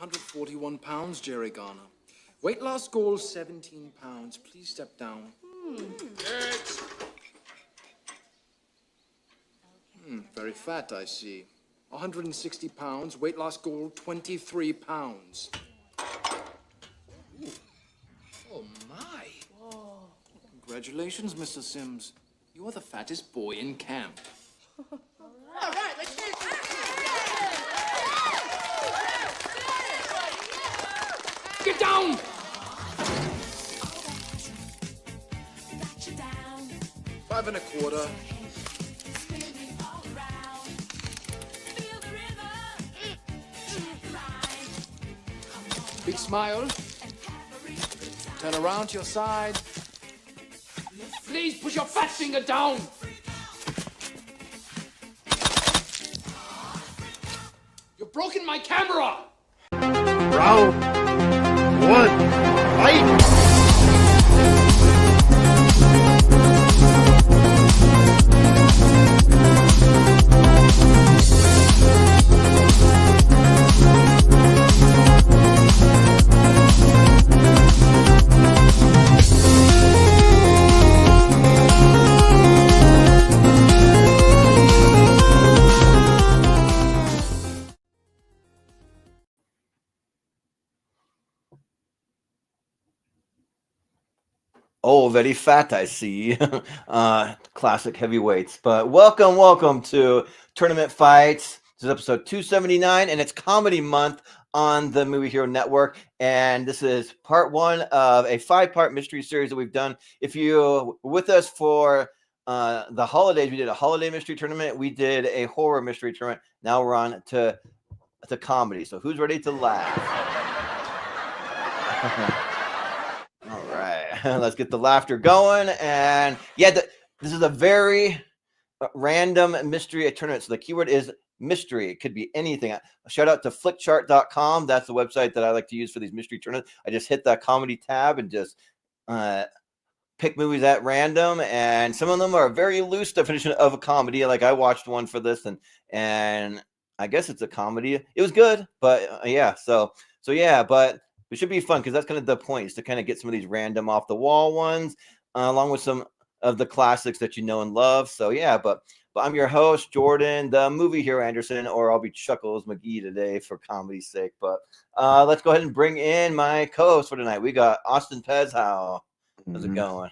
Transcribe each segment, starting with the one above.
141 pounds, Jerry Garner. Weight loss goal, 17 pounds. Please step down. Very fat, I see. 160 pounds. Weight loss goal, 23 pounds. Oh, my. Whoa. Congratulations, Mr. Sims. You are the fattest boy in camp. All right, let's do it. Get down! Five and a quarter. Big smile. Turn around to your side. Please push your fat finger down. You've broken my camera. Round one, fight! Oh, very fat, I see. Classic heavyweights. But welcome to Tournament Fights. This is episode 279, and it's Comedy Month on the Movie Hero Network. And this is part one of a 5-part mystery series that we've done. If you were with us for the holidays, we did a holiday mystery tournament. We did a horror mystery tournament. Now we're on to comedy. So who's ready to laugh? All right, let's get the laughter going. And yeah, this is a very random mystery tournament. So the keyword is mystery. It could be anything. Shout out to flickchart.com. That's the website that I like to use for these mystery tournaments. I just hit that comedy tab and just pick movies at random. And some of them are a very loose definition of a comedy. Like I watched one for this, and I guess it's a comedy. It was good, but yeah. So yeah, but it should be fun because that's kind of the point, is to kind of get some of these random off the wall ones, along with some of the classics that you know and love. So yeah, but I'm your host, Jordan, the movie hero Anderson, or I'll be Chuckles McGee today for comedy's sake. But let's go ahead and bring in my co-host for tonight. We got Austin Pez. How's it going?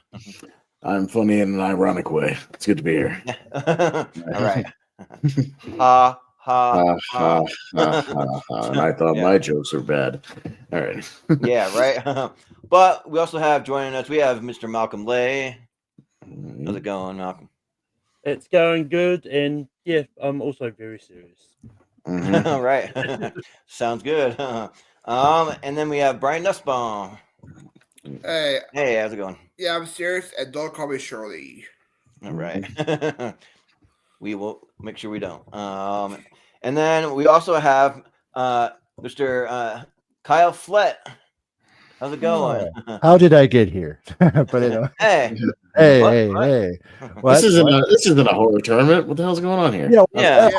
I'm funny in an ironic way. It's good to be here. All right. And I thought my jokes were bad. All right. Yeah, right. But we also have joining us, we have Mr. Malcolm Lay. How's it going, Malcolm? It's going good, and yeah, I'm also very serious. All right. Sounds good. And then we have Brian Nussbaum. Hey, how's it going? Yeah, I'm serious, and don't call me Shirley. All right. We will make sure we don't. And then we also have Mr. Kyle Flett. How's it going? How did I get here? But hey. What? This isn't a horror tournament. What the hell's going on here? Yeah.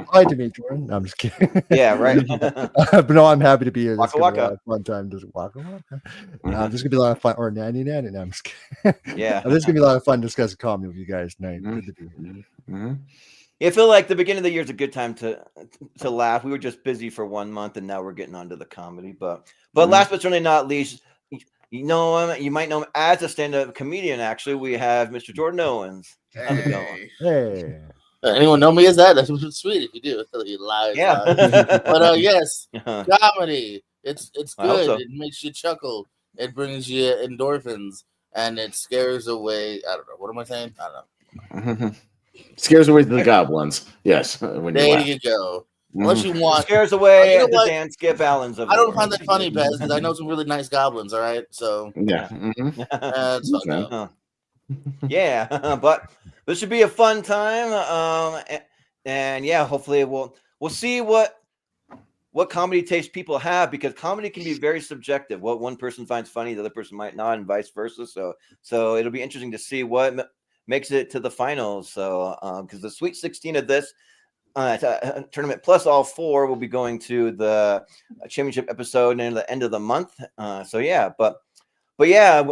Hi to me, Jordan. I'm just kidding. Yeah, right. But no, I'm happy to be here. Waka waka. Fun time. Does it waka waka? This is gonna be a lot of fun. Or nanny nanny. No, I'm just kidding. Yeah. This is gonna be a lot of fun discussing comedy with you guys tonight. Good to be here. I feel like the beginning of the year is a good time to laugh. We were just busy for 1 month, and now we're getting onto the comedy. But last but certainly not least, you know him. You might know him as a stand-up comedian. Actually, we have Mr. Jordan Owens. How's it going? Hey. Anyone know me as that? That's sweet if you do. You lies. Yeah. But yes, comedy. It's good. So. It makes you chuckle. It brings you endorphins, and it scares away. I don't know. What am I saying? I don't know. Scares away the goblins. Yes. When there you go. Unless you want. Scares away the Dan Skip Allens of I don't find that funny, Pez, because I know some really nice goblins, all right? So. Yeah. Yeah. But this should be a fun time. And yeah, hopefully we'll see what comedy taste people have, because comedy can be very subjective. What one person finds funny, the other person might not, and vice versa. So it'll be interesting to see what makes it to the finals. So because the Sweet 16 of this tournament, plus all 4 will be going to the championship episode near the end of the month. So yeah, but yeah,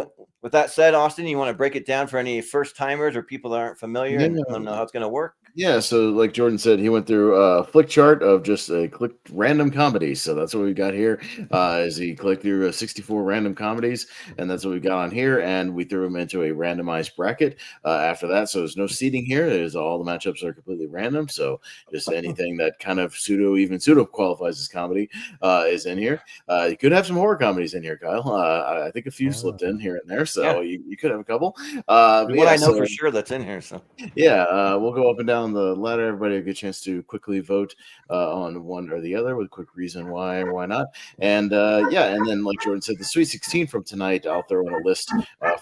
with that said, Austin, you want to break it down for any first timers or people that aren't familiar and don't know how it's going to work? Yeah, so like Jordan said, he went through a flick chart of just clicked random comedies. So that's what we got here. Is he clicked through 64 random comedies, and that's what we got on here. And we threw him into a randomized bracket after that. So there's no seating here. There's all the matchups are completely random. So just anything that kind of pseudo qualifies as comedy is in here. You could have some horror comedies in here, Kyle. I think a few slipped in here and there. So you could have a couple. What I know for sure that's in here. So yeah, we'll go up and down the ladder. Everybody a good chance to quickly vote on one or the other with a quick reason why or why not. And and then like Jordan said, the Sweet 16 from tonight, I'll throw in a list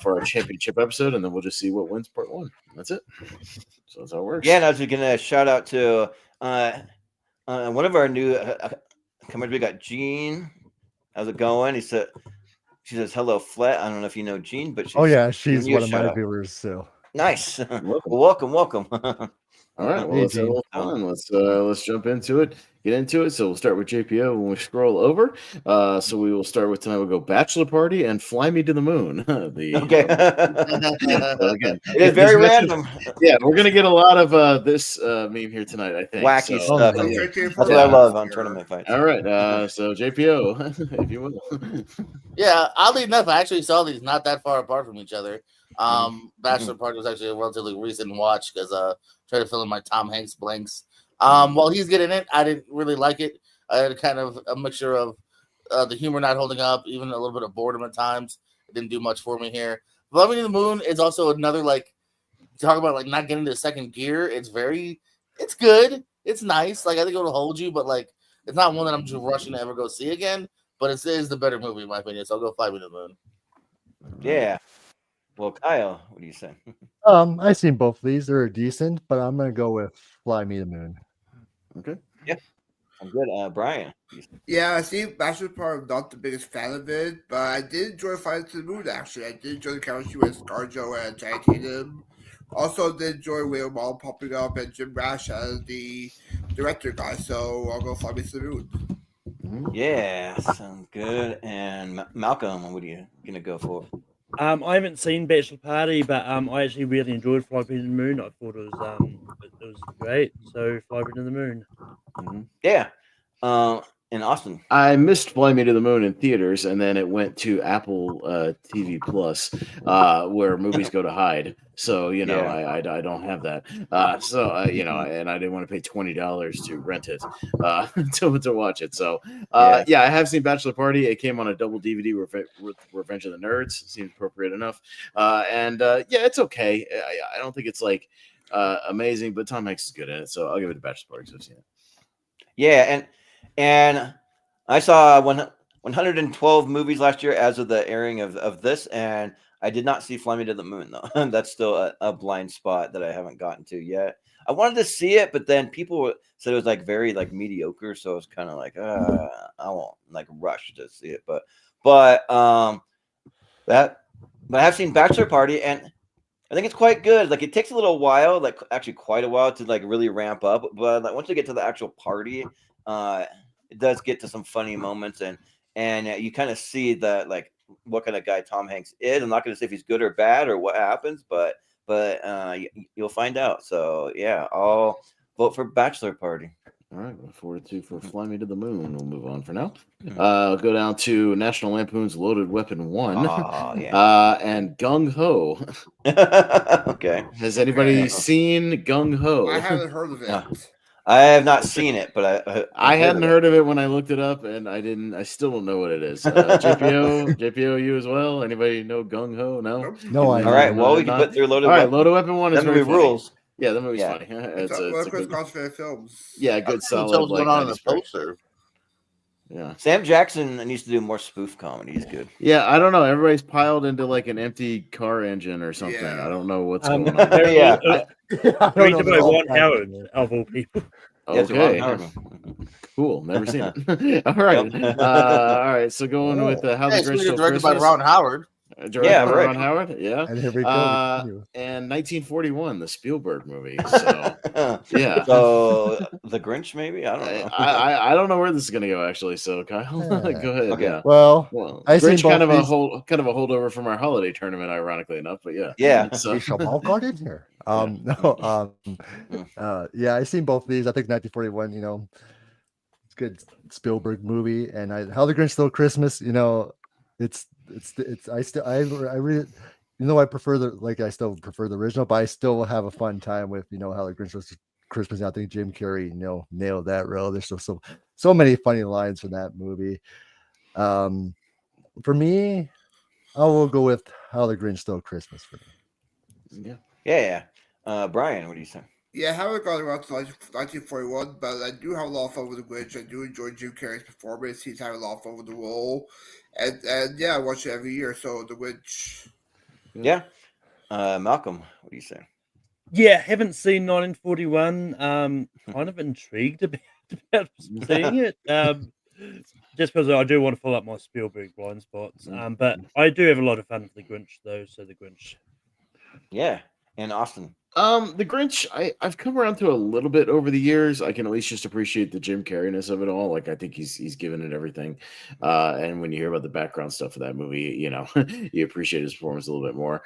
for our championship episode, and then we'll just see what wins part 1. That's it. So that's how it works. Yeah, and I was gonna shout out to one of our new comers. We got Jean. How's it going? She says hello, Flett. I don't know if you know Jean, but she's one of my viewers. So nice. Welcome. All right, well, let's have a little fun. Let's jump into it, get into it. So we'll start with JPO when we scroll over. So we will start with tonight. We'll go Bachelor Party and Fly Me to the Moon. Okay. Again, it is very random. Yeah, we're gonna get a lot of this meme here tonight, I think. Wacky stuff. That's what I love on tournament fights. All right, so JPO, if you will. Yeah, oddly enough, I actually saw these not that far apart from each other. Bachelor Party was actually a relatively recent watch because trying to fill in my Tom Hanks blanks. While he's getting it, I didn't really like it. I had kind of a mixture of the humor not holding up, even a little bit of boredom at times. It didn't do much for me here. Fly Me to the Moon is also another, like, talk about like not getting to second gear. It's good. It's nice. Like, I think it'll hold you, but like it's not one that I'm just rushing to ever go see again. But it is the better movie in my opinion. So I'll go Fly Me to the Moon. Yeah. Well, Kyle, what do you say? I've seen both of these. They're decent, but I'm gonna go with Fly Me to the Moon. Okay. Yeah. I'm good. Brian. Yeah, I see Bachelor Party. I'm not the biggest fan of it, but I did enjoy Fly to the Moon, actually. I did enjoy the chemistry with ScarJo and Channing Tatum. Also did enjoy Will Mall popping up and Jim Rash as the director guy, so I'll go Fly Me to the Moon. Yeah, sounds good. And Malcolm, what are you gonna go for? I haven't seen Bachelor Party, but I actually really enjoyed Fly Me to the Moon. I thought it was great. So Fly Me to the Moon. Yeah. In Austin, I missed Fly Me to the Moon in theaters, and then it went to Apple TV Plus, where movies go to hide. So I don't have that. And I didn't want to pay $20 to rent it to watch it. So I have seen Bachelor Party. It came on a double DVD with Revenge of the Nerds. Seems appropriate enough. It's okay. I don't think it's like amazing, but Tom Hanks is good in it. So I'll give it to Bachelor Party because I've seen it. Yeah, and I saw 112 movies last year as of the airing of this, and I did not see Fly Me to the Moon, though. That's still a blind spot that I haven't gotten to yet. I wanted to see it, but then people said it was like very like mediocre, so I was kind of like, I won't like rush to see it. But I have seen Bachelor Party, and I think it's quite good. Like, it takes a little while, like actually quite a while to like really ramp up, but like once you get to the actual party, it does get to some funny moments, and you kind of see that like what kind of guy Tom Hanks is. I'm not going to say if he's good or bad or what happens, but you'll find out. So yeah, I'll vote for Bachelor Party. All right, look forward to for Fly Me to the Moon. We'll move on for now. Go down to National Lampoon's Loaded Weapon 1 and Gung Ho. Okay. Has anybody seen Gung Ho? I haven't heard of it. I have not seen it, but I hadn't heard of it when I looked it up, and I still don't know what it is. JPO, you as well? Anybody know Gung Ho? No? No, All right, well, we can put through Loaded Weapon. All right, Loaded Weapon 1 is very funny. Rules. Yeah, the movie's funny. It's a Chris Constantine films. Yeah, good solid. What's going on in the poster? Yeah, Sam Jackson needs to do more spoof comedy. He's good. Yeah, I don't know. Everybody's piled into like an empty car engine or something. Yeah. I don't know what's going on. Read about Ron Howard of all people. Okay. Cool. Never seen it. All right. All right. So going with how the Grinch Stole directed by Christmas. Ron Howard. Directed by right. Ron Howard. Yeah. And here we go. And 1941, the Spielberg movie. So yeah. So the Grinch, maybe? I don't know. I don't know where this is gonna go actually. So Kyle, Yeah. go ahead. Okay. Yeah. Well, I Grinch seen kind of both a these. kind of a holdover from our holiday tournament, ironically enough. But yeah. Yeah. So, We shall all got in here. Yeah, I seen both these. I think 1941. It's a good Spielberg movie, and How the Grinch Stole Christmas. It's I really, I prefer I still prefer the original, but I still have a fun time with How the Grinch Stole Christmas. I think Jim Carrey nailed that role. There's so many funny lines from that movie. For me, I will go with How the Grinch Stole Christmas for me. Yeah. Brian, what do you say? Yeah, I haven't gone around to 1941, but I do have a lot of fun with the Grinch. I do enjoy Jim Carrey's performance. He's having a lot of fun with the role. And yeah, I watch it every year. So the Grinch. Yeah. Malcolm, what do you say? Yeah, haven't seen 1941. Kind of intrigued about seeing it. Just because I do want to fill up my Spielberg blind spots. But I do have a lot of fun with the Grinch, though. So the Grinch. Yeah. And Austin. The Grinch, I've come around to a little bit over the years. I can at least just appreciate the Jim Carreyness of it all. Like I think he's given it everything. And when you hear about the background stuff of that movie, you appreciate his performance a little bit more.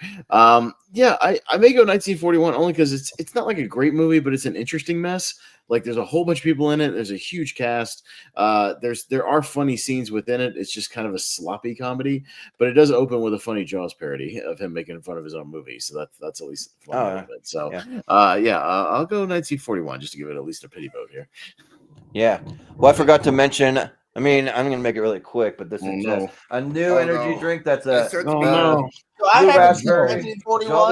Yeah, I may go 1941 only because it's not like a great movie, but it's an interesting mess. Like there's a whole bunch of people in it. There's a huge cast. There are funny scenes within it. It's just kind of a sloppy comedy, but it does open with a funny Jaws parody of him making fun of his own movie. So that's at least fun out of it. So I'll go 1941 just to give it at least a pity vote here. Yeah. Well, I forgot to mention. I mean, I'm gonna make it really quick, but this is just a new energy drink. That's a no. So I haven't seen raspberry Jolly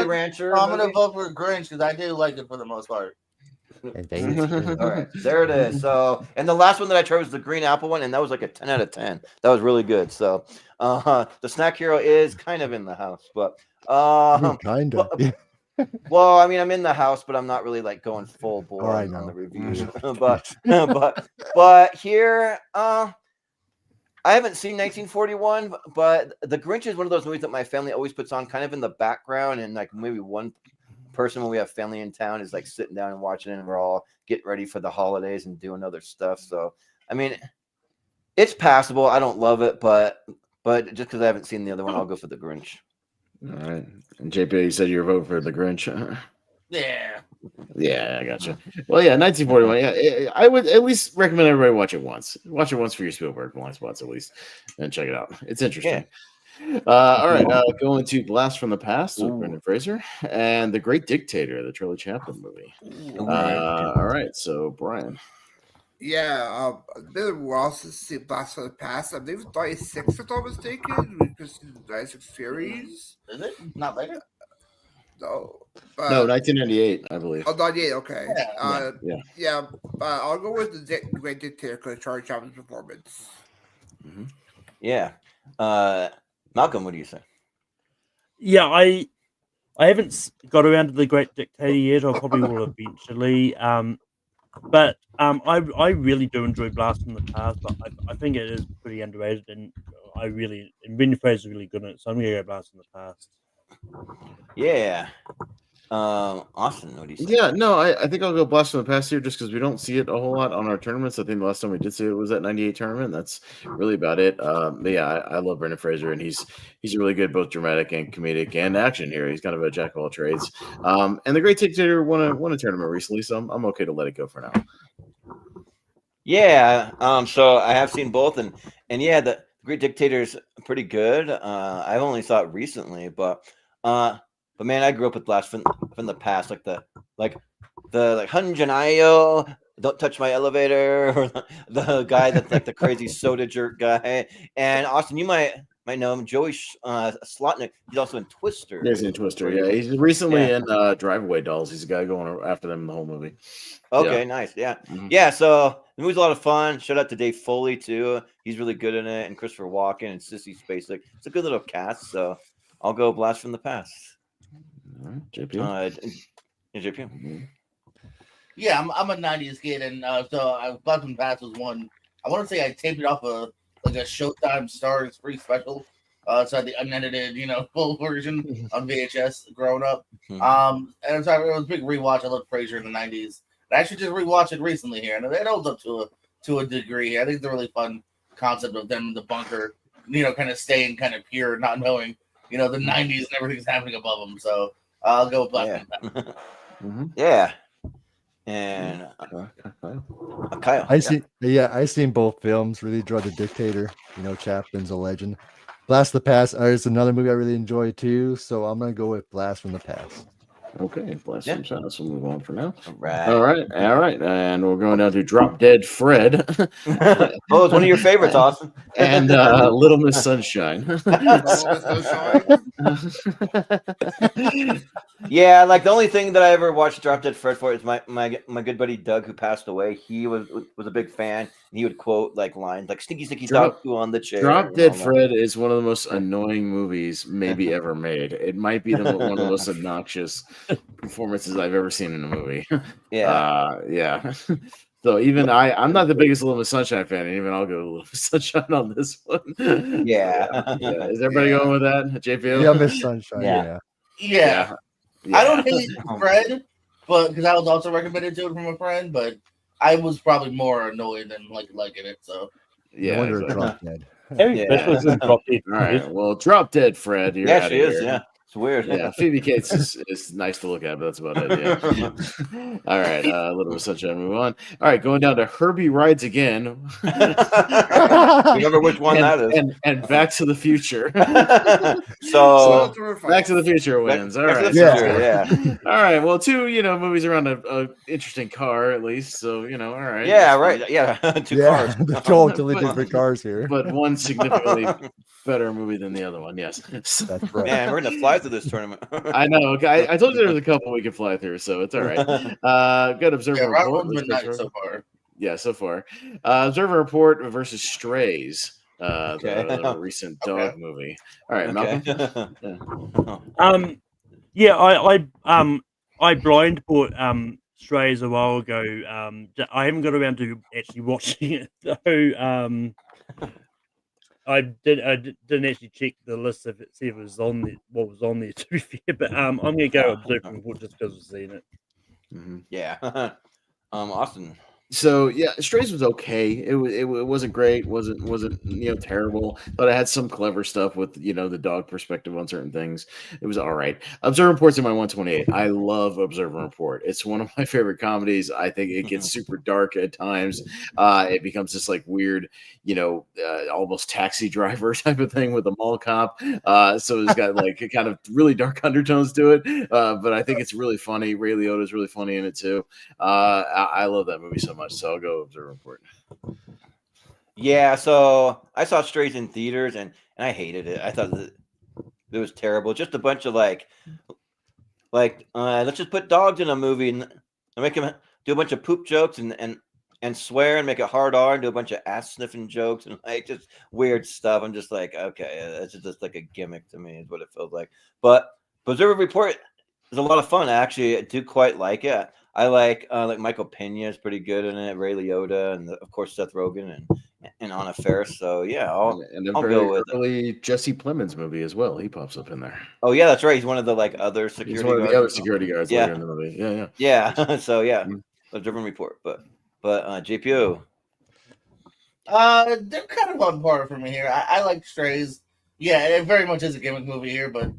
1941. Rancher. So I'm gonna vote for Grinch because I do like it for the most part. And Vegas. All right, there it is. So, and the last one that I tried was the green apple one, and that was like a 10 out of 10. That was really good. So, the snack hero is kind of in the house, but kind of. well, I mean, I'm in the house, but I'm not really like going full bore on the review. but here, I haven't seen 1941, but The Grinch is one of those movies that my family always puts on, kind of in the background, and like maybe one person when we have family in town is like sitting down and watching it, and we're all getting ready for the holidays and doing other stuff. So, I mean, it's passable. I don't love it, but just because I haven't seen the other one, I'll go for The Grinch. All right. And JP, you said you're voting for The Grinch. Yeah. Yeah, I gotcha. Well, yeah, 1941. Yeah, I would at least recommend everybody watch it once. Watch it once for your Spielberg blind spots at least, and check it out. It's interesting. All right, going to Blast from the Past with Brendan Fraser and The Great Dictator, the Charlie Chaplin movie. All right, so Brian. Yeah, a bit of a while since see Blast from the Past. I believe it's 96, if I'm not mistaken. Because the 96 series. Is it not later? No. No, 1998, I believe. Oh, 98, okay. Yeah. I'll go with the Great Dictator because of Charlie Chaplin's performance. Mm-hmm. Yeah. Malcolm, what do you say? Yeah, I haven't got around to The Great Dictator yet. I probably will eventually. But I really do enjoy Blast from the Past. But I think it is pretty underrated, and Brendan Fraser is really good at it. So I'm gonna go Blast from the Past. Yeah. Austin, what do you say? Yeah, no, I think I'll go Blast from the Past here just because we don't see it a whole lot on our tournaments. I think the last time we did see it was that 98 tournament. That's really about it. But yeah, I love Brendan Fraser, and he's really good, both dramatic and comedic and action here. He's kind of a jack of all trades. And The Great Dictator won a tournament recently, so I'm okay to let it go for now. Yeah. So I have seen both, and yeah, the Great Dictator is pretty good. I've only saw it recently, but man, I grew up with Blast from the Past, like the Hunjanayo, don't touch my elevator, or the guy that's like the crazy soda jerk guy. And Austin, you might know him, Joey Slotnick. He's also in Twister. He's in Twister, yeah. He's recently in Driveway Dolls. He's a guy going after them in the whole movie. Okay, nice. Yeah. Mm-hmm. Yeah, so the movie's a lot of fun. Shout out to Dave Foley, too. He's really good in it. And Christopher Walken and Sissy Spacek. It's a good little cast, so I'll go Blast from the Past. All right, JP. JP. Mm-hmm. Yeah, I'm a 90s kid, and so Blast from the Past was one. I want to say I taped it off a Showtime Stars free special So I had the unedited, full version on VHS growing up. Mhm. And it was a big rewatch. I loved Frasier in the '90s. I actually just rewatched it recently here, and it holds up to a degree. I think it's a really fun concept of them in the bunker, kind of staying kind of pure, not knowing, the '90s and everything's happening above them. So I'll go with Black Yeah. from the Past. Yeah. And Kyle. I seen both films. Really enjoyed The Dictator. Chaplin's a legend. Blast from the Past is another movie I really enjoy too. So I'm gonna go with Blast from the Past. Okay, bless him. So we'll move on for now. All right, and we're going down to Drop Dead Fred. Oh, it's one of your favorites, Austin. And Little Miss Sunshine. Yeah, like the only thing that I ever watched Drop Dead Fred for is my good buddy Doug, who passed away. He was a big fan, and he would quote like lines like "Stinky Stinky Dog Poo on the chair." Drop Dead Fred is one of the most annoying movies maybe ever made. It might be one of the most obnoxious performances I've ever seen in a movie. Yeah. So even I'm not the biggest Little Miss Sunshine fan, and even I'll go Little Miss Sunshine on this one. Yeah. Is everybody going with that? JPO? Yeah, Miss Sunshine. Yeah. I don't hate Fred, but because I was also recommended to it from a friend, but I was probably more annoyed than liking it. So yeah, I wonder Drop Dead. Drop Dead. All right, well, Drop Dead Fred. You're out she is. here. Yeah, it's weird. Yeah, Phoebe Cates is nice to look at, but that's about it. Yeah. All right, Little Miss Sunshine. Move on. All right, going down to Herbie Rides Again. Remember which one that is? And Back to the Future. So Back to the Future wins. All right. Yeah. All right. Well, two movies around a interesting car at least. So all right. Yeah. Right. Yeah. Two cars. They're totally different cars here. But one significantly better movie than the other one. Yes. That's right. Man, we're gonna fly through this tournament. I know. Okay, I told you there was a couple we could fly through, so it's all right. Good observer report. Been nice so far. Yeah, so far. Observer report versus Strays. The recent dog movie. All right, Malcolm. Yeah, I blind bought Strays a while ago. I haven't got around to actually watching it though. I didn't actually check the list see if it was on there, what was on there to be fair, but I'm gonna go observer report just because I've seen it. Yeah. Austin. So yeah, Strays was okay. It wasn't great. wasn't terrible. But it had some clever stuff with the dog perspective on certain things. It was all right. Observer Report's in my 128. I love Observer Report. It's one of my favorite comedies. I think it gets super dark at times. It becomes this like weird, almost Taxi Driver type of thing with a mall cop. So it's got like a kind of really dark undertones to it. But I think it's really funny. Ray Liotta is really funny in it too. I love that movie so much. So I'll go Observer Report. Yeah, so I saw Strays in theaters and I hated it. I thought it was terrible. Just a bunch of like let's just put dogs in a movie and make them do a bunch of poop jokes and swear and make it hard R and do a bunch of ass sniffing jokes and like just weird stuff. I'm just like, okay, that's just like a gimmick to me is what it feels like. But Observer Report is a lot of fun. Actually, I do quite like it. I like Michael Pena is pretty good in it. Ray Liotta and of course Seth Rogen and Anna Faris. So yeah, I'll go with early Jesse Plemons movie as well. He pops up in there. Oh yeah, that's right. He's one of the other security. He's one of the other security guards later in the movie. Yeah. So yeah, Observer Report. But JPO. They're kind of on par for me here. I like Strays. Yeah, it very much is a gimmick movie here, but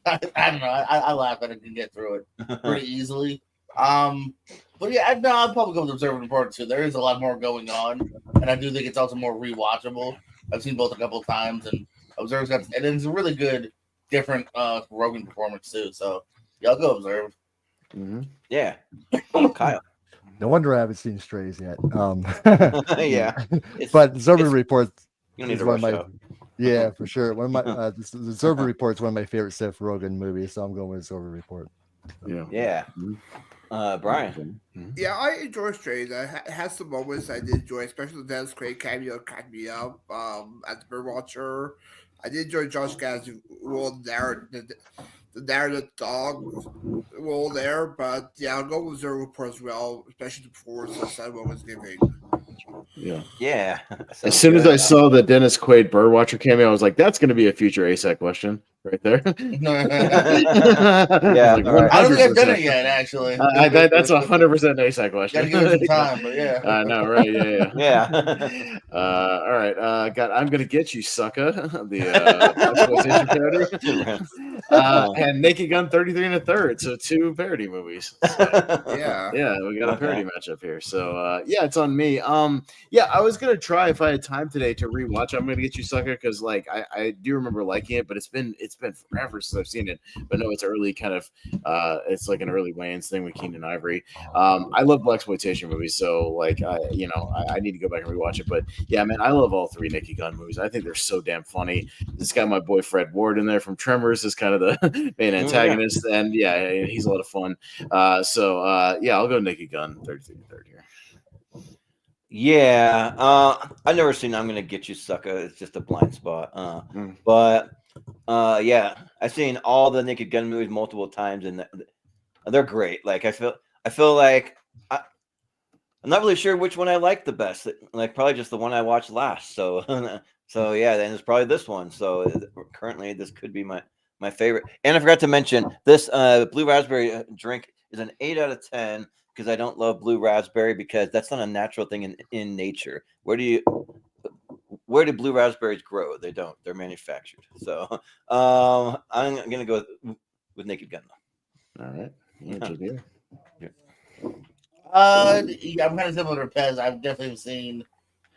I don't know. I laugh at it and get through it pretty easily. But yeah, I'll probably go with Observer Report too. There is a lot more going on, and I do think it's also more rewatchable. I've seen both a couple of times, and Observer's got, and it's a really good, different Rogan performance too. So yeah, I'll go Observe. Yeah, Kyle. No wonder I haven't seen Strays yet. Yeah, but Observer Report is one of my. Yeah, for sure. One of my the Observer Report is one of my favorite Seth Rogen movies, so I'm going with Observer Report. Yeah. Brian. Yeah, I enjoy Strays. I had some moments I did enjoy, especially the Dennis Quaid cameo cracked me up as the Birdwatcher. I did enjoy Josh Gad's role the narrative dog role there, but yeah, I'll go with Observer Report as well, especially the performance that Seth was giving. Yeah. Yeah. As soon as I saw the Dennis Quaid Birdwatcher cameo, I was like, "That's going to be a future ASAC question right there." Yeah, like all right. I don't think I've done 100%. it yet, actually. That's 100% ASAC question. Gotta give it some time, but yeah. I know, right? Yeah. Yeah. All right. I'm gonna get you, sucker. The exploitation parody. And Naked Gun 33 and a third. So 2 parody movies. So, Yeah. yeah, we got a parody Okay. matchup here. So yeah, it's on me. Yeah, I was gonna try if I had time today to rewatch I'm Gonna Get You, Sucker, because like I do remember liking it, but it's been forever since I've seen it. But no, it's early kind of it's like an early Wayans thing with Keenan Ivory. I love blaxploitation movies, so like I need to go back and rewatch it. But yeah, man, I love all 3 Naked Gun movies. I think they're so damn funny. This got my boy Fred Ward in there from Tremors is kind of the main antagonist, and yeah, he's a lot of fun. Yeah, I'll go Naked Gun 33 and third here. Yeah, I've never seen I'm Gonna Get You, Sucker. It's just a blind spot. But yeah, I've seen all the Naked Gun movies multiple times, and they're great. Like I feel like I'm not really sure which one I like the best. Like probably just the one I watched last. So so yeah, then it's probably this one. So currently this could be my favorite. And I forgot to mention this blue raspberry drink is an 8 out of 10. Because I don't love blue raspberry because that's not a natural thing in nature. Where do blue raspberries grow? They don't. They're manufactured. So I'm gonna go with Naked Gun. All right. Yeah, I'm kind of similar to Pez. I've definitely seen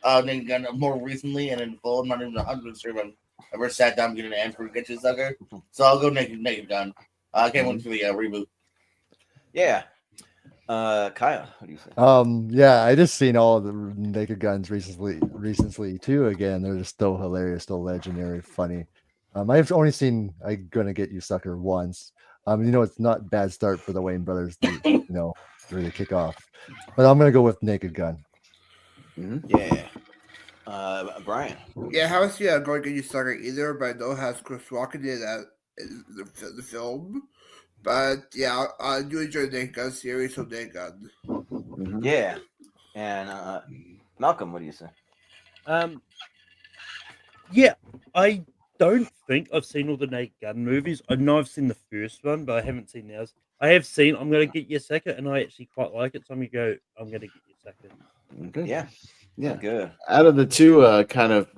Naked Gun more recently and in full. I'm not even 100% sure if I've ever sat down getting an end for Get You, Sucker. So I'll go Naked Gun. I can't wait for the reboot. Yeah. Kaya, what do you think? Yeah, I just seen all the Naked Guns recently too. Again, they're just still hilarious, still legendary, funny. I've only seen I'm Gonna Get You, Sucker once. It's not bad start for the Wayne brothers to really kick off. But I'm gonna go with Naked Gun. Yeah. Brian. Yeah, I haven't seen Going to Get You, Sucker either, but I know it has Chris Rock in the film. But yeah, I do enjoy the Naked Gun series, so Naked Gun. Yeah. And Malcolm, what do you say? Yeah, I don't think I've seen all the Naked Gun movies. I know I've seen the first one, but I haven't seen the others. I have seen I'm Gonna Get You, Sucker, and I actually quite like it, so I'm gonna get you second. Okay. Yeah. Yeah, good. Out of the 2 kind of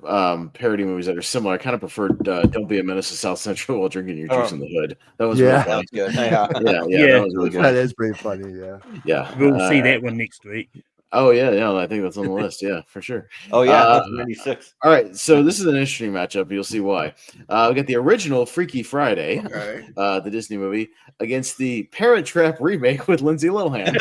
parody movies that are similar, I kind of preferred "Don't Be a Menace to South Central While Drinking Your Juice in the Hood." That was really That funny. was good. Yeah, that was really good. That is pretty funny. Yeah. Yeah, We'll see that one next week. Oh yeah, I think that's on the list. Yeah, for sure. Oh yeah, 96. All right, so this is an interesting matchup. You'll see why. We got the original Freaky Friday, the Disney movie, against the Parent Trap remake with Lindsay Lohan.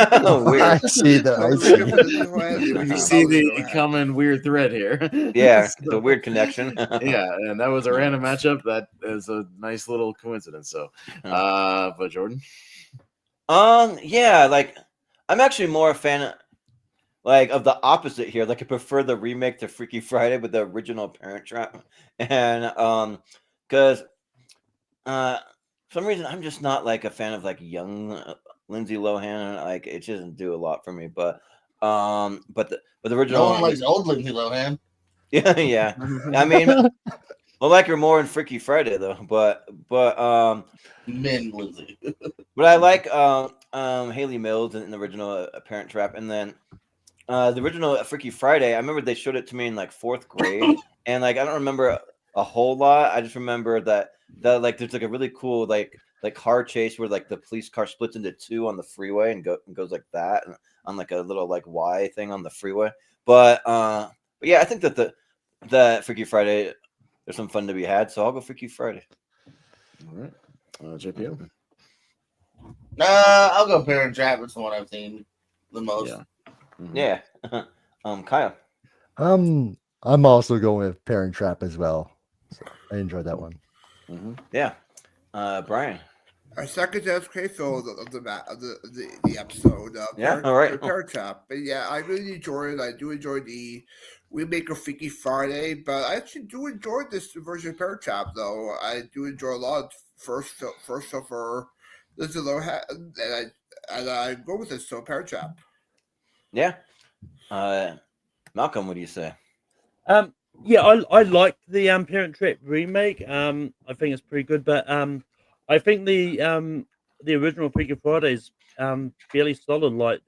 Weird. I see that. You see the common weird thread here. Yeah, the weird connection. Yeah, and that was a random matchup. That is a nice little coincidence. So, but Jordan, yeah, like I'm actually more a fan of the opposite here. Like I prefer the remake to Freaky Friday with the original Parent Trap, and because for some reason I'm just not like a fan of like young Lindsay Lohan. Like it doesn't do a lot for me. But the original No one likes old Lindsay Lohan. yeah. I mean, I like her more in Freaky Friday though. But Men Lindsay. but I like Haley Mills in the original Parent Trap, and then. The original Freaky Friday, I remember they showed it to me in like 4th grade, and like I don't remember a whole lot. I just remember that like there's like a really cool like car chase where like the police car splits into 2 on the freeway and goes like that and on like a little like Y thing on the freeway. But yeah, I think that the Freaky Friday there's some fun to be had, so I'll go Freaky Friday. All right, JPO. I'll go Parent Trap. It's the one I've seen the most. Yeah. Kyle. I'm also going with Parent Trap as well. So I enjoyed that one. Yeah. Brian. Our second Dennis Quaid film of the episode. Yeah, all right. Parent Trap. But yeah, I really enjoy it. I do enjoy the remake of Freaky Friday, but I actually do enjoy this version of Parent Trap, though. I do enjoy a lot of first stuff for Lindsay Lohan, and I go with this, so Parent Trap. Yeah. Malcolm, what do you say? Yeah, I like the Parent Trap remake. I think it's pretty good, but I think the original Freaky Friday is fairly solid. Like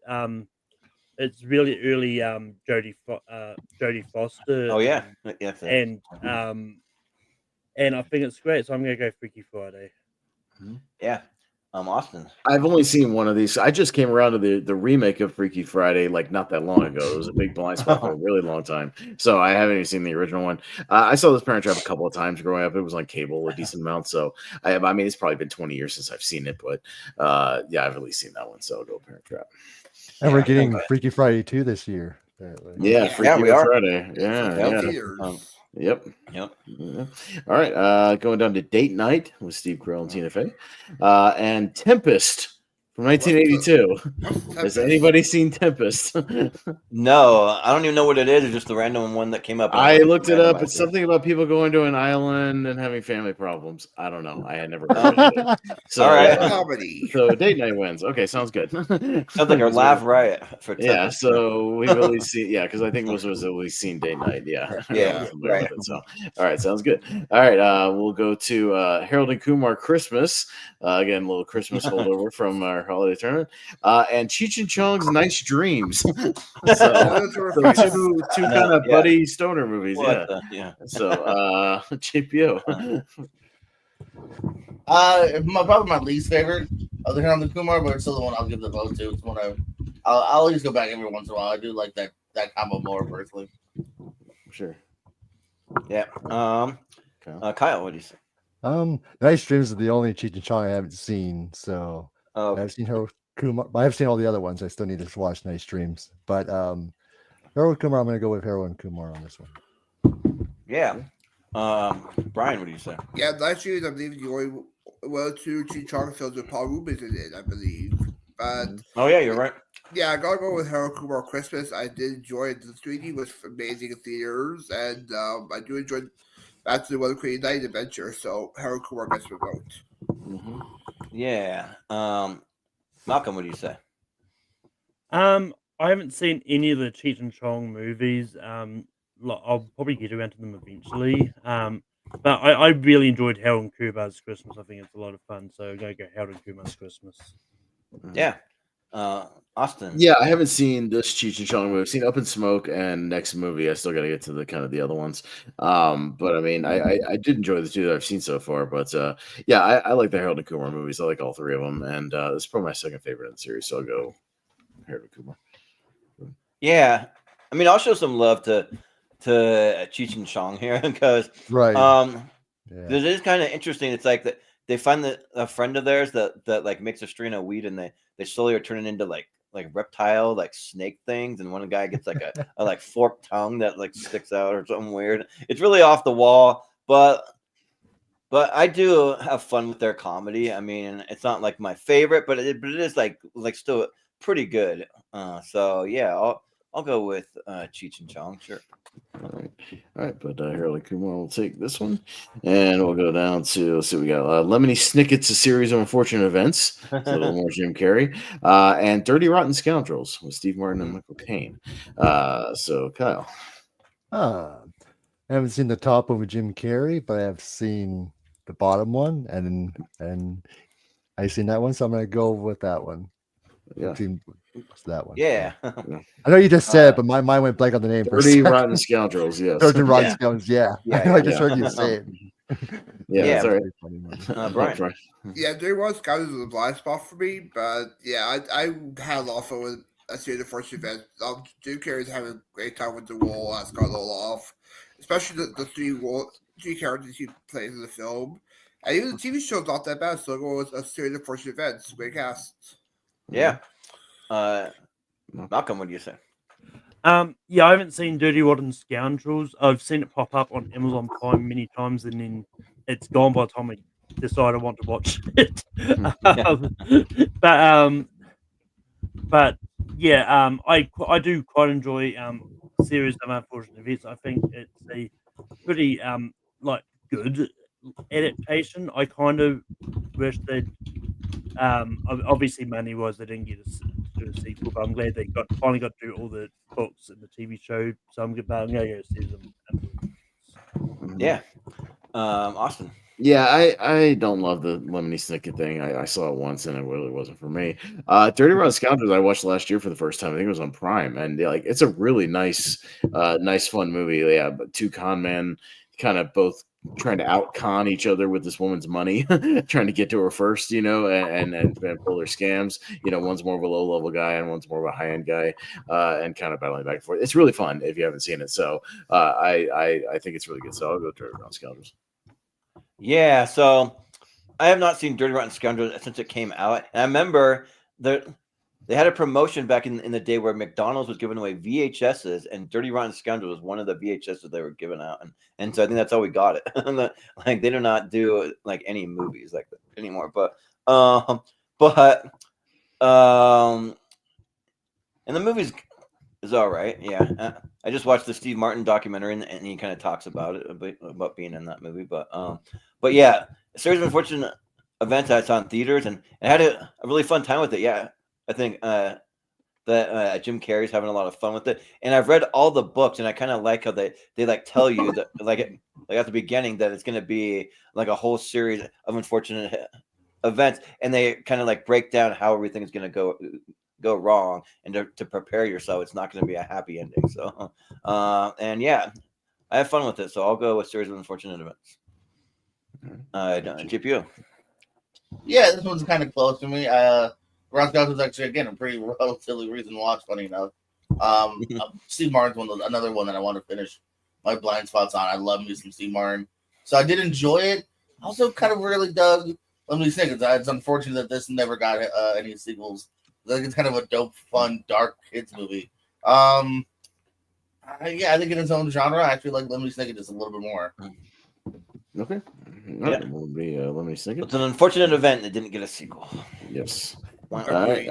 it's really early Jodie Foster. Oh yeah, yes. And I think it's great. So I'm gonna go Freaky Friday. Yeah. Austin. I've only seen one of these. I just came around to the remake of Freaky Friday like not that long ago. It was a big blind spot for a really long time, so I haven't even seen the original one. I saw this Parent Trap a couple of times growing up. It was on cable a decent amount, so I mean it's probably been 20 years since I've seen it, but yeah, I've at least seen that one. So I'll go Parent Trap. And we're getting Freaky Friday 2 this year. Apparently. Yeah, Freaky we are. Friday. Yeah. Yep. Yeah. All right. Going down to Date Night with Steve Carell and Tina Fey, and Tempest from 1982. Has anybody seen Tempest? No, I don't even know what it is. It's just the random one that came up. I looked it up. It's something about people going to an island and having family problems. I don't know. I had never heard of it. So, all right. So Date Night wins. Okay, sounds good. Sounds like a laugh riot for Tempest. Yeah, so we've at least seen, because I think most of us have at least seen Date Night. Yeah. Yeah. Right. So, all right, sounds good. All right, we'll go to Harold and Kumar Christmas. Again, a little Christmas holdover from our holiday tournament. And Cheech and Chong's Nice Dreams. So two kind of buddy stoner movies. Yeah. So, JPO. Probably my least favorite other than the Kumar, but it's still the one I'll give the vote to. It's one I'll always go back every once in a while. I do like that combo more personally. Sure. Yeah. Kyle, what do you say? Nice Dreams is the only Cheech and Chong I haven't seen. So I've seen Harold Kumar. I've seen all the other ones. I still need to watch Nice Dreams. But Harold Kumar, I'm going to go with Harold and Kumar on this one. Yeah. Brian, what do you say? Yeah, Nice Dreams, I believe the only well two Cheech Chong films with Paul Rubens in it, I believe. But oh yeah, you're right. Yeah, I gotta go with Harold Kumar Christmas. I did enjoy it. The 3D was amazing in theaters, and I do enjoy Back to the One Crazy Night Adventure. So Harold Kumar gets my vote. Yeah. Malcolm, what do you say? I haven't seen any of the Cheech and Chong movies. I'll probably get around to them eventually. But I really enjoyed Harold and Kumar's Christmas. I think it's a lot of fun. So I'm gonna go Harold and Kumar's Christmas. Yeah. Austin. Yeah, I haven't seen this Cheech and Chong movie. I've seen Up in Smoke and next movie. I still got to get to the other ones. But I mean, I did enjoy the two that I've seen so far. But yeah, I like the Harold and Kumar movies. I like all three of them, and this is probably my second favorite in the series. So I'll go Harold and Kumar. Yeah, I mean, I'll show some love to Cheech and Chong here because it is kind of interesting. It's like that they find a friend of theirs that like makes a strain of weed, and they slowly are turning into like reptile, like snake things, and one guy gets like a like forked tongue that like sticks out or something weird. It's really off the wall, but I do have fun with their comedy. I mean, it's not like my favorite, but it is like still pretty good. So yeah, I'll go with Cheech and Chong, sure. All right, but Harold and Kumar will take this one, and we'll go down to, let's see, we got Lemony Snicket's A Series of Unfortunate Events, so a little more Jim Carrey, and Dirty Rotten Scoundrels with Steve Martin and Michael Caine. So Kyle. I haven't seen the top one with Jim Carrey, but I've seen the bottom one, and I've seen that one, so I'm going to go with that one. Yeah. That one. Yeah. I know you just said it, but my mind went blank on the name. Dirty Rotten Scoundrels, yes. Dirty Rotten Scoundrels, yeah. I just heard you say it. That's all right. Brian. Yeah, Dirty Rotten Scoundrels was a blind spot for me, but yeah, I had a lot of fun with A Series of Unfortunate Events. Jim Carrey's having a great time with the role as Scott Olaf, especially the three characters he plays in the film. And even the TV show's not that bad, so I'll go with A Series of Unfortunate Events. Great cast. Yeah. Malcolm, what do you say? Yeah, I haven't seen Dirty Rotten Scoundrels. I've seen it pop up on Amazon Prime many times, and then it's gone by the time I decide I want to watch it. But yeah, I do quite enjoy Series of Unfortunate Events. I think it's a pretty like good adaptation. I kind of wish that obviously money-wise they didn't get do a sequel, but I'm glad they finally got to do all the books and the TV show. So I'm going to go see them. Yeah. Austin. Yeah, I don't love the Lemony Snicket thing. I saw it once and it really wasn't for me. Dirty Rotten Scoundrels I watched last year for the first time. I think it was on Prime, and like it's a really nice fun movie. Yeah, but two con men kind of both trying to out con each other with this woman's money, trying to get to her first, and pull their scams. One's more of a low level guy and one's more of a high end guy, and kind of battling back and forth. It's really fun if you haven't seen it. So I think it's really good. So I'll go Dirty Rotten Scoundrels. Yeah, so I have not seen Dirty Rotten Scoundrels since it came out. And I remember they had a promotion back in the day where McDonald's was giving away VHSs, and Dirty Rotten Scoundrels was one of the VHSs they were giving out. And so I think that's how we got it. Like they do not do like any movies like that anymore. And the movie's is all right. Yeah. I just watched the Steve Martin documentary and he kind of talks about it, about being in that movie. But yeah, a series of unfortunate events I saw in theaters and I had a really fun time with it. Yeah. I think that Jim Carrey's having a lot of fun with it. And I've read all the books and I kind of like how they like tell you that like at the beginning that it's going to be like a whole series of unfortunate events. And they kind of like break down how everything is going to go wrong and to prepare yourself. It's not going to be a happy ending. So, and yeah, I have fun with it. So I'll go with series of unfortunate events. GPU. Yeah, this one's kind of close to me. Rotten Scoundrels was actually again a pretty relatively recent watch. Funny enough, Steve Martin's another one that I want to finish my blind spots on. I love me some Steve Martin, so I did enjoy it. Also, kind of really dug Lemony Snicket. It's unfortunate that this never got any sequels. Like it's kind of a dope, fun, dark kids movie. I think in its own genre, I actually like Lemony Snicket just a little bit more. Okay. Yeah. Will be Lemony Snicket. It's an unfortunate event that didn't get a sequel. Yes. All right.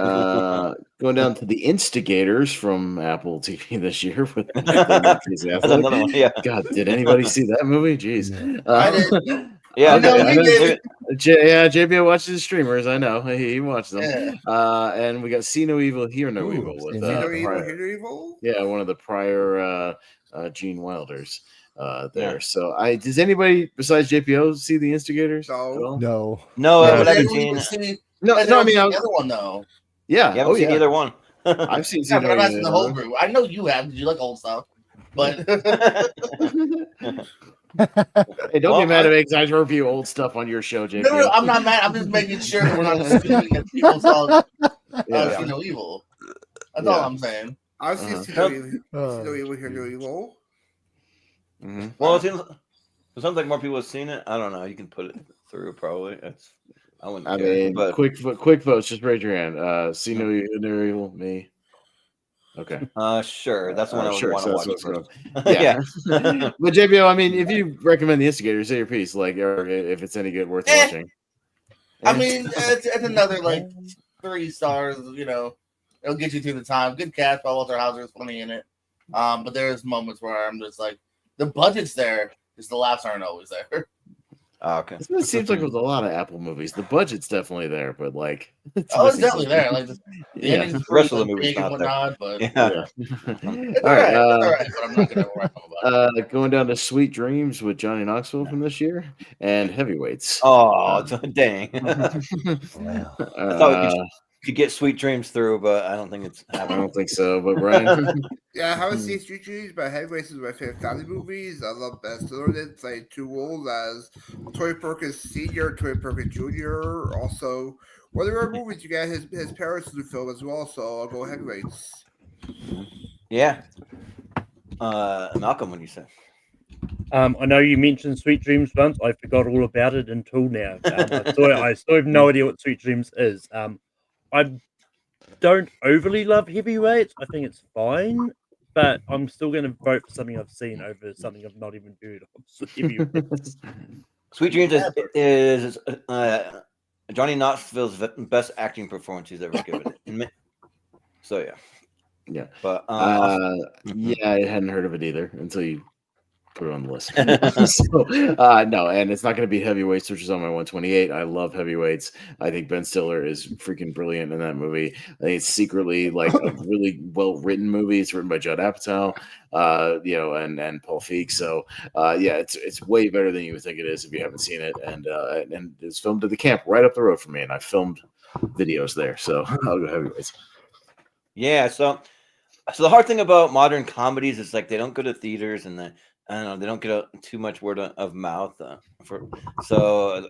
Going down to the Instigators from Apple TV this year with That's another one. Yeah. God, did anybody see that movie? Jeez. I did. Yeah. JBO watches the streamers. I know he watches them. Yeah. And we got See No Evil, Hear No Evil with See No Evil, Hear No Evil? Yeah, one of the prior Gene Wilders there. Yeah. So does anybody besides JPO see the Instigators? No. But I've seen. No, I mean the other one though. Yeah. You haven't seen either one. I've seen. Yeah, but I'm asking the whole group. I know you have because you like old stuff. But hey, don't get mad at me because I review old stuff on your show, JP. No, I'm not mad. I'm just making sure that we're not assuming that people saw See No Evil. That's all I'm saying. I've seen See No Evil, Hear No Evil. Mm-hmm. Well, it sounds like more people have seen it. I don't know. You can put it through probably. I mean, but quick votes. Just raise your hand. See No Evil, me. Okay. Sure. That's the one I would want to watch first. Yeah. But JBO, I mean, if you recommend the Instigators, say your piece. Like, or if it's any good, worth watching. I mean, it's another like 3 stars. It'll get you through the time. Good cast. Paul Walter Hauser is funny in it. But there's moments where I'm just like, the budget's there, just the laughs aren't always there. Okay. It seems like with a lot of Apple movies, the budget's definitely there, but like, it's definitely there. Like, the rest of the movie's not whatnot, but All right. But I'm not gonna write about it. Going down to Sweet Dreams with Johnny Knoxville from this year and Heavyweights. Oh, dang! I thought we could get Sweet Dreams through, but I don't think it's happening. I don't think so. But Brian, yeah, I haven't seen Sweet Dreams, but Heavyweights is my favorite family movies. I love Ben Stiller in it, playing 2 roles as Toy Perkins Sr., Toy Perkins Jr. Also, one of the movies you got his parents in the film as well, so I'll go Heavyweights. Yeah. Malcolm, what do you say? I know you mentioned Sweet Dreams once. I forgot all about it until now. I still have no idea what Sweet Dreams is. I don't overly love Heavyweights. I think it's fine, but I'm still going to vote for something I've seen over something I've not even heard of. Sweet Dreams is Johnny Knoxville's best acting performance he's ever given. So yeah. Yeah. But I hadn't heard of it either until you put it on the list. So, no, and it's not going to be heavyweights, which is on my 128. I love heavyweights. I think Ben Stiller is freaking brilliant in that movie. I think it's secretly like a really well written movie. It's written by Judd Apatow, and Paul Feig. So, it's way better than you would think it is if you haven't seen it. And it's filmed at the camp right up the road from me, and I filmed videos there. So I'll go heavyweights. Yeah. So the hard thing about modern comedies is like they don't go to theaters, and I don't know, they don't get too much word of mouth. So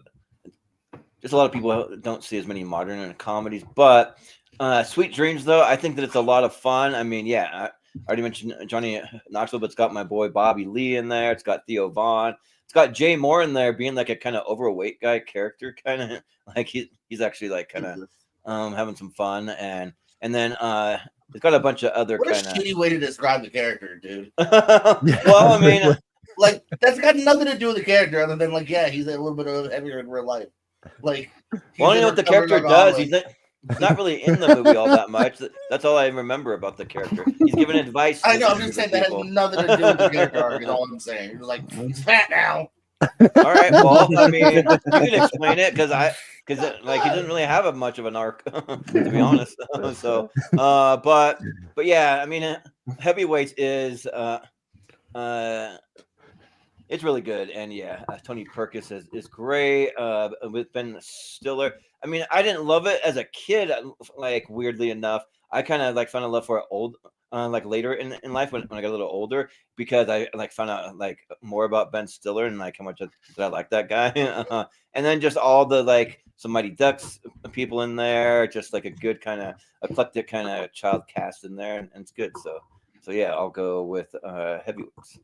just a lot of people don't see as many modern comedies. But Sweet Dreams, though, I think that it's a lot of fun. I mean, I already mentioned Johnny Knoxville, but it's got my boy Bobby Lee in there. It's got Theo Vaughn. It's got Jay Moore in there being like a kind of overweight guy character, kind of like he's actually like kind of having some fun, and then it's got a bunch of other What a kind of shitty way to describe the character, dude. well, I mean, like that's got nothing to do with the character other than like, yeah, he's a little bit heavier in real life. Like, well, you know what the character does? He's not really in the movie all that much. That's all I remember about the character. He's giving advice. I know. I'm just saying that has nothing to do with the character arc. Is all I'm saying. You're like, he's fat now. All right. Well, I mean, you can explain it because like he doesn't really have much of an arc, to be honest. So, but yeah, I mean, heavyweights is it's really good, and Tony Perkis is great. With Ben Stiller, I mean, I didn't love it as a kid. Like weirdly enough, I kind of like found a love for it like later in life when I got a little older, because I like found out like more about Ben Stiller and like how much I like that guy. And then just all the like some Mighty Ducks people in there, just like a good kind of eclectic kind of child cast in there, and it's good. So yeah, I'll go with heavyweights.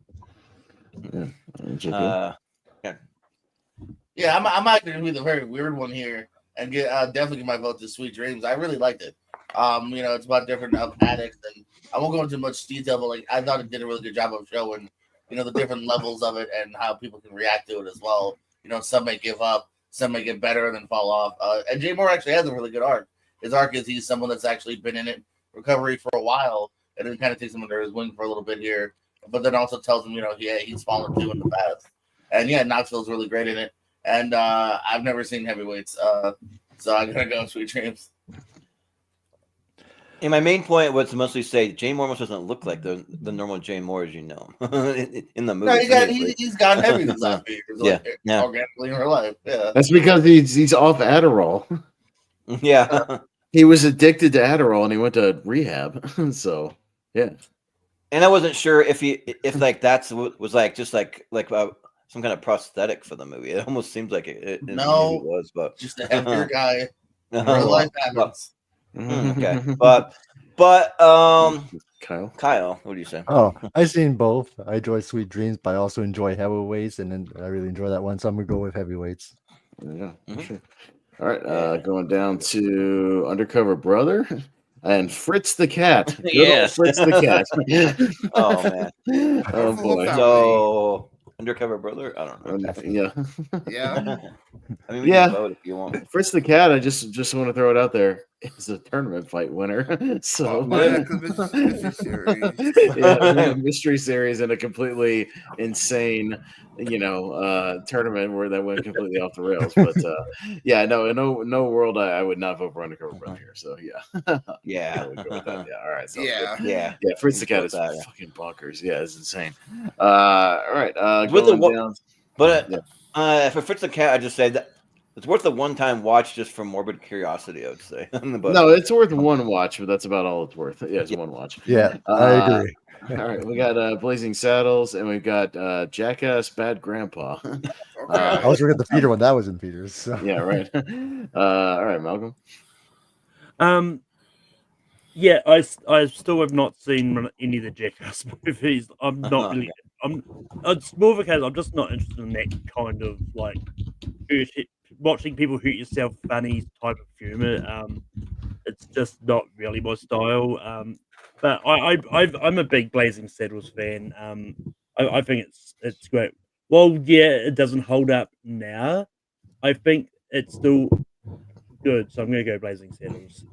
Yeah, I'm actually gonna be the very weird one here and definitely get my vote to Sweet Dreams. I really liked it. It's about different addicts, and I won't go into much detail, but like I thought it did a really good job of showing, the different levels of it and how people can react to it as well. Some may give up, some may get better and then fall off. And Jay Moore actually has a really good arc. His arc is he's someone that's actually been in recovery for a while, and then kind of takes him under his wing for a little bit here, but then also tells him, he's fallen too in the past. And Knoxville's really great in it. And I've never seen heavyweights, so I'm gonna go Sweet Dreams. And my main point was to mostly say Jay Moore almost doesn't look like the normal Jay Moore as you know him in the movie. No, he's gotten heavy these last few years, organically in real life. Yeah, that's because he's off Adderall. Yeah, he was addicted to Adderall and he went to rehab. So yeah, and I wasn't sure if like that's was like just like some kind of prosthetic for the movie. It almost seems like it was, but just a heavier guy. Real life happens. Okay, but Kyle, what do you say? Oh, I've seen both. I enjoy Sweet Dreams, but I also enjoy heavyweights, and then I really enjoy that one, so I'm gonna go with heavyweights. Yeah, sure. All right, going down to Undercover Brother and Fritz the Cat. Yes, Fritz the Cat. Oh man, oh boy. So Undercover Brother? I don't know. Yeah. I mean, we can vote if you want. Fritz the Cat, I just want to throw it out there. Is a tournament fight winner. So mystery series. Mystery series in a completely insane, tournament where that went completely off the rails. But no world I would not vote for Undercover Brother here. So yeah. All right. So yeah. Fritz the Cat is fucking bonkers. Yeah, it's insane. All right. Down. But for Fritz the Cat, I just say that it's worth a one-time watch just for morbid curiosity, I would say. No, it's worth one watch, but that's about all it's worth. Yeah, it's one watch. Yeah, I agree. All right, we got Blazing Saddles, and we've got Jackass Bad Grandpa. I was looking at the theater when that was in theaters. So. Yeah, right. All right, Malcolm. I still have not seen any of the Jackass movies. I'm not really. It's more of a case. I'm just not interested in that kind of like watching people hurt yourself funny type of humor. It's just not really my style. But I'm a big Blazing Saddles fan. I think it's great. Well, yeah, it doesn't hold up now. I think it's still good, so I'm gonna go Blazing Saddles.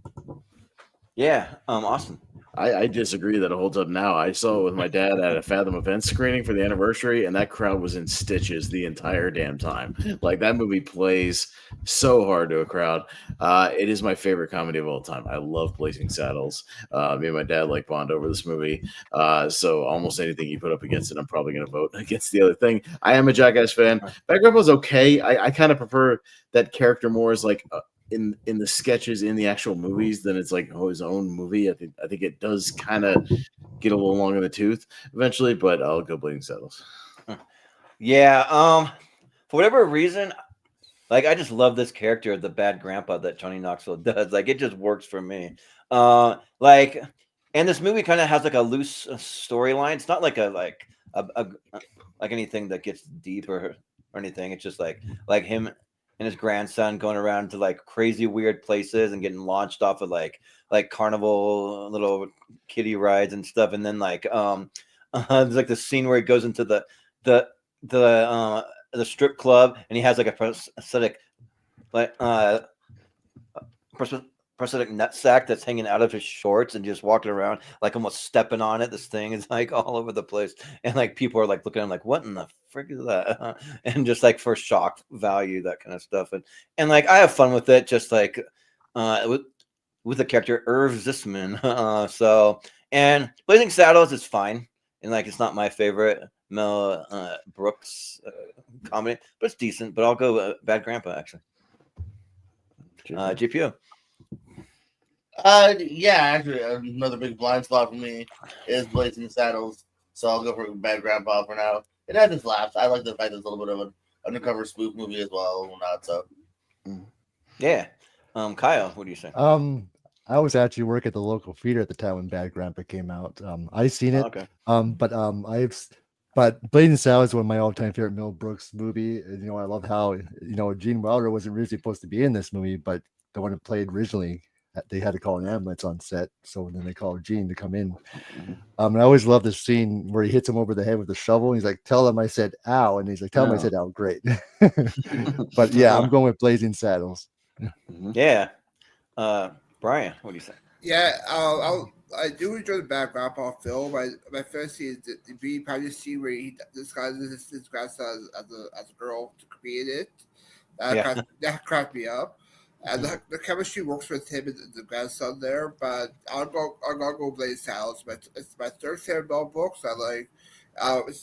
Yeah, awesome. I disagree that it holds up now. I saw it with my dad at a Fathom event screening for the anniversary, and that crowd was in stitches the entire damn time. Like, that movie plays so hard to a crowd. It is my favorite comedy of all time. I love Blazing Saddles. Me and my dad like bond over this movie. So almost anything you put up against it, I'm probably going to vote against the other thing. I am a Jackass fan. Bad Grandpa's okay. I kind of prefer that character more as like in the sketches in the actual movies than it's like his own movie. I think it does kind of get a little long in the tooth eventually, but I'll go Blazing Saddles. Yeah. For whatever reason, like I just love this character, the bad grandpa that Tony Knoxville does. Like it just works for me. Like, and this movie kind of has like a loose storyline. It's not like a anything that gets deep or anything. It's just like him and his grandson going around to like crazy weird places and getting launched off of like carnival little kiddie rides and stuff. And then like there's like the scene where he goes into the strip club and he has like a prosthetic prosthetic nutsack that's hanging out of his shorts and just walking around like almost stepping on it. This thing is like all over the place, and like people are like looking at him like, what in the frick is that? And just like for shock value, that kind of stuff. And like I have fun with it, just like with the character Irv Zisman. So, and Blazing Saddles is fine, and like it's not my favorite Mel Brooks comedy, but it's decent. But I'll go Bad Grandpa actually. GPO. Yeah, actually, another big blind spot for me is Blazing Saddles. So I'll go for Bad Grandpa for now. It has its laughs. I like the fact that it's a little bit of an undercover spoof movie as well. And whatnot, so yeah. Kyle, what do you say? I was actually working at the local theater at the time when Bad Grandpa came out. I seen it. Okay. But Blazing Saddles is one of my all-time favorite Mel Brooks movie. And, I love how Gene Wilder wasn't originally supposed to be in this movie, but the one that played originally, they had to call an ambulance on set, so then they called Gene to come in. And I always love this scene where he hits him over the head with a shovel. And he's like, "Tell them I said ow," and he's like, "Tell them I said ow." Great. But yeah, I'm going with Blazing Saddles. Yeah. Brian, what do you say? Yeah, I do enjoy the Bad Grandpa film. My favorite scene is the Beanie Patty scene where he disguises his grandson as a girl to create it. That cracked me up. And the chemistry works with him and the grandson there, but I'll go Blazing Saddles. It's my third favorite Mel Brooks. I like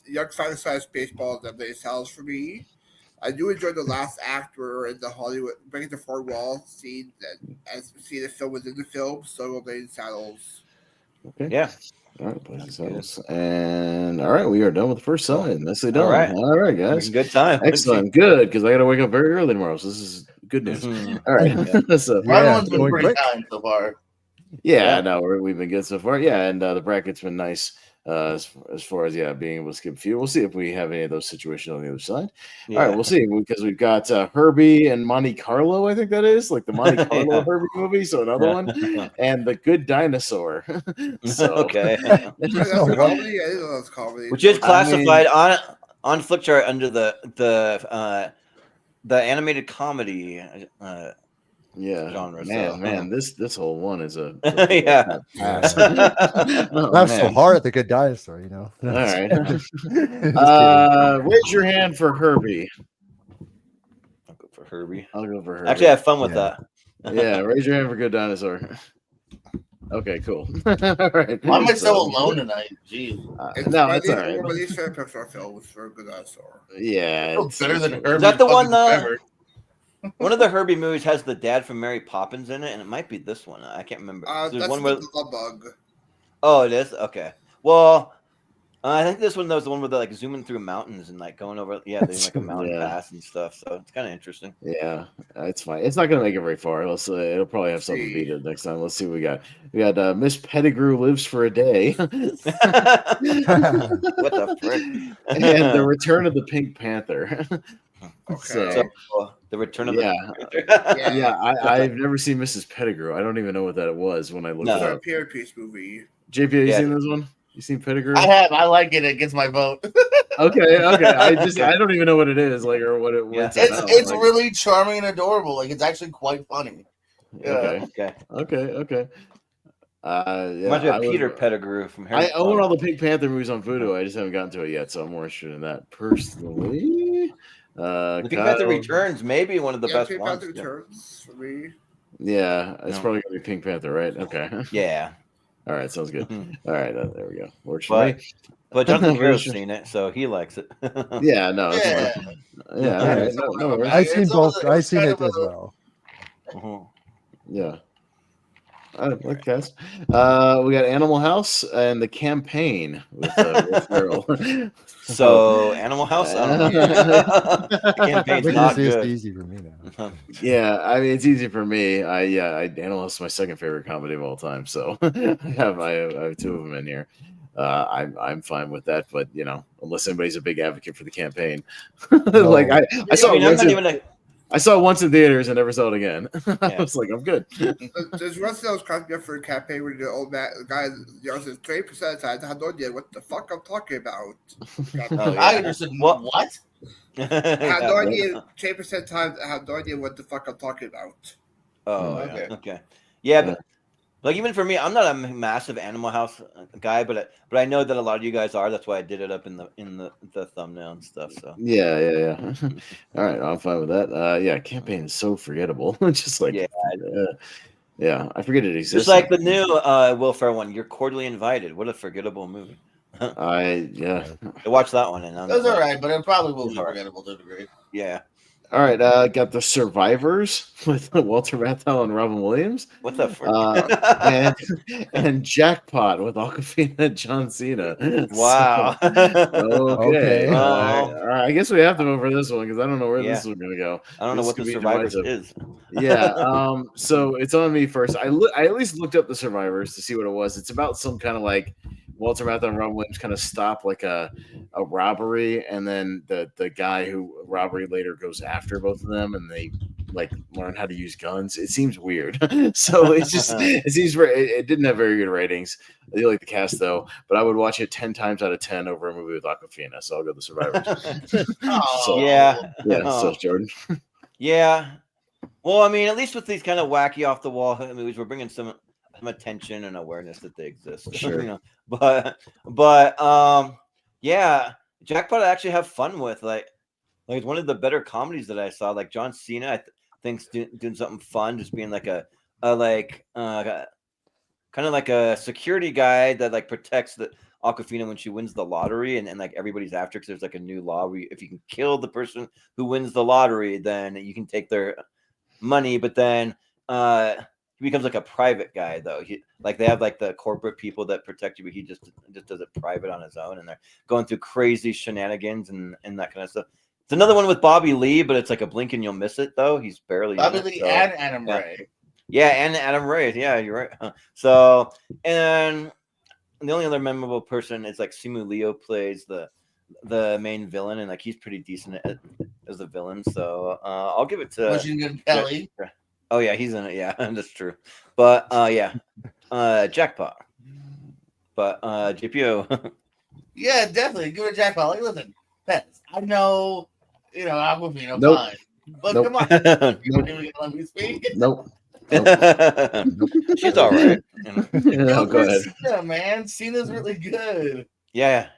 Young Fantasized Baseball and Blazing Saddles for me. I do enjoy the last act where in the Hollywood breaking the fourth wall scene and see the film within the film. So I'll go Blazing Saddles. Okay. Yeah. All right, Blazing Saddles. And all right, we are done with the first side. Nicely done. All right, guys. Good time. Excellent. Good, because I got to wake up very early tomorrow. So this is good news. All right. So, everyone's been pretty kind so far. Yeah, no, we've been good so far. Yeah, and the bracket's been nice as far as being able to skip a few. We'll see if we have any of those situations on the other side. Yeah. All right, we'll see, because we've got Herbie and Monte Carlo. I think that is like the Monte Carlo Herbie movie. So another one, and The Good Dinosaur. So okay, comedy. Which is classified on Flickchart under the animated comedy. Genre. Man, this whole one is a yeah. Not so hard at The Good Dinosaur, All right. Raise your hand for Herbie. I'll go for Herbie. Actually, I have fun with that. Yeah, raise your hand for Good Dinosaur. Okay, cool. All right. Why am I so alone tonight? Jeez. No, it's all right. One of these Pixar films for Good Dinosaur. Yeah, it's better than Herbie. Is that the one? One of the Herbie movies has the dad from Mary Poppins in it, and it might be this one. I can't remember. That's one where... the Love Bug. Oh, it is? Okay. Well, I think this one was the one where they're like zooming through mountains and like going over, doing like a mountain pass and stuff. So it's kind of interesting. Yeah, it's fine. It's not gonna make it very far. It'll probably have something to beat it next time. Let's see what we got. We got Miss Pettigrew Lives for a Day. What the frick? And The Return of the Pink Panther. Okay. So, The Return of the I've never seen Mrs. Pettigrew. I don't even know what that was when I looked it up. Period piece movie. JP, you seen this one? You seen Pettigrew? I have. I like it. It gets my vote. Okay. I don't even know what it is, like, or what it's about. It's like, really charming and adorable. Like, it's actually quite funny. Yeah. Okay. Yeah, Reminds me I of would- Peter Pettigrew from Harry I own Potter. all the Pink Panther movies on Vudu. I just haven't gotten to it yet, so I'm more interested in that personally. The Pink Panther Kyle- Returns, maybe one of the best Pink ones. Panther Returns for me. Yeah, it's No. probably gonna be Pink Panther, right? Okay. Yeah, All right, sounds good. Mhm. All right, there we go. Works for me. but Jonathan Very Caro's sure. seen it, so he likes it. Yeah, no, that's Yeah. fine. Yeah, all right, no worries. I've seen It's both. almost- I've it's seen kind it of as a- well. Mhm. Yeah. I like cast. We got Animal House and The Campaign with Will Ferrell. So Animal House, I don't know. The campaign's Making not this list good. easy for me now. Yeah, I mean it's easy for me. Animal House is my second favorite comedy of all time, so I have two of them in here. I'm fine with that, but unless anybody's a big advocate for The Campaign, like I saw I'm once not in, even a. I saw it once in theaters and never saw it again. I Yeah. was like, I'm good. There's one thing I was cracking up for a campaign where the old man, the guy yells at 20% of the time, I had no idea what the fuck I'm talking about. Oh, yeah. I understood what? I had no idea. 20% of the time, I have no idea what the fuck I'm talking about. Oh, Okay. yeah. Okay. Yeah, but like even for me, I'm not a massive Animal House guy, but I know that a lot of you guys are. That's why I did it up in the thumbnail and stuff. So Yeah. All right, I'm fine with that. Yeah, Campaign is so forgettable. Just like yeah, I forget it exists. just like the new Will Ferrell one, You're Cordially Invited. What a forgettable movie. I watched that one and That's all right, but it probably will It's be all right. forgettable to a degree. Yeah. All right, got The Survivors with Walter Matthau and Robin Williams. What the frick? And Jackpot with Awkwafina and John Cena. Wow. Okay. Okay. All right, I guess we have to vote for this one because I don't know where Yeah. this is going to go. I don't know This what could The be Survivors divisive. is. Yeah. So it's on me first. I at least looked up The Survivors to see what it was. It's about some kind of like Walter Matthau and Robin Williams kind of stop like a robbery, and then the guy who robbery later goes after both of them, and they like learn how to use guns. It seems weird. So it seems it didn't have very good ratings. I do like the cast though, but I would watch it 10 times out of 10 over a movie with Awkwafina. So I'll go The Survivors. Oh, Yeah. So Jordan. Yeah. Well, I mean, at least with these kind of wacky off the wall movies, we're bringing some attention and awareness that they exist. Sure. But yeah, Jackpot I actually have fun with. Like it's one of the better comedies that I saw. Like John Cena, I think's doing something fun, just being like kind of like a security guy that like protects the Awkwafina when she wins the lottery, and like everybody's after because there's like a new law where if you can kill the person who wins the lottery, then you can take their money. But then he becomes like a private guy though. They have like the corporate people that protect you, but he just does it private on his own, and they're going through crazy shenanigans and that kind of stuff. It's another one with Bobby Lee, but it's like a blink and you'll miss it though. He's barely Bobby in it, Lee so- and Adam Ray. Yeah, and Adam Ray. Yeah, you're right. So, and the only other memorable person is like Simu Leo plays the main villain, and like he's pretty decent as the villain. So I'll give it to Machine Gun Kelly. Oh yeah, he's in it. Yeah, that's true. But Jackpot. But JPO. Yeah, definitely. Give it a Jackpot. Like, listen, Pets, I know, Aquafina, Nope. fine. But Nope. come on. You're not even gonna let me speak. Nope. She's all right. No, go ahead. Cena, man. Cena's really good. Yeah,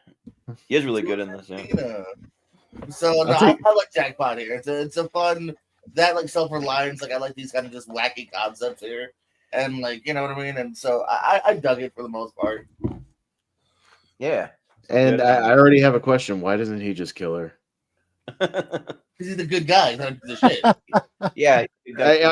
he is really good in this. Yeah. Cena. So no, I like Jackpot here. It's a fun that like self-reliance. Like I like these kind of just wacky concepts here, and like you know what I mean. And so I dug it for the most part. Yeah. And I already have a question. Why doesn't he just kill her? Because he's a good guy. He's not the shit. Yeah.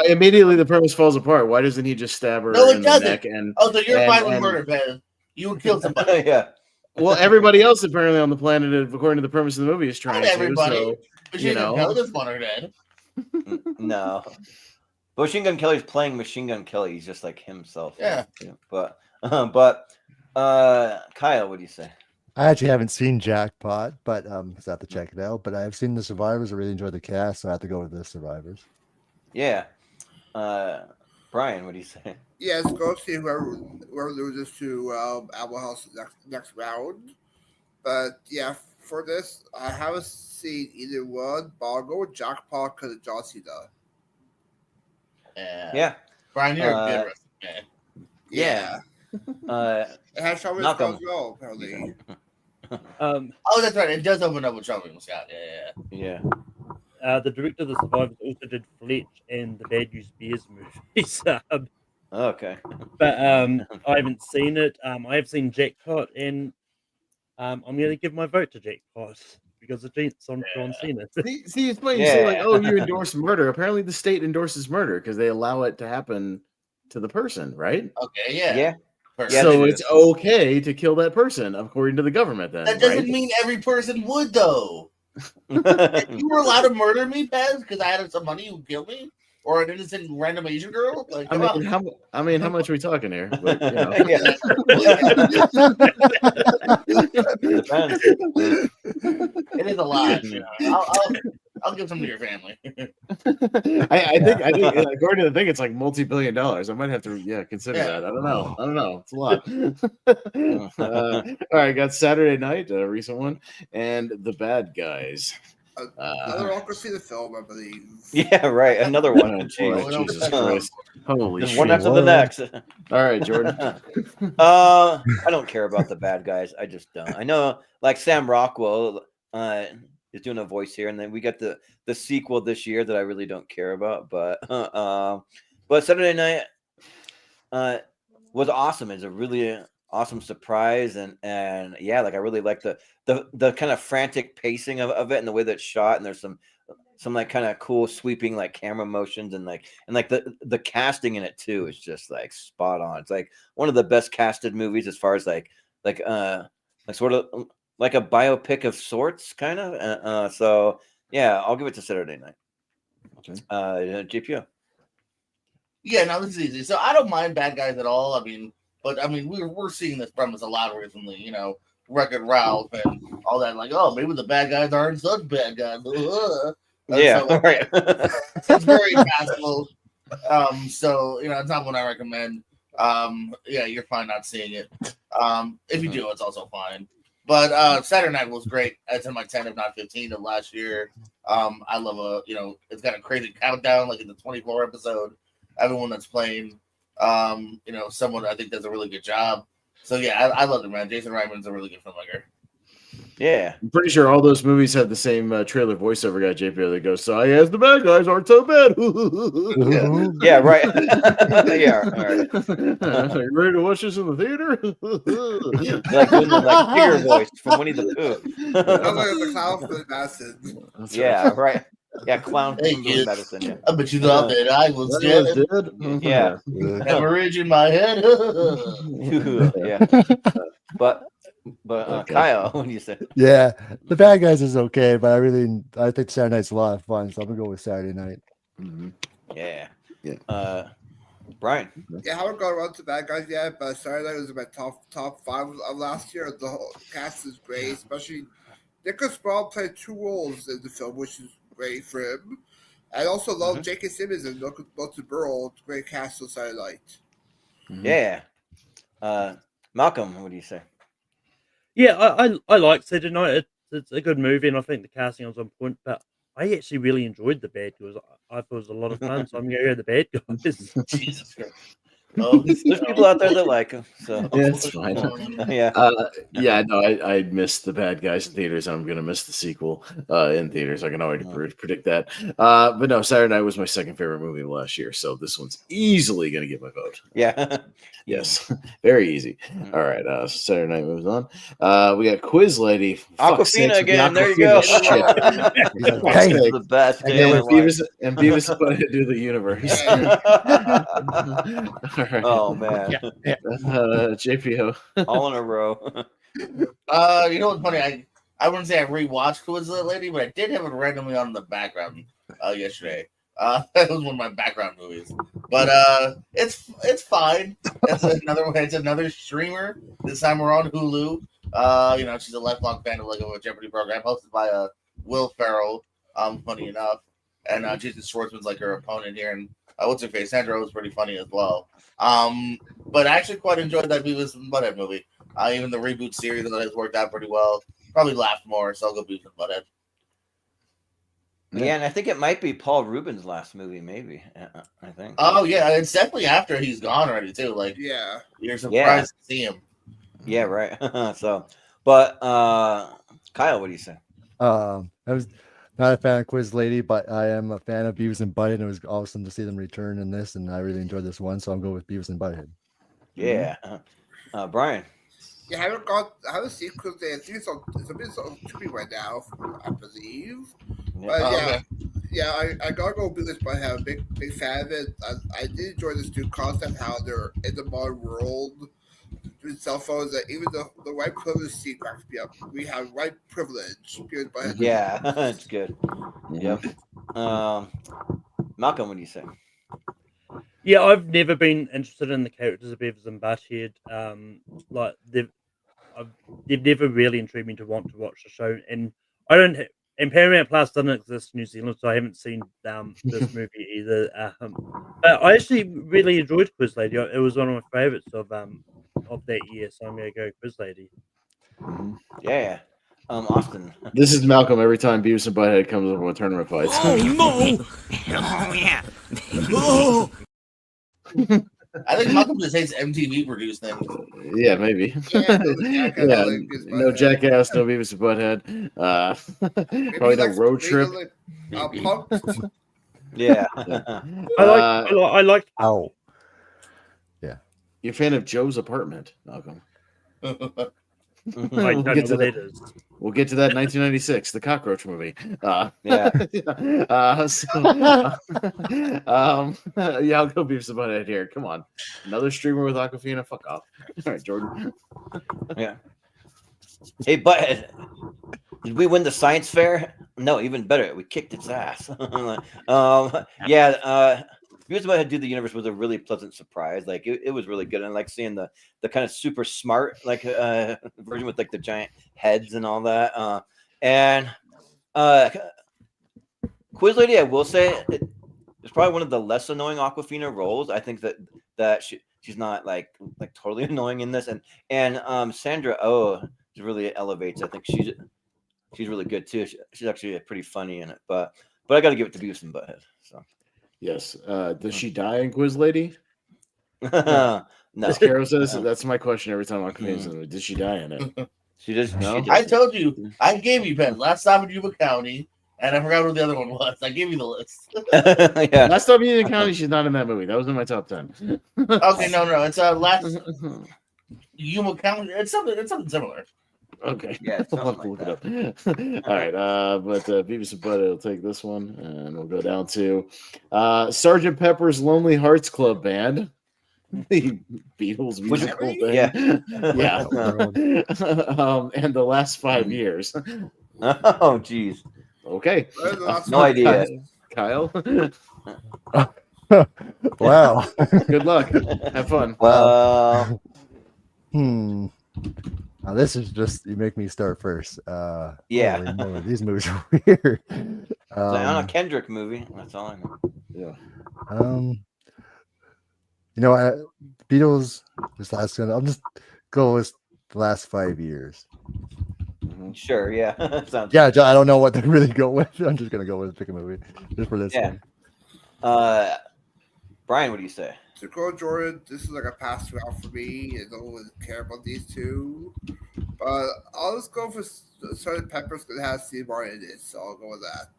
Immediately the premise falls apart. Why doesn't he just stab her No, it in the doesn't. neck? And Oh, so you're fine with and- murder, man. You would kill somebody. Yeah. well, everybody else apparently on the planet, according to the premise of the movie, is trying Not everybody. to. So, Machine Gun Kelly doesn't want her dead. No. But Machine Gun Kelly's playing Machine Gun Kelly. He's just like himself. Yeah. But Kyle, what do you say? I actually haven't seen Jackpot, but I have to check it out. But I've seen The Survivors. I really enjoyed the cast, so I have to go with The Survivors. Yeah. Brian, what do you say? Yeah, let's go see whoever loses to Apple House next round. But yeah, for this, I haven't seen either one, but I'll go with Jackpot because of John Cena. Yeah. Yeah. Brian, you're a good wrestling man. Yeah. It has Sean Malcolm. as well, apparently. Oh, that's right. It does open up with Sean Scott. Yeah. The director of The Survivors also did Flett and the Bad News Bears movies. Okay. But I haven't seen it. I have seen Jackpot, and I'm going to give my vote to Jackpot because the gents on John Cena. See, it's funny. You say like, "Oh, you endorse murder." Apparently, the state endorses murder because they allow it to happen to the person, right? Okay, yeah. So it's okay to kill that person, according to the government. Then that doesn't mean every person would, though. If you were allowed to murder me, Pez, because I had some money, you would kill me, or an innocent random Asian girl. Like, how much are we talking here? But, you know. It is a lot. You know. I'll give some to your family. I think according to the thing, it's like multi-billion dollars. I might have to consider that. I don't know. It's a lot. All right, got Saturday Night, a recent one, and The Bad Guys. Another awkward scene of the film, I believe. Yeah, right. Another one. Jesus Christ! Holy shit! One after the next. All right, Jordan. I don't care about The Bad Guys. I just don't. I know, like Sam Rockwell is doing a voice here, and then we got the sequel this year that I really don't care about. But Saturday Night was awesome. It's a really awesome surprise, and yeah, like I really like the kind of frantic pacing of it and the way that it's shot, and there's some like kind of cool sweeping like camera motions and the casting in it too is just like spot on. It's like one of the best casted movies as far as like sort of like a biopic of sorts, kind of. So yeah, I'll give it to Saturday Night. Okay. GPO. Yeah, no, this is easy. So I don't mind Bad Guys at all. But we're seeing this premise a lot recently. You know, Wreck-It Ralph and all that. Like, oh, maybe the bad guys aren't such bad guys. Yeah, so, right. It's very passable. So it's not one I recommend. Yeah, you're fine not seeing it. If you do, it's also fine. But Saturday Night was great. It's in my 10, if not 15 of last year. I love it's got a crazy countdown, like in the 24 episode. Everyone that's playing, someone I think does a really good job. So yeah, I love it, man. Jason Reitman's a really good filmmaker. Yeah, I'm pretty sure all those movies have the same trailer voiceover guy, JPO, that goes, "So I guess the bad guys aren't so bad." Yeah, right. Yeah, all right. Are you ready to watch this in the theater? Like doing the Tigger voice from Winnie the Pooh. I'm like the clown from the Madison. Yeah, right. Yeah, clown Hey, from kids, Madison. Yeah. I bet you thought that I was dead. Yeah. Hemorrhage in my head. Yeah. But Kyle, what do you say? Yeah, The Bad Guys is okay, but I think Saturday Night's a lot of fun, so I'm gonna go with Saturday Night. Mm-hmm. Yeah. Brian. Yeah, I haven't got around to Bad Guys yet, but Saturday Night was in my top 5 of last year. The whole cast is great, especially Nicholas Braun played 2 roles in the film, which is great for him. I also love J.K. Simmons and Dr. Burrow. Great cast on Saturday Night. Yeah. Malcolm, what do you say? Yeah, I like Saturday Night. It's a good movie, and I think the casting was on point. But I actually really enjoyed The Bad Guys. I thought it was a lot of fun, so I'm going to go The Bad Guys. Jesus Christ. Oh, there's people out there that like them, so yeah, it's fine. Yeah, no, I missed The Bad Guys in theaters. I'm gonna miss the sequel in theaters. I can already predict that. But no, Saturday Night was my second favorite movie of last year, so this one's easily gonna get my vote. Yeah, yes, very easy. All right, so Saturday Night moves on. We got Quiz Lady, Aquafina again. There you go. The best. And Beavis and Butthead do the universe. Right. Oh man, JPO all in a row. You know what's funny? I wouldn't say I rewatched Quiz Lady, but I did have it randomly on in the background yesterday. That was one of my background movies, but it's fine. It's another streamer. This time we're on Hulu. She's a lifelong fan of a Jeopardy program hosted by Will Ferrell. Funny enough, and Jason Schwartzman's like her opponent here, and what's her face? Sandra was pretty funny as well. But I actually quite enjoyed that Beavis and Butthead movie. Even the reboot series that has worked out pretty well. Probably laughed more, so I'll go Beavis and Butthead. Yeah, and I think it might be Paul Rubin's last movie, maybe. I think. Oh yeah, it's definitely after he's gone already too. Like Yeah. you're surprised to see him. Yeah, right. So, but Kyle, what do you say? I was not a fan of Quiz Lady, but I am a fan of Beavis and Butthead. And it was awesome to see them return in this, and I really enjoyed this one. So I'm going with Beavis and Butthead. Yeah, Brian. Yeah, I haven't seen Quiz Lady. I think it's a bit on Tubi right now, I believe. But Okay. I gotta go with this, but I have a big fan of it. I did enjoy this new concept, how they're in the modern world with cell phones, that even the white privilege scene cracks me up. We have white privilege. But Yeah, it's good. Yep. Malcolm, what do you say? Yeah, I've never been interested in the characters of Beavis and Butthead. Like they've never really intrigued me to want to watch the show, and I don't. And Paramount Plus doesn't exist in New Zealand, so I haven't seen this movie either. But I actually really enjoyed Quiz Lady. It was one of my favorites of that year, so I'm gonna go Quiz Lady. Yeah. Austin. This is Malcolm every time Beavis and Butthead comes up with tournament fights. Oh no! Oh yeah! Oh! I think Malcolm just hates MTV produced things. Yeah, maybe. No Jackass, no Beavis and Butthead. Probably no Road Trip. Yeah. I like. Ow. Yeah. You're a fan of Joe's Apartment, Malcolm. I don't know what that is. We'll get to that 1996, the cockroach movie. Yeah. Yeah, I'll go Beavis and Butthead here. Come on. Another streamer with Aquafina? Fuck off. All right, Jordan. Yeah. Hey, Butthead, did we win the science fair? No, even better. We kicked its ass. Beavis and Butthead Do the Universe was a really pleasant surprise. Like it was really good, and like seeing the kind of super smart version with like the giant heads and all that. Quiz Lady, I will say, it's probably one of the less annoying Aquafina roles. I think that she's not like totally annoying in this, and Sandra Oh really elevates. I think she's really good too. She's actually pretty funny in it, but I got to give it to Beavis and Butthead. So. Yes. Does she die in Quiz Lady? No. As Carol says, that's my question every time I come in. Did she die in it? She does. No. I told you. I gave you Penn last time in Yuba County, and I forgot what the other one was. I gave you the list. Yeah. Last time in Yuba County, she's not in that movie. That was in my top 10. Okay, no. It's last Yuba County. It's something similar. Okay. Yeah, I'll have to look it up. All right. But Beavis and Butthead will take this one, and we'll go down to Sgt. Pepper's Lonely Hearts Club Band. The Beatles musical thing. Yeah. And the last 5 years. Oh, geez. Okay. No idea. Kyle. Wow. Good luck. Have fun. Now this is just, you make me start first. Yeah. Holy moly, these movies are weird. It's on a Kendrick movie. That's all I know. Yeah. Beatles. I'll just go with the last 5 years. Sure. Yeah. Sounds. Yeah, I don't know what to really go with. I'm just gonna go with pick a movie just for this one. Brian, what do you say? To go Jordan, this is like a pass route for me. I don't really care about these two. But I'll just go for Sgt. Pepper's going to have Steve Martin in it, so I'll go with that.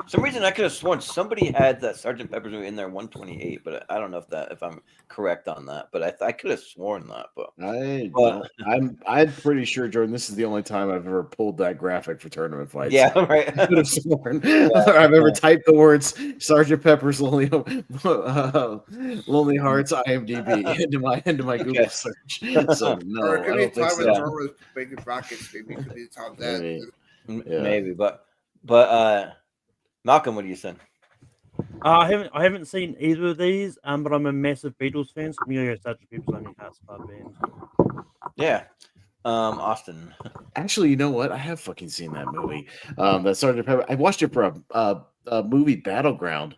For some reason I could have sworn somebody had that Sgt. Pepper's movie in there 128, but I don't know if I'm correct on that. But I could have sworn that. But I'm pretty sure, Jordan, this is the only time I've ever pulled that graphic for tournament fights. Yeah, right. I could have sworn. I've ever typed the words Sgt. Pepper's Lonely Hearts IMDb into my Google search. So no, or it could I be a don't think time when so. Jordan was making brackets. Maybe it could be a time then. Maybe, but Malcolm, what do you say? I haven't seen either of these, but I'm a massive Beatles fan, so I'm gonna go Sgt. Pepper's Lonely Hearts Club Band. Yeah. Austin. Actually, you know what? I have fucking seen that movie. That Sgt. Pepper. I watched it for a movie Battleground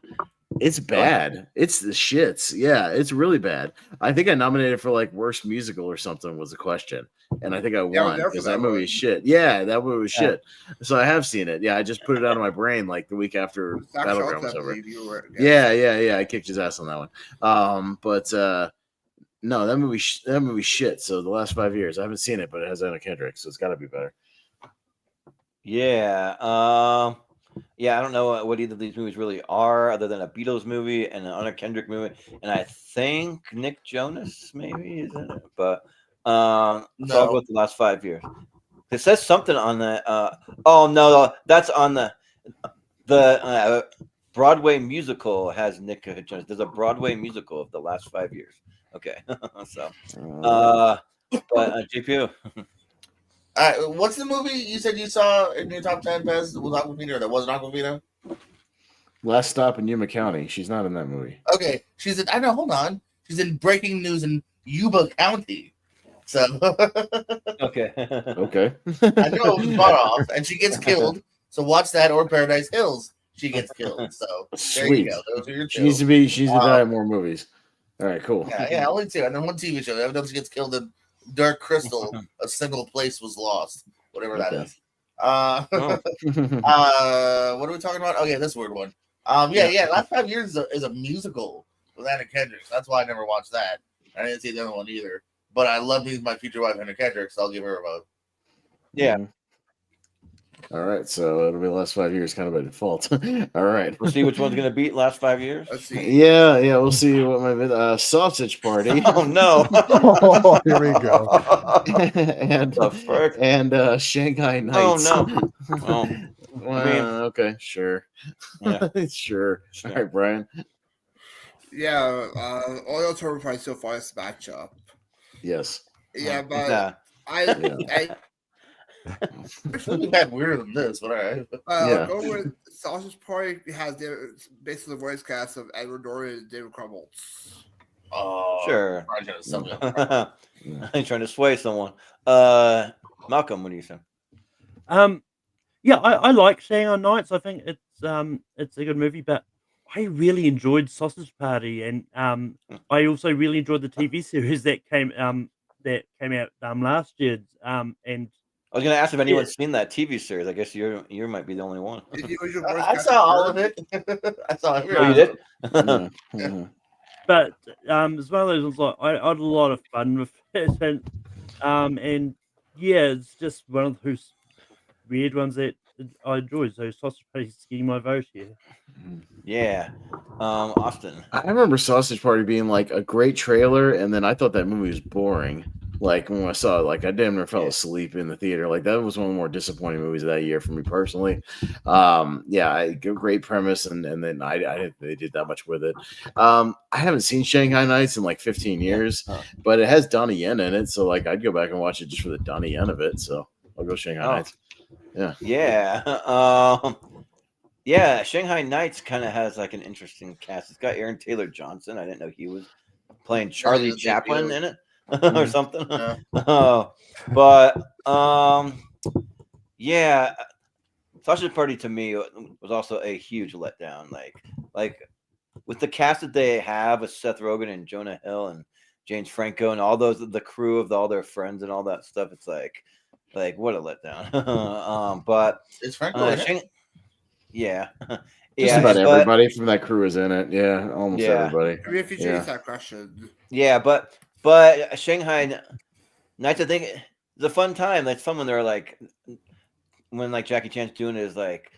It's bad. It's the shits. Yeah, it's really bad. I think I nominated for like worst musical or something was the question, and I think I Yeah, I was won there for because that that movie one. is shit. Yeah, that movie was Yeah. shit. So I have seen it. Yeah, I just put it out of my brain like the week after Zach Battleground Schultz, was I over. believe you were. Yeah. I kicked his ass on that one. But no, that movie shit. So the last 5 years, I haven't seen it, but it has Anna Kendrick, so it's got to be better. Yeah. Yeah, I don't know what either of these movies really are, other than a Beatles movie and an Anna Kendrick movie, and I think Nick Jonas maybe is in it. But so I'll go No. with the last 5 years. It says something on the. Oh no, that's on the Broadway musical has Nick Jonas. There's a Broadway musical of the last 5 years. Okay, so but GPU. What's the movie you said you saw in your top 10, Pez? Was Aquafina or that wasn't Aquafina? Last Stop in Yuma County. She's not in that movie. Okay, she's in. I know. Hold on, she's in Breaking News in Yuba County. So Okay. Okay. I know it was far off, and she gets killed. So watch that or Paradise Hills. She gets killed. So there you Sweet. go. Those are your She two. needs to die at more movies. All right, cool. Yeah, only two. And then one TV show. Every time she gets killed in Dark Crystal, a single place was lost. Whatever that Okay. is. Oh. What are we talking about? Oh yeah, this weird one. Yeah. Last 5 years is a musical with Anna Kendrick. That's why I never watched that. I didn't see the other one either. But I love He's My Future Wife, Anna Kendrick, so I'll give her a vote. Yeah. All right, so it'll be the last 5 years, kind of by default. All right, We'll see which one's gonna beat last 5 years. Let's see. Yeah, we'll see what my Sausage Party. Oh no! Oh, here we go. and The frick? and Shanghai Oh Nights. no! Oh, Okay, sure. Yeah. Sure. All right, Brian. Yeah, Oil Turbo probably still finds matchup. Yes. Yeah, but Nah. I We've had weirder than this, but all right. Yeah. go with Sausage Party has basically the voice cast of Edward Norton and David Crumbles. Oh, Sure. I'm trying to sell me up. I'm trying to sway someone. Malcolm, what do you say? Yeah, I like Shanghai Nights. I think it's a good movie, but I really enjoyed Sausage Party, and I also really enjoyed the TV series that came out last year. And I was gonna ask if anyone's seen that TV series. I guess you might be the only one. I saw all of it. I saw it. Oh, you did? Yeah. Mhm. but as well as like I had a lot of fun with it, and yeah, it's just one of those weird ones that I enjoy. So Sausage Party's getting my vote here. Yeah. Austin. I remember Sausage Party being like a great trailer, and then I thought that movie was boring. Like when I saw it, like I damn near fell asleep in the theater. Like that was one of the more disappointing movies of that year for me personally. Great premise, and then I didn't they did that much with it. I haven't seen Shanghai Nights in like 15 years, but it has Donnie Yen in it, so like I'd go back and watch it just for the Donnie Yen of it. So I'll go Shanghai Nights. Yeah. Yeah. Shanghai Nights kind of has like an interesting cast. It's got Aaron Taylor Johnson. I didn't know he was playing Charlie Yeah, Chaplin in it or Mhm. something. Yeah. Yeah. Sausage Party to me was also a huge letdown. Like with the cast that they have with Seth Rogen and Jonah Hill and James Franco and all the crew of all their friends and all that stuff. It's like what a letdown. But It's Franco in it? yeah. Just about everybody from that crew is in it. Yeah, almost everybody. I mean, if you change that question. Yeah, but Shanghai Nights, I think it's a fun time. It's fun when they're like when like Jackie Chan's doing his like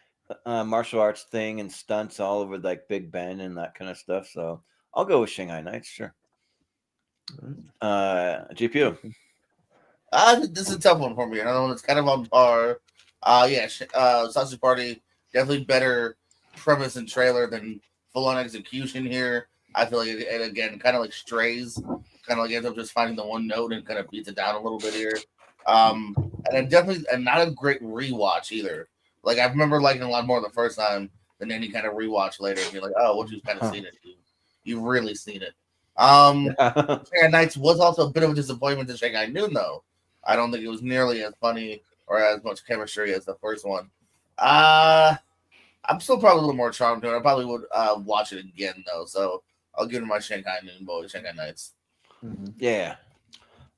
martial arts thing and stunts all over like Big Ben and that kind of stuff. So I'll go with Shanghai Nights, sure. GPU. This is a tough one for me. Another one that's kind of on par. Sausage Party, definitely better premise and trailer than full on execution here. I feel like it again kind of like strays, kind of like ends up just finding the one note and kind of beats it down a little bit here. And then definitely not a great rewatch either. Like I remember liking a lot more the first time than any kind of rewatch later. And you're like, oh, once you've kind of seen it, you've really seen it. Shanghai Nights was also a bit of a disappointment to Shanghai Noon, though. I don't think it was nearly as funny or as much chemistry as the first one. I I'm still probably a little more charmed to it. I probably would watch it again though. So I'll give it my Shanghai Noon Boy, Shanghai Nights. Yeah.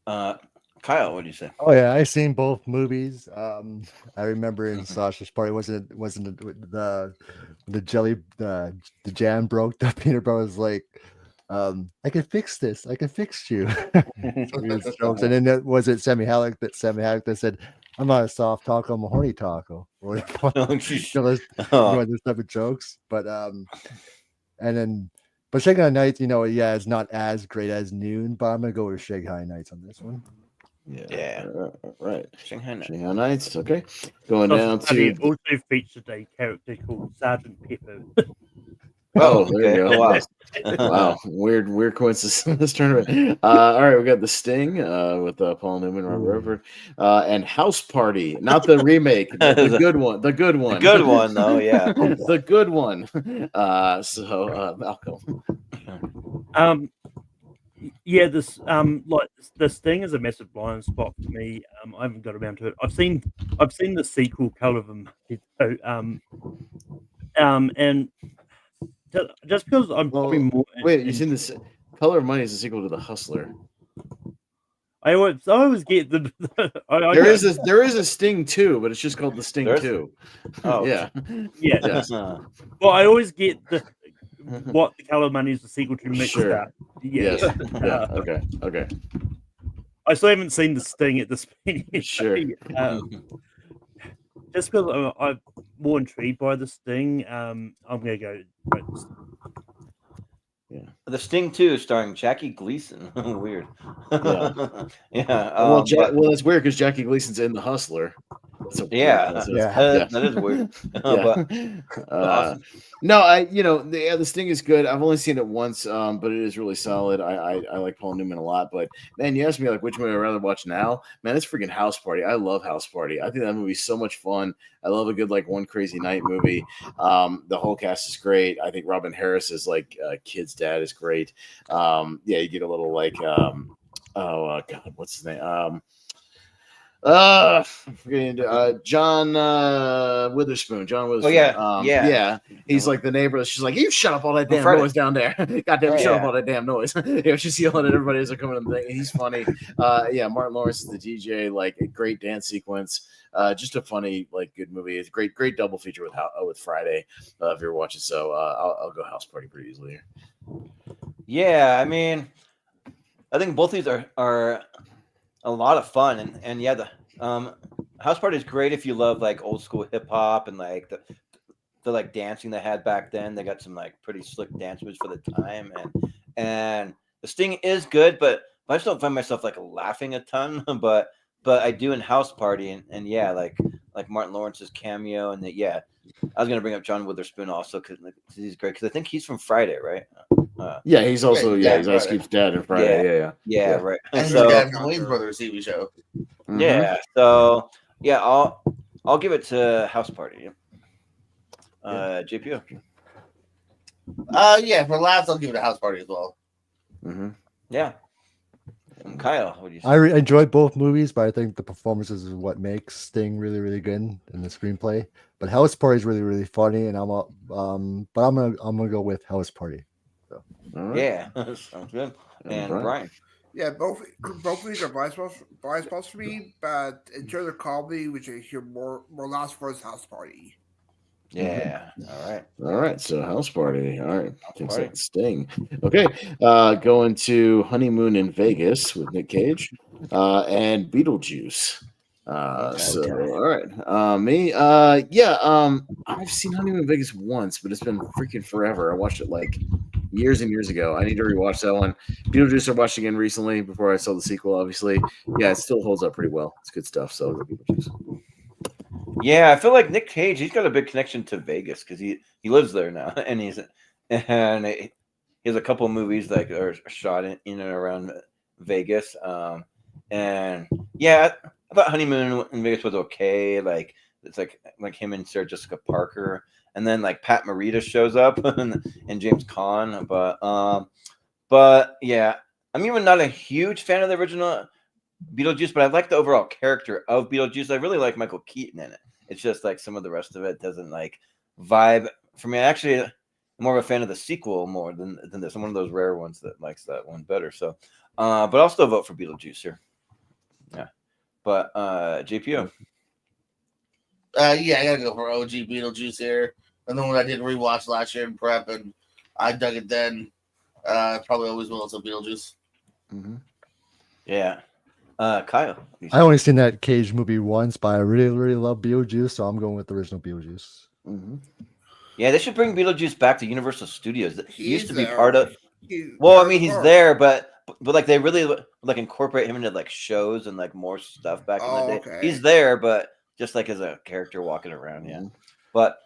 Kyle, what do you say? Oh yeah, I've seen both movies. I remember in Sasha's party wasn't the jelly the jam broke. The peanut butter was like, I can fix this. I can fix you. These jokes. And then was it Sammy Halleck that said, "I'm not a soft taco, I'm a horny taco." Or those type of jokes. But but Shanghai Nights, it's not as great as Noon, but I'm gonna go with Shanghai Nights on this one. Yeah. Right. Shanghai Nights. Shanghai Nights. Okay. Going down It to. also featured a character called Sergeant Pepper. Oh, there you go. Wow. Wow, weird coincidence in this tournament. All right, we got the Sting with Paul Newman, Rob Rover, and House Party, not the remake, the good one, the good one, The good one, though, yeah. the good one. Malcolm. Yeah, this like the Sting is a massive blind spot for me. I haven't got around to it. I've seen the sequel, Color of a and just because I'm probably more. Wait, you seen this? Color of Money is a sequel to The Hustler. I always get the. There is a Sting 2, but it's just called the Sting 2. Oh yeah. Yes. Well, I always get what the Color of Money is the sequel to mixed up. Yes. Yeah. Okay. I still haven't seen the Sting at this point. Sure. Just because I'm more intrigued by the Sting, I'm gonna go. Yeah. The Sting 2 starring Jackie Gleason. Weird. Yeah. Well, that's weird because Jackie Gleason's in The Hustler. That is weird. Awesome. No, the Sting is good. I've only seen it once, but it is really solid. I like Paul Newman a lot. But man, you asked me like which movie I'd rather watch now. Man, it's freaking House Party. I love House Party. I think that movie's so much fun. I love a good like One Crazy Night movie. The whole cast is great. I think Robin Harris is like kid's dad is great. You get a little like God, what's his name? John Witherspoon. Oh yeah. He's like the neighbor. She's like, "You shut up all that damn noise down there. Goddamn, shut up all that damn noise." She's yelling at everybody as they're coming in the thing. He's funny. Martin Lawrence is the DJ. Like a great dance sequence. Just a funny, like, good movie. It's a great double feature with Friday. If you're watching, so I'll go House Party pretty easily here. Yeah, I mean, I think both these are a lot of fun, and the House Party is great if you love like old school hip hop and like the like dancing they had back then. They got some like pretty slick dance moves for the time, and the Sting is good, but I just don't find myself like laughing a ton. But I do in House Party, and like Martin Lawrence's cameo, and I was gonna bring up John Witherspoon also because he's great because I think he's from Friday, right? He's also he's Ice Cube's dad in Friday. Yeah, right. And so Wayne's Brothers TV show. Mm-hmm. Yeah, so I'll give it to House Party. JPO. For laughs, I'll give it a House Party as well. Mm-hmm. Yeah. And Kyle, what do you say? I enjoyed both movies, but I think the performances is what makes Sting really, really good in the screenplay. But House Party is really, really funny, and I'm gonna go with House Party. So. Right. Yeah, sounds good. And Brian. Yeah, both movies are blind spots for me, but in terms of comedy, which I hear more last for is House Party. Yeah. All right. So House Party. All right. Takes like Sting. Okay. Going to Honeymoon in Vegas with Nick Cage, and Beetlejuice. All right. Me. I've seen Honeymoon in Vegas once, but it's been freaking forever. I watched it like years and years ago. I need to rewatch that one. Beetlejuice I watched again recently before I saw the sequel. Obviously, it still holds up pretty well. It's good stuff. So I'll go Beetlejuice. Yeah, I feel like Nick Cage. He's got a big connection to Vegas because he lives there now, and he has a couple movies that are shot in and around Vegas. I thought Honeymoon in Vegas was okay. Like it's like him and Sarah Jessica Parker, and then like Pat Morita shows up and James Caan. But I'm even not a huge fan of the original Beetlejuice, but I like the overall character of Beetlejuice. I really like Michael Keaton in it. It's just like some of the rest of it doesn't like vibe for me. Actually, I'm more of a fan of the sequel more than this. I'm one of those rare ones that likes that one better. So, but I'll still vote for Beetlejuice here. Yeah, but JPO. Yeah, I gotta go for OG Beetlejuice here. And then when I did rewatch last year in prep, and I dug it then. Probably always will. Also Beetlejuice. Yeah. Kyle. I only seen that Cage movie once, but I really love Beetlejuice, so I'm going with the original Beetlejuice. Yeah, they should bring Beetlejuice back to Universal Studios. He used to be there. part of. Well, I mean, he's there, but like they really like incorporate him into like shows and like more stuff back in the day. Okay. He's there, but just like as a character walking around. Yeah. But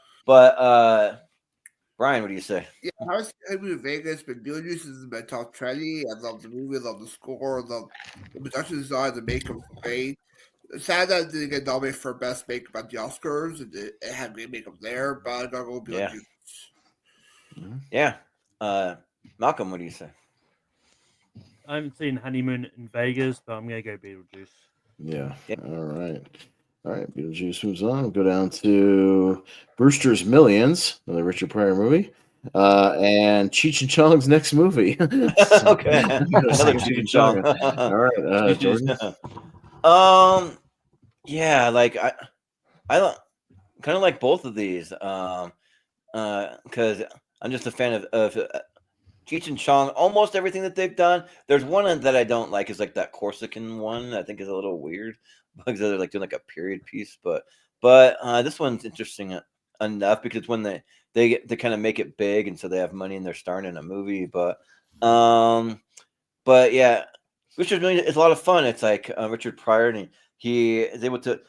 Brian, what do you say? Yeah, I was in Vegas, but Beetlejuice is my top 20. I love the movie, I love the score, I love the production design, the makeup was great. Sad that it didn't get nominated for best makeup at the Oscars. It had great makeup there, but I gotta go with Beetlejuice. Yeah. Malcolm, what do you say? I haven't seen Honeymoon in Vegas, but I'm gonna go Beetlejuice. Yeah. All right. Beetlejuice moves on. We'll go down to Brewster's Millions, another Richard Pryor movie, and Cheech and Chong's next movie. Okay. Another Cheech and Chong. All right, Jordan. Yeah, like I kind of like both of these, because I'm just a fan of Cheech and Chong. Almost everything that they've done. There's one that I don't like, is like that Corsican one. I think is a little weird because they're like doing like a period piece, but this one's interesting enough because when they kind of make it big, and so they have money and they're starring in a movie. But yeah, Richard Million is a lot of fun. It's like Richard Pryor, and he is able to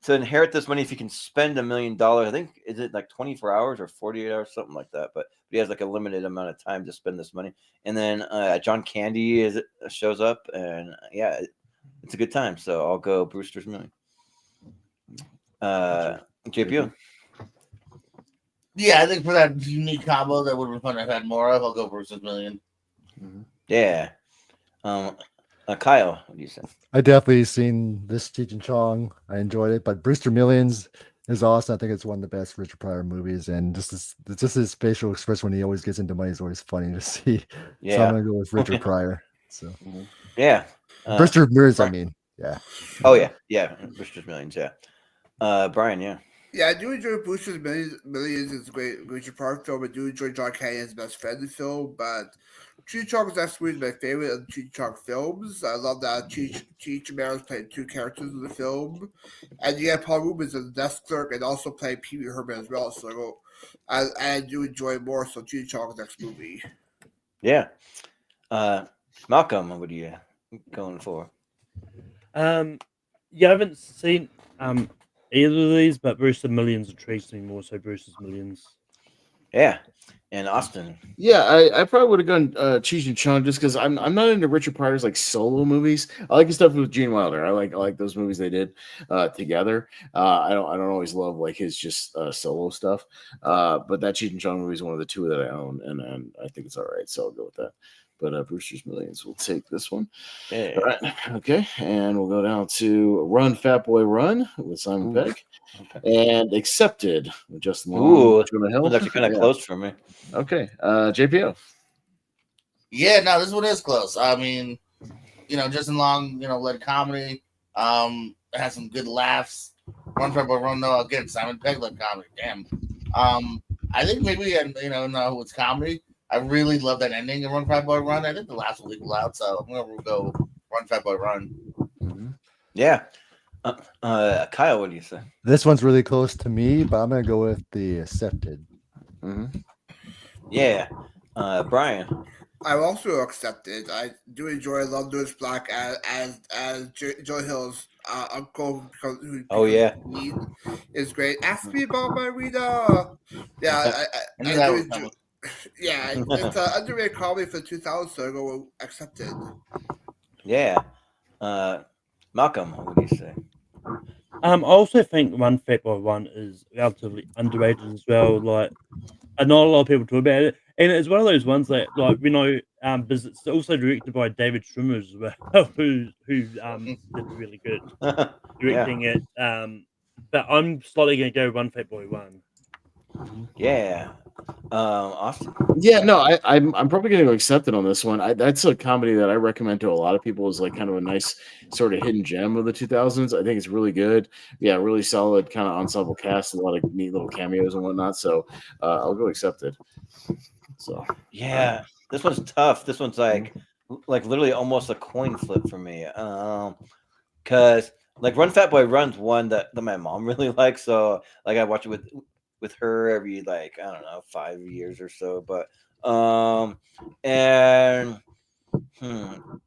inherit this money if he can spend $1 million. I think is it like 24 hours or 48 hours, something like that. But he has like a limited amount of time to spend this money. And then John Candy shows up, and yeah, it's a good time. So I'll go Brewster's Million. JPO. Yeah, I think for that unique combo that would have been fun to have had more of, I'll go Brewster's Million. Yeah. Kyle, what do you say? I definitely seen this Cheech and Chong. I enjoyed it, but Brewster Millions is awesome. I think it's one of the best Richard Pryor movies, and just his facial expression when he always gets into money is always funny to see. Yeah. So I'm gonna go with Richard Pryor. So yeah, Brewster Millions. I mean, yeah. Oh yeah, Brewster's Millions. Yeah. Brian, yeah. Yeah, I do enjoy Brewster's Millions. It's a great Richard Pryor film. I do enjoy John Cannon's best friend in the film, but Cheech Chong's next movie is my favorite of Cheech Chong films. I love that Cheech and Meryl played two characters in the film, and you have Paul Rubens as a desk clerk and also playing Pee Wee Herman as well. So I do enjoy more. So Cheech Chong's next movie. Yeah. Malcolm, what are you going for? Yeah, I haven't seen either of these, but Brewster's Millions intrigues me more. So Brewster's Millions. Yeah. And Austin. Yeah, I probably would have gone Cheech and Chong just because I'm not into Richard Pryor's like solo movies. I like his stuff with Gene Wilder. I like those movies they did together. I don't always love like his just solo stuff. But that Cheech and Chong movie is one of the two that I own, and I think it's all right. So I'll go with that. But Brewster's Millions will take this one. Yeah. All right. Okay. And we'll go down to Run, Fat Boy, Run with Simon Pegg. Okay. And Accepted with Justin Long. Ooh, that's actually kind of close for me. Okay. JPO. Yeah, no, this one is close. I mean, Justin Long, led comedy. It has some good laughs. Run, Fat Boy, Run, no, again, Simon Pegg led comedy. Damn. I think maybe, no, it's comedy. I really love that ending of Run, Fat Boy, Run. I think the last will equal out, so I'm going to go Run, Fat Boy, Run. Yeah. Kyle, what do you say? This one's really close to me, but I'm going to go with the Accepted. Yeah. Brian. I also Accepted. I do enjoy Love Lewis Black as Joe Hill's uncle. Oh yeah, is great. Ask me about my Rita. Yeah, I do enjoy. Yeah, it's an underrated comedy for 2000, so I go Accepted. Yeah. Malcolm, what do you say? I also think Run Fat Boy Run is relatively underrated as well. Like, not a lot of people talk about it, and it's one of those ones that, like, because it's also directed by David Schwimmer as well, who did really good directing it. But I'm slightly going to go Run Fat Boy Run. Yeah. Austin. Yeah, no, I'm probably going to accept it on this one. That's a comedy that I recommend to a lot of people as like kind of a nice sort of hidden gem of the 2000s. I think it's really good. Yeah, really solid kind of ensemble cast, a lot of neat little cameos and whatnot. So I'll go accept it. So Yeah, this one's tough. This one's like literally almost a coin flip for me. Because like Run Fat Boy Run's one that my mom really likes. So like I watch it with her every like I don't know 5 years or so. But and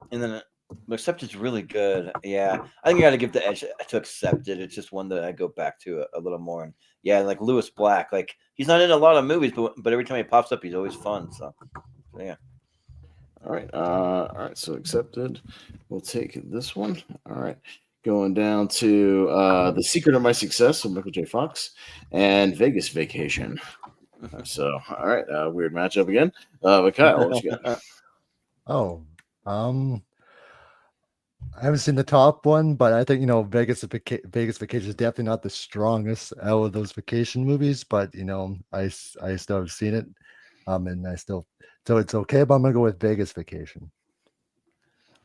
then Accepted's really good. Yeah, I think I got to give the edge to Accepted. It's just one that I go back to a little more. And yeah, like Lewis Black, like he's not in a lot of movies, but every time he pops up, he's always fun. So yeah. all right. So Accepted. We'll take this one. All right. Going down to The Secret of My Success with Michael J. Fox and Vegas Vacation. So, all right, weird matchup again. But Kyle, what you got? Oh, I haven't seen the top one, but I think Vegas Vacation is definitely not the strongest out of those vacation movies. But I still have seen it, and so it's okay. But I'm gonna go with Vegas Vacation.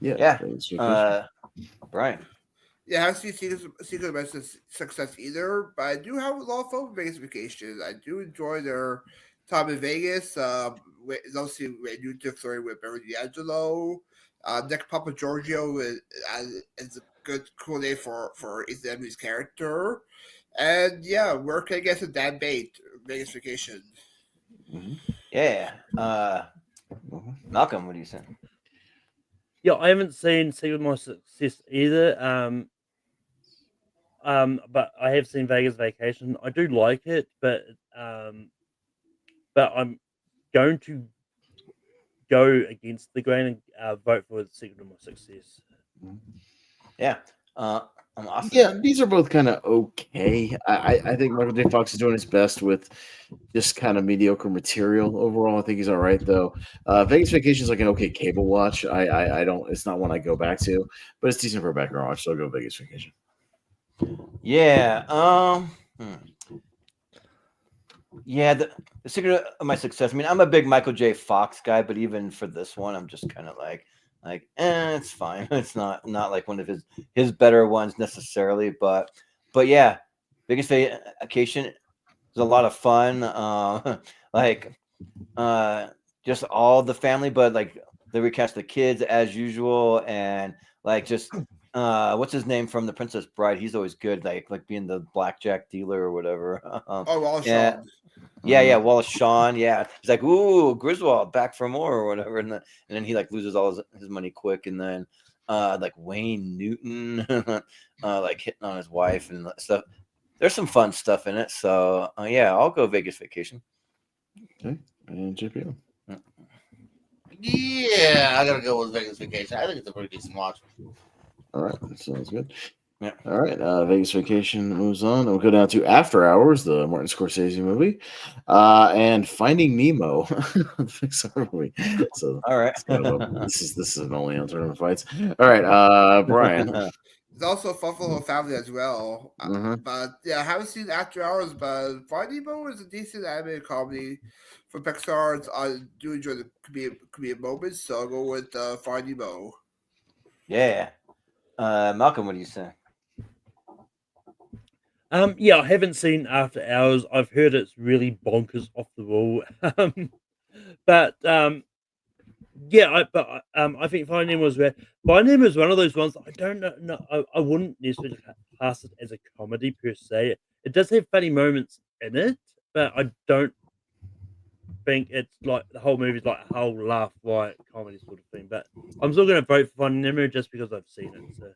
Yeah. Brian. Yeah, I haven't seen Secret of My Success either, but I do have a lot of fun with Vegas Vacation. I do enjoy their time in Vegas. They'll see a new story with Barry D'Angelo. Nick Papa Giorgio is a good cool name for Ethan Embry's character. And yeah, working against a Dan Bate, Vegas Vacation. Yeah. Malcolm, what do you say? Yeah, I haven't seen Secret of My Success either. But I have seen Vegas Vacation. I do like it, but I'm going to go against the grain and vote for The Secret of My Success. Yeah. I'm awesome. Yeah, these are both kind of okay. I think Michael J. Fox is doing his best with just kind of mediocre material overall. I think he's all right though. Vegas Vacation is like an okay cable watch. I don't. It's not one I go back to, but it's decent for a background watch. So I'll go Vegas Vacation. Yeah. Yeah. The Secret of My Success. I mean, I'm a big Michael J. Fox guy, but even for this one, I'm just kind of like, it's fine. It's not like one of his better ones necessarily, but yeah, Biggest Vacation is a lot of fun. Just all the family, but like they recast the kids as usual, and like just what's his name from The Princess Bride? He's always good, like being the blackjack dealer or whatever. Wallace yeah. Shawn. Yeah, Wallace Shawn. Yeah, he's like, "Ooh, Griswold, back for more," or whatever, and then he like loses all his money quick, and then like Wayne Newton, like hitting on his wife and stuff. There's some fun stuff in it, so yeah, I'll go Vegas Vacation. Okay, and JPO. Yeah, I gotta go with Vegas Vacation. I think it's a pretty decent watch. All right, that sounds good. Yeah. All right, Vegas Vacation moves on. We'll go down to After Hours, the Martin Scorsese movie, and Finding Nemo, the Pixar movie. So, all right, this is an only on tournament fights. All right, Brian. It's also fun for the whole family as well. But yeah, I haven't seen After Hours, but Finding Nemo is a decent animated comedy for Pixar. I do enjoy the comedic moments, so I'll go with Finding Nemo. Yeah. Malcolm, what do you say? Yeah, I haven't seen After Hours. I've heard it's really bonkers off the wall. But yeah, I think Finding Nemo was rare. Finding Nemo is one of those ones that I don't know. I wouldn't necessarily class it as a comedy per se. It does have funny moments in it, but I don't think it's like the whole movie's like a whole laugh like comedy sort of thing. But I'm still going to vote for Finding Nemo just because I've seen it. So.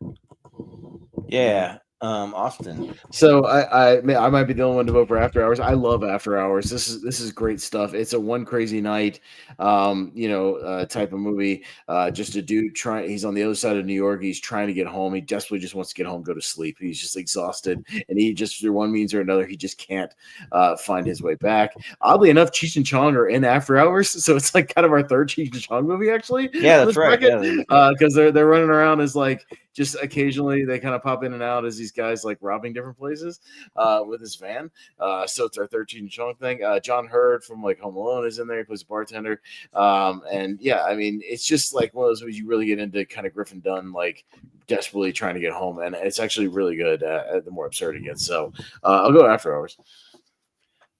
Yeah. Austin. So I might be the only one to vote for After Hours. I love After Hours. This is great stuff. It's a one crazy night, type of movie. Just a dude he's on the other side of New York. He's trying to get home. He desperately just wants to get home, go to sleep. He's just exhausted, and he just through one means or another, he just can't find his way back. Oddly enough, Cheech and Chong are in After Hours, so it's like kind of our third Cheech and Chong movie actually. Yeah, that's right. Because they're running around as like just occasionally they kind of pop in and out as these guys like robbing different places with his van. So it's our 13 Chong thing. John Hurd from like Home Alone is in there. He plays a bartender. And yeah, I mean, it's just like one of those movies you really get into, kind of Griffin Dunn, like desperately trying to get home. And it's actually really good the more absurd it gets. So I'll go After Hours.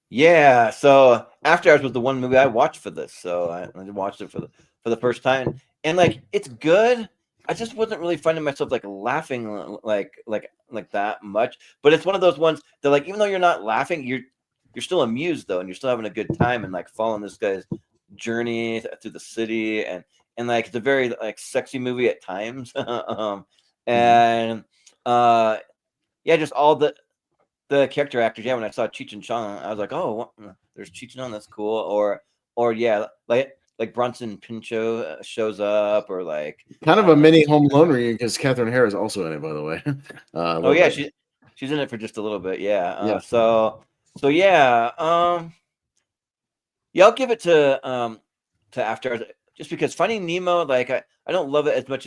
Yeah, so After Hours was the one movie I watched for this, so I watched it for the first time, and like it's good. I just wasn't really finding myself like laughing like that much. But it's one of those ones that like even though you're not laughing, you're still amused though, and you're still having a good time and like following this guy's journey through the city, and like it's a very like sexy movie at times, and yeah, just all the character actors. Yeah, when I saw Cheech and Chong, I was like, oh, there's Cheech and Chong, that's cool. Or yeah, like Bronson Pinchot shows up, or like kind of a mini Home Alone reunion because Catherine Hare is also in it, by the way. Oh yeah, she's in it for just a little bit. Yeah. Yeah. So yeah. Yeah, I'll give it to After Hours, just because Finding Nemo, like I don't love it as much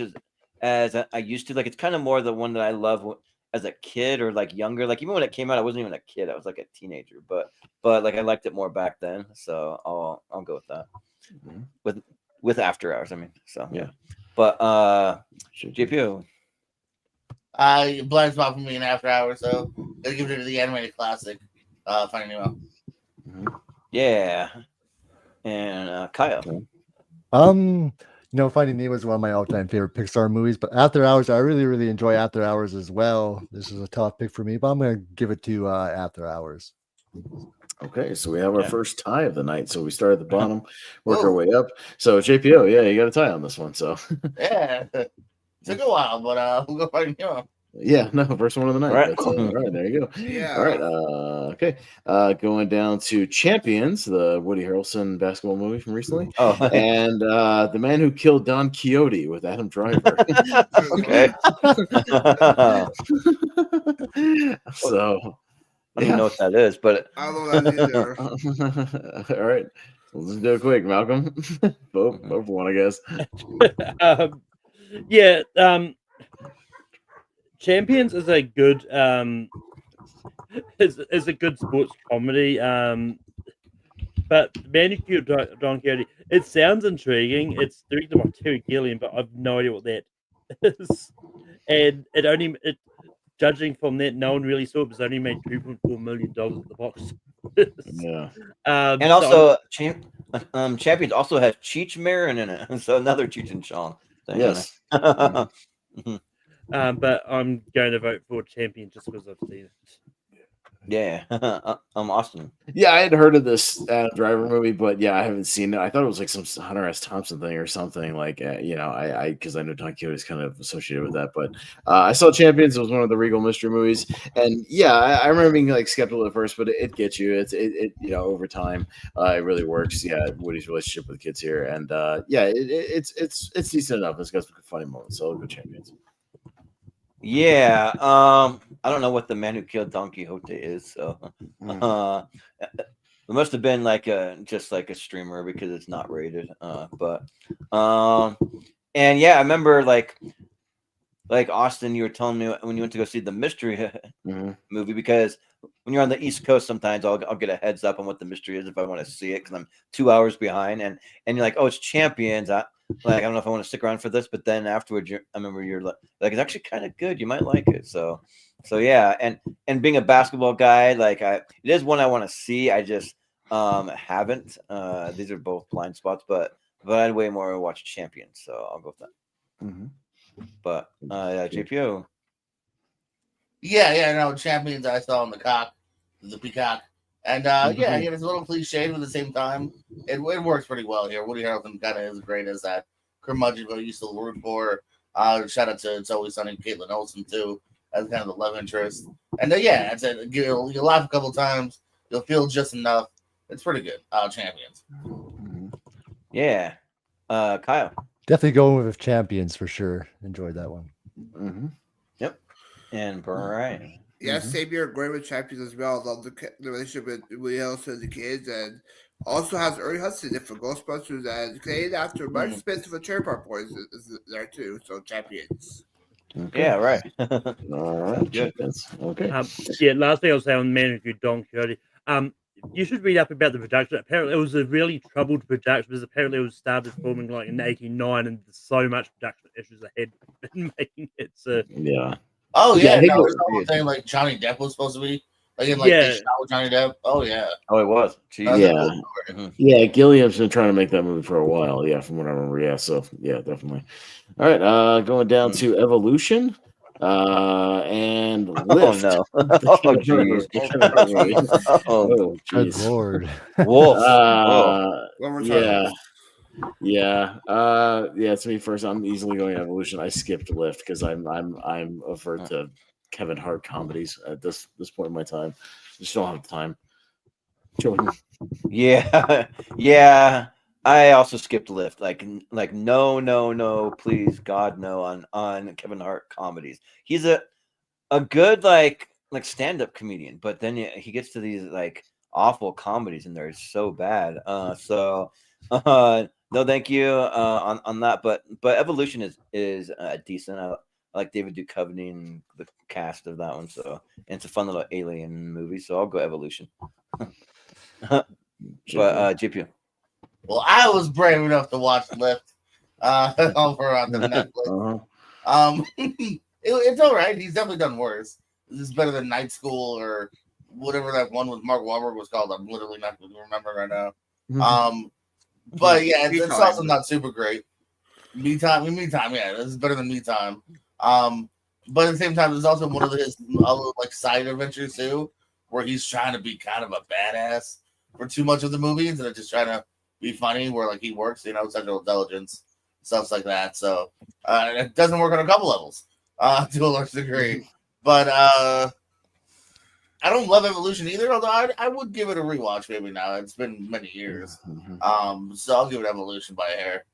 as I used to. Like it's kind of more the one that I love as a kid or like younger. Like even when it came out, I wasn't even a kid. I was like a teenager, but like I liked it more back then. So I'll go with that. With After Hours, I mean. So yeah. But JPO. Blind spot for me in After Hours, so I'll give it to the animated classic, Finding Nemo. Yeah. And Kyle. Finding Nemo is one of my all-time favorite Pixar movies, but After Hours, I really, really enjoy After Hours as well. This is a tough pick for me, but I'm going to give it to After Hours. Okay, so we have our first tie of the night. So we start at the bottom, work our way up. So JPO, yeah, you got a tie on this one. So yeah, it took a while, but we'll go Finding Nemo. Yeah, no, first one of the night. Right. All right, there you go. Yeah. All right. Okay. Going down to Champions, the Woody Harrelson basketball movie from recently. Oh. And The Man Who Killed Don Quixote with Adam Driver. Okay. So I don't know what that is, but I don't know that either. all right. Let's do it quick, Malcolm. Both one, I guess. Yeah. Champions is a good is a good sports comedy. But Man Who Killed Don Quixote, it sounds intriguing. It's directed by Terry Gilliam, but I've no idea what that is. And it judging from that, no one really saw it because it only made $2.4 million at the box. Yeah. And also Champions also has Cheech Marin in it, so another Cheech and Chong thing. Yes. But I'm going to vote for Champion just because I've seen it. Yeah. Austin. Yeah, I had heard of this Adam Driver movie, but yeah, I haven't seen it. I thought it was like some Hunter S. Thompson thing or something. Like, because I know Don Quixote is kind of associated with that. But I saw Champions. It was one of the Regal mystery movies, and yeah, I remember being like skeptical at first, but it gets you. It over time, it really works. Yeah, Woody's relationship with the kids here, and yeah, it's decent enough. It's got some funny moments. So I'll go Champions. Yeah, I don't know what The Man Who Killed Don Quixote is, so it must have been like just like a streamer because it's not rated. But and yeah, I remember like Austin, you were telling me when you went to go see the mystery movie, because when you're on the East Coast, sometimes I'll get a heads up on what the mystery is if I want to see it because I'm 2 hours behind, and you're like, oh, it's Champions. I don't know if I want to stick around for this, but then afterwards, I remember you're like it's actually kind of good. You might like it. So yeah, and being a basketball guy, like it is one I want to see. I just haven't. These are both blind spots, but I'd way more watch Champions, so I'll go with that. Mm-hmm. But JPO. Yeah, no, Champions I saw on the Peacock. And yeah, it's a little cliched, but at the same time, it works pretty well here. Woody Harrelson kind of is great as that curmudgeon who I used to root for. Shout out to It's Always Sunny, Caitlin Olsen too, as kind of the love interest. And yeah, it's you'll laugh a couple times, you'll feel just enough. It's pretty good. Champions. Yeah, Kyle. Definitely going with Champions for sure. Enjoyed that one. Mm-hmm. Yep. And Brian. Yeah, same here. Great with Champions as well. Love the relationship with Woody Harrelson and the kids, and also has Ernie Hudson in for Ghostbusters, and Canadian actor Mike Smith for Cherry Park Boys is there too. So Champions. Okay. Yeah, right. All right. Good. Okay. Yeah, last thing I'll say on Man Who Could Don Quixote. You should read up about the production. Apparently, it was a really troubled production because apparently it was started filming like in '89, and so much production issues ahead in making it. So Yeah. Oh Yeah, yeah, I think no, it there's the whole thing like Johnny Depp was supposed to be like in like Yeah. they shot with Johnny Depp. Oh yeah. Oh, it was. That's Jeez. a Yeah. cool story. Mhm. Yeah, Gilliam's been trying to make that movie for a while. Yeah, from what I remember. Yeah, so yeah, definitely. All right, going down to Evolution, and Oh Lift. no. Oh jeez. Oh, Good jeez. lord. Wolf. Whoa. One more time. Yeah. Yeah, it's me first. I'm easily going Evolution. I skipped Lift because I'm avert to Kevin Hart comedies at this point in my time. Just don't have the time. Jordan. Yeah. Yeah. I also skipped Lift. Like no, please, God, no on Kevin Hart comedies. He's a good like stand-up comedian, but then he gets to these like awful comedies and they're so bad. No, thank you on that. But Evolution is decent. I like David Duchovny and the cast of that one. So and it's a fun little alien movie. So I'll go Evolution. But JP. Well, I was brave enough to watch Lift over on the Netflix. It's all right. He's definitely done worse. This is better than Night School or whatever that one with Mark Wahlberg was called. I'm literally not going to remember right now. But yeah, it's also not super great. Me Time, yeah, this is better than Me Time. But at the same time, it's also one of his like side adventures too, where he's trying to be kind of a badass for too much of the movie instead of just trying to be funny. Where like he works, central intelligence, stuff like that. So it doesn't work on a couple levels to a large degree. But I don't love Evolution either, although I would give it a rewatch maybe now. It's been many years. So I'll give it Evolution by a hair.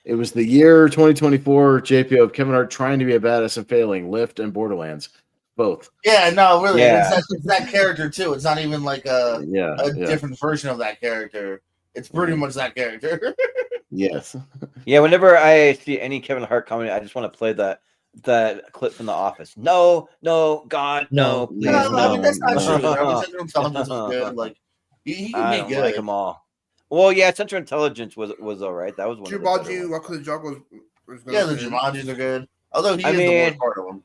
It was the year 2024, JPO, of Kevin Hart trying to be a badass and failing. Lift and Borderlands. Both. Yeah, no, really. Yeah. It's that character too. It's not even like a Yeah. different version of that character. It's pretty much that character. Yes. Yeah, whenever I see any Kevin Hart comedy, I just want to play that clip from The Office. No, God, no, please, No, I mean that's not no. true. I mean, Central Intelligence was good. Like he can I be don't good. like them all. Well, yeah, Central Intelligence was all right. That was one of the better Jumanji, ones. Welcome to the Jungle was Yeah, the Jumanjis are good. Although he I is the mean- worst part of them.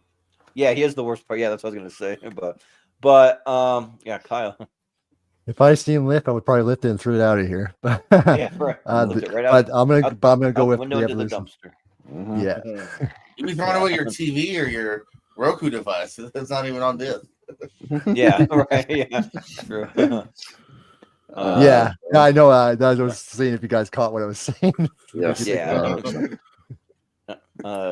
Yeah, he is the worst part. Yeah, that's what I was gonna say. But yeah, Kyle. If I seen Lift, I would probably lift it and threw it out of here. But Yeah, right. Lift it right out. but I'm gonna go Out the with window the into the Evolution. dumpster. Yeah. You be throwing away your TV or your Roku device. It's not even on disc. Yeah, right. Yeah, true. Yeah, I know. I was seeing if you guys caught what I was saying. Yes. Yeah.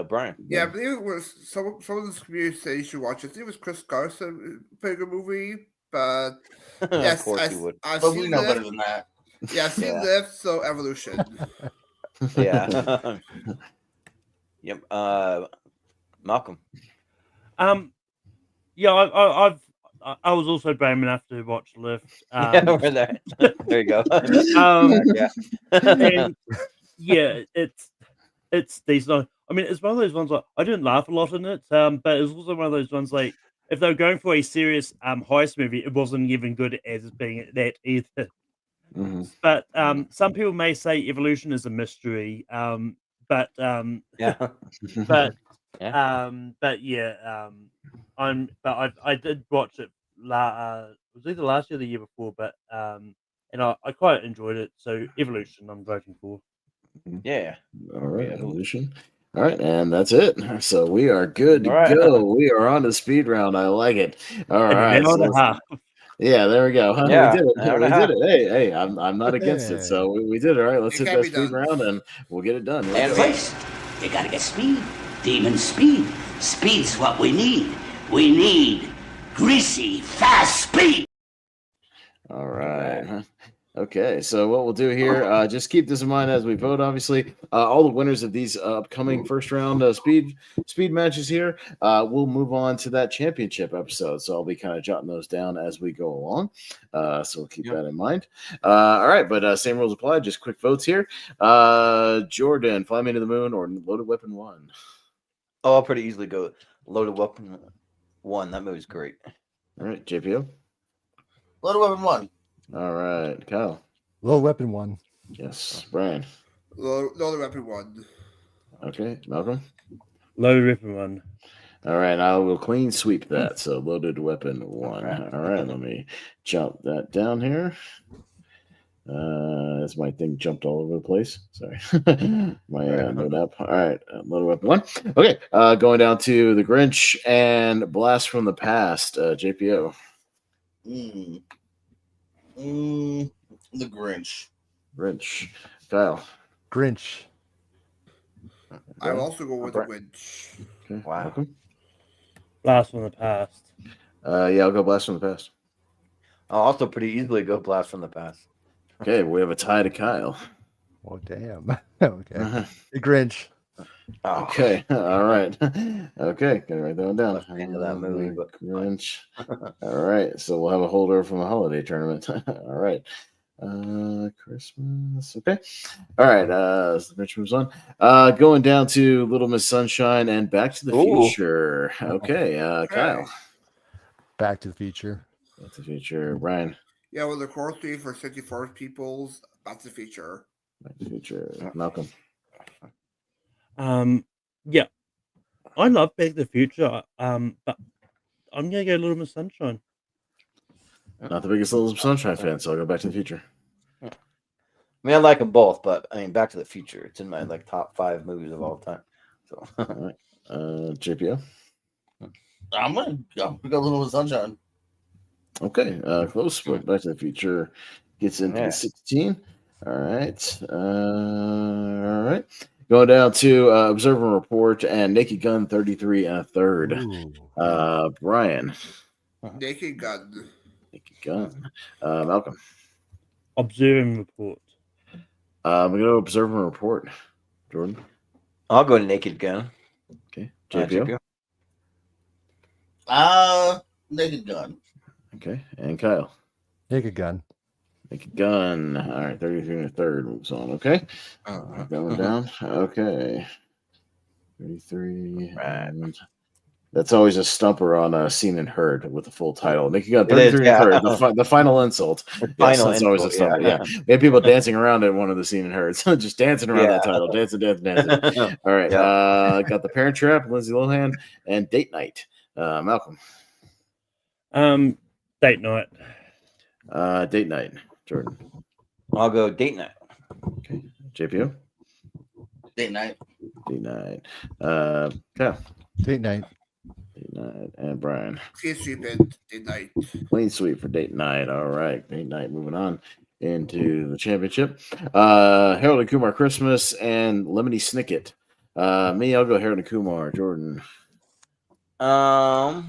Brian. Yeah, I believe it was some of the community say you should watch it. I think it was Chris Carson, pretty good movie, but yes, Of course you would. I've But we seen know Lift. better than that. Yeah, I've seen Yeah. Lift, so Evolution. Yeah. Yep. Malcolm. Yeah, I was also brave enough to watch Lift. Yeah, we're there. There you go. Yeah. And yeah, it's decent. I mean, it's one of those ones like I didn't laugh a lot in it, but it's also one of those ones like if they were going for a serious heist movie, it wasn't even good as being that either. But some people may say Evolution is a mystery. But Yeah. I did watch it. It was either last year or the year before, but and I quite enjoyed it. So Evolution, I'm voting for. Yeah. All right, Evolution. All right, and that's it. So we are good to All right. go. We are on the speed round. I like it. All right. Yeah, there we go. Yeah, we did it. hour and We a did half. it. Hey, I'm not against it. So we did it. All right, let's It hit can that be speed done. round and we'll get it done. Here we And go. First, you gotta get speed. Demon speed. Speed's what we need. We need greasy, fast speed. All right. Okay, so what we'll do here, just keep this in mind as we vote. Obviously, all the winners of these upcoming first round speed matches here, we'll move on to that championship episode. So I'll be kind of jotting those down as we go along. So we'll keep that in mind. All right, but same rules apply. Just quick votes here. Jordan, Fly Me to the Moon or Loaded Weapon 1? Oh, I'll pretty easily go Loaded Weapon 1. That movie's great. All right, JPO. Loaded Weapon 1. All right, Kyle. Low Weapon 1. Yes, Brian. Loaded Weapon 1. Okay, Malcolm. Loaded Weapon 1. All right, I will clean sweep that. So Loaded Weapon 1. Okay. All right, let me jump that down here. As my thing jumped all over the place. Sorry. My note app. All right, Loaded Weapon 1. Okay, going down to The Grinch and Blast from the Past. JPO. The Grinch. Grinch. Kyle. Grinch. I'm also going with the Grinch. Okay. Wow. Malcolm? Blast from the Past. Yeah, I'll go Blast from the Past. I'll also pretty easily go Blast from the Past. Okay, we have a tie to Kyle. Oh, damn. Okay. The Grinch. Oh, Okay, all right. Okay, gotta write that one down. Not a fan of that movie, but Grinch. All right, so we'll have a holder from the holiday tournament. All right. Christmas. Okay. All right. So the Grinch moves on. Going down to Little Miss Sunshine and Back to the Ooh. Future. Okay, Kyle. Back to the Future. Back to the Future. Brian. Yeah, well, the core theme for 64 people's Back to the Future. Back to the Future. Malcolm. Yeah, I love Back to the Future. But I'm gonna go Little Miss Sunshine. Not the biggest Little Miss Sunshine fan, so I'll go Back to the Future. I mean, I like them both, but I mean, Back to the Future. It's in my top 5 movies of all time. So, all right. JPO. I'm gonna go Little Miss Sunshine. Okay, close, but Back to the Future gets into the 16. All right. All right. Going down to Observe and Report and Naked Gun 33 and a third. Ooh. Brian. Naked Gun. Naked Gun. Malcolm. Observe and Report. We're going to Observe and Report. Jordan. I'll go Naked Gun. Okay. JPO. Naked Gun. Okay. And Kyle. Naked Gun. Naked Gun. All right. 33 and a third moves on. Okay. Going down. Okay. 33. And that's always a stumper on Seen and Heard with the full title. Naked Gun 33 and a third. The final insult. Yes, that's always a stumper. Yeah. We had people dancing around at one of the Seen and Heard. So just dancing around that title. Dancing. All right. Got The Parent Trap, Lindsay Lohan, and Date Night. Malcolm. Date Night. Date Night. Jordan. I'll go Date Night. Okay. JPO. Date Night. Date Night. Kyle. Date Night. Date Night. And Brian. Clean Sweep and Date Night. Clean sweep for Date Night. All right. Date Night moving on into the championship. Harold and Kumar Christmas and Lemony Snicket. Me, I'll go Harold and Kumar. Jordan. I'll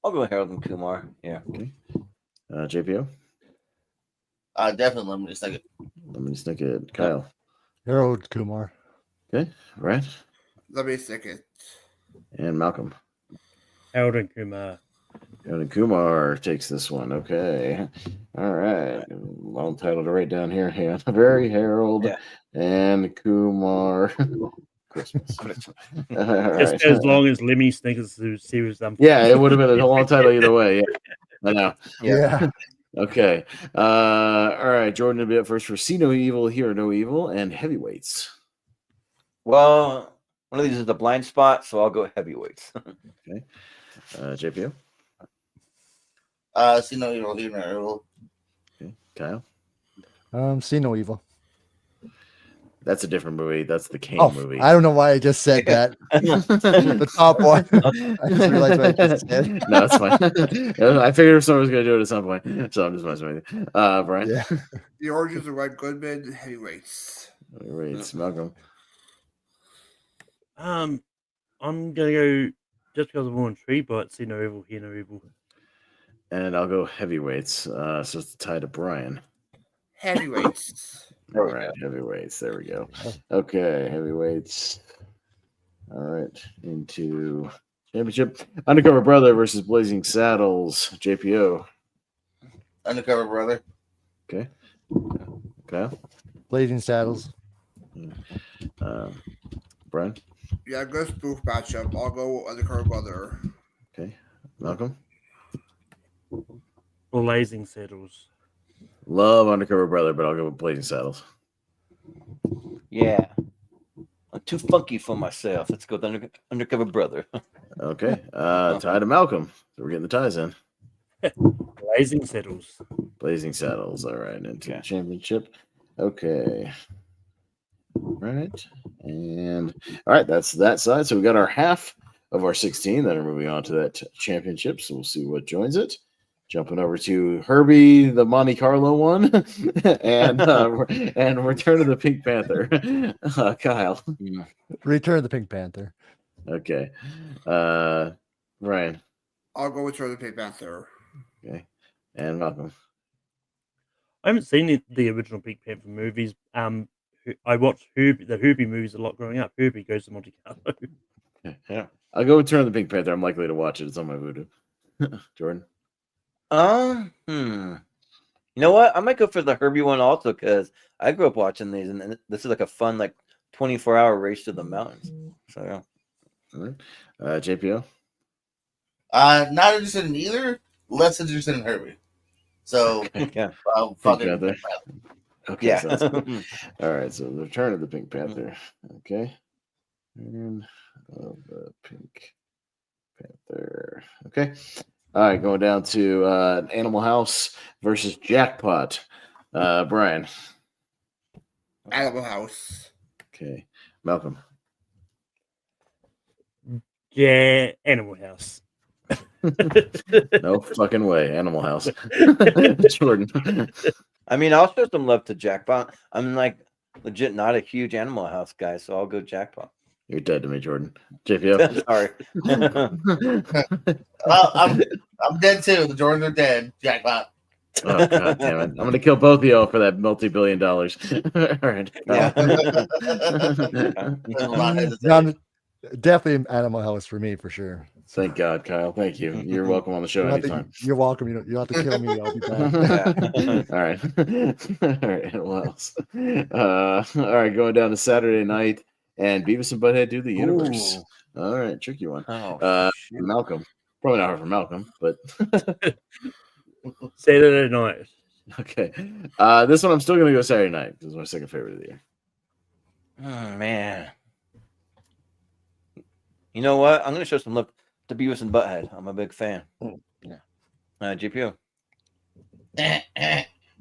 go Harold and Kumar. Yeah. Okay. JPO. Definitely Lemony Snicket. Lemony Snicket. Kyle. Harold Kumar. Okay. Right. Let me second. And Malcolm. Harold and Kumar. Harold and Kumar takes this one. Okay. All right. Long title to write down here. Yeah. Very Harold and Kumar. Christmas. Just as long as Lemony Snicket's series. Yeah, it would have been a long title either way. Yeah. I know. Yeah. Okay. All right. Jordan will be up first for See No Evil, Hear No Evil, and Heavyweights. Well, one of these is a blind spot, so I'll go Heavyweights. Okay. JPO. See No Evil, Hear No Evil. Okay. Kyle. See No Evil. That's a different movie. That's the Kane movie. I don't know why I just said that. The top one. I just realized what I just said. No, it's fine. I figured someone was going to do it at some point, so I'm just messing with you. Brian. Yeah. The Origins of Red Goodman, Heavyweights. Heavyweights. Malcolm. I'm gonna go just because I'm on tree, but See No Evil, Hear No Evil. And I'll go Heavyweights. So it's tied to Brian. Heavyweights. All right, Heavyweights. There we go. Okay, Heavyweights. All right, into championship. Undercover Brother versus Blazing Saddles. JPO. Undercover Brother. Okay. Kyle. Blazing Saddles. Brian. Yeah, good spoof matchup. I'll go Undercover Brother. Okay, Malcolm. Blazing Saddles. Love Undercover Brother, but I'll go with Blazing Saddles. Yeah. I'm too funky for myself. Let's go with Undercover Brother. Okay, tie to Malcolm. So we're getting the ties in. Blazing Saddles. Blazing Saddles. All right, into the championship. Okay. Right. And all right, that's that side. So we got our half of our 16 that are moving on to that championship. So we'll see what joins it. Jumping over to Herbie, the Monte Carlo one, and Return of the Pink Panther. Kyle. Return of the Pink Panther. Okay. Ryan. I'll go with Return of the Pink Panther. Okay. And Malcolm. I haven't seen the original Pink Panther movies. I watched the Herbie movies a lot growing up. Herbie Goes to Monte Carlo. Yeah. I'll go with Return of the Pink Panther. I'm likely to watch it. It's on my voodoo. Jordan. You know what? I might go for the Herbie one also because I grew up watching these, and this is like a fun, like 24-hour race to the mountains. So yeah. All right. JPO. Not interested in either. Less interested in Herbie. So Yeah. fucking Panther. Okay. Yeah. Sounds good. All right. So the Return of the Pink Panther. Okay. Return of the Pink Panther. Okay. All right. Going down to Animal House versus Jackpot. Brian. Animal House. Okay. Malcolm. Yeah, Animal House. No fucking way. Animal House. Jordan. I mean, I'll show some love to Jackpot. I'm like legit not a huge Animal House guy, so I'll go Jackpot. You're dead to me, Jordan. JPO. Sorry. Well, I'm dead too. The Jordans are dead. Jackpot. Oh god damn it! I'm gonna kill both of y'all for that multi-billion dollars. All right. Yeah. No, definitely Animal House for me for sure. Thank God, Kyle. Thank you. You're welcome on the show anytime. You're welcome. You don't have to kill me. I'll be back. All right. All right. What else? All right. Going down to Saturday night and Beavis and Butthead Do the Universe. Ooh. All right. Tricky one. Oh, Malcolm. Probably not hard for Malcolm, but Saturday night. okay. This one I'm still gonna go Saturday night. This is my second favorite of the year. Oh man. You know what? I'm gonna show some love to Beavis and Butthead. I'm a big fan. Yeah. GPO.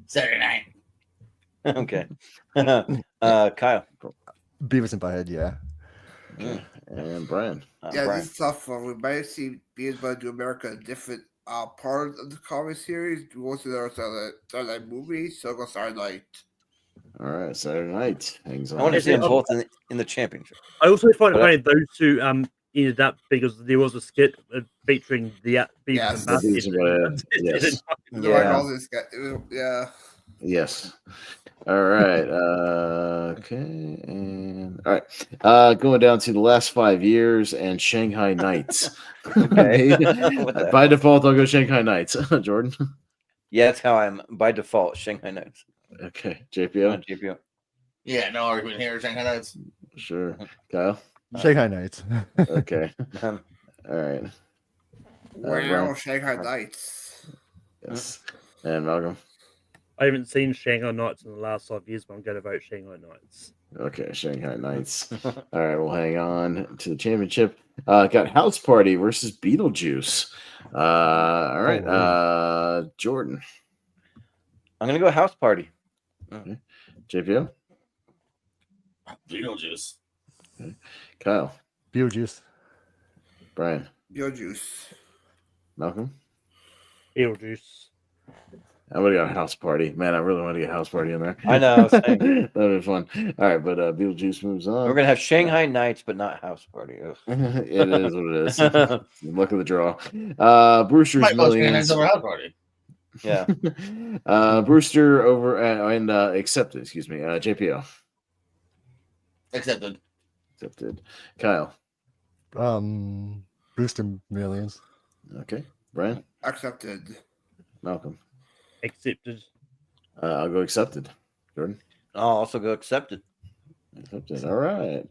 Saturday night. Okay. Kyle. Beavis and Butthead, yeah. Okay. And Brian. Yeah, Brian. this is tough one. We might see Beavis and Do America a different part of the comic series. Most of their Saturday Night movies, so go Saturday Night. All right, Saturday night hangs on. I want to see them both in the championship. I also find it funny those two ended up because there was a skit featuring the Beavis and Butthead. Yes. Yeah. Yes. All right. Okay. And all right. Going down to the last 5 years and Shanghai Nights. Okay. By default, I'll go Shanghai Nights. Jordan. Yeah, that's how I'm by default. Shanghai Nights. Okay. JPO. JPO. Yeah, no argument here. Shanghai Nights. Sure. Kyle. Shanghai Nights. Okay. All right. Wow, Shanghai Nights. Yes. And Malcolm. I haven't seen Shanghai Nights in the last 5 years, but I'm going to vote Shanghai Nights. Okay, Shanghai Nights. All right, we'll hang on to the championship. Got House Party versus Beetlejuice. All right, Jordan. I'm gonna go House Party. Okay. JPO. Beetlejuice. Okay. Kyle. Beetlejuice. Brian. Beetlejuice. Malcolm. Beetlejuice. I'm gonna go House Party. Man, I really want to get House Party in there. I know. That'd be fun. All right, but Beetlejuice moves on. We're gonna have Shanghai Nights, but not House Party. It is what it is. Luck of the draw. Brewster's Millions. Over House Party. Yeah. Brewster over and accepted. Excuse me. JPO. Accepted. Accepted. Kyle. Brewster Millions. Okay. Brian. Accepted. Malcolm. Accepted. I'll go accepted. Jordan. I'll also go accepted. Accepted. All right.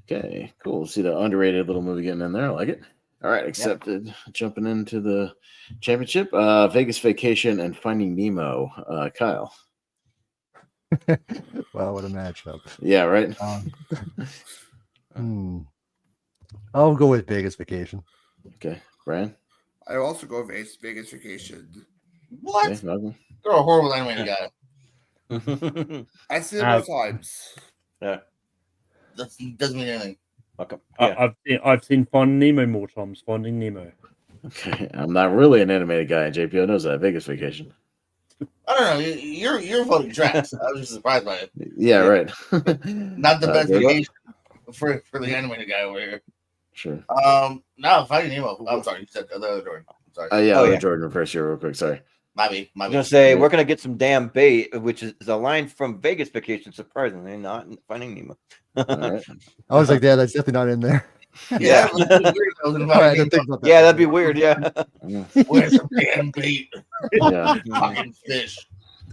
Okay, cool. See the underrated little movie getting in there. I like it. All right, accepted. Jumping into the championship. Vegas Vacation and Finding Nemo. Kyle. Wow, what a matchup. Yeah, right. I'll go with Vegas Vacation. Okay, Brian. I also go with Vegas Vacation. What? Okay, Malcolm. You're a horrible animated guy. I've seen it both times. Yeah. That doesn't mean anything. Welcome. Yeah. I've seen Finding Nemo more times. Finding Nemo. Okay, I'm not really an animated guy. JPO knows that. Vegas Vacation. I don't know. You're voting trash. I was just surprised by it. Yeah, right. Not the best Gabriel? vacation for the animated guy over here. Sure. No, Finding Nemo. I'm sorry. You said the other Jordan. I'm sorry. Yeah, Jordan first here real quick. Sorry. Might be. I'm gonna say we're gonna get some damn bait, which is a line from Vegas Vacation. Surprisingly, not in Finding Nemo. Right. I was like, yeah, that's definitely not in there. Yeah. Yeah, that'd be weird. Yeah. Where's the damn bait? Yeah. Fucking fish.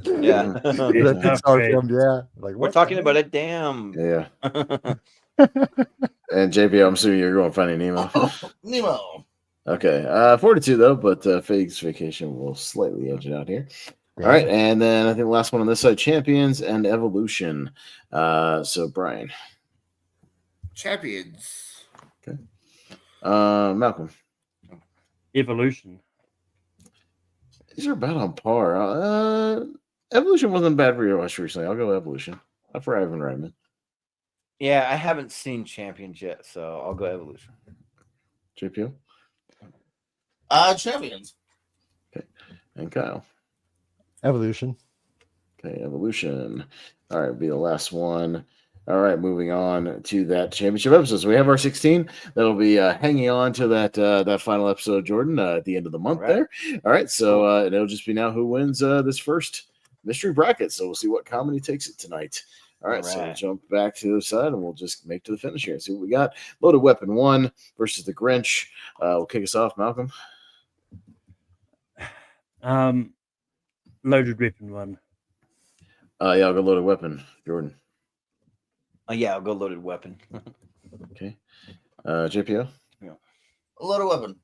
Yeah. That Pixar film, yeah. Like, We're what talking the about a damn. Yeah. And JPO, I'm assuming you're going Finding Nemo. Nemo. Okay. 42 though, but Vegas Vacation will slightly edge it out here. All right, and then I think the last one on this side, Champions and Evolution. So Brian. Champions. Okay. Malcolm. Evolution. These are about on par. Evolution wasn't bad for you watch recently. I'll go Evolution. Not for Ivan Reitman. Yeah, I haven't seen Champions yet, so I'll go Evolution. JPO. Champions. Okay. And Kyle. Evolution. Okay, Evolution. All right, be the last one. All right, moving on to that championship episode. So we have our 16. That'll be hanging on to that final episode, Jordan, at the end of the month there. All right, so it'll just be now who wins this first mystery bracket. So we'll see what comedy takes it tonight. All right, so we'll jump back to the other side and we'll just make to the finish here and see what we got. Loaded Weapon 1 versus the Grinch. We'll kick us off, Malcolm. Loaded Weapon 1. Yeah, I'll go Loaded Weapon, Jordan. Yeah, I'll go Loaded Weapon. Okay. JPO? Yeah. Loaded Weapon.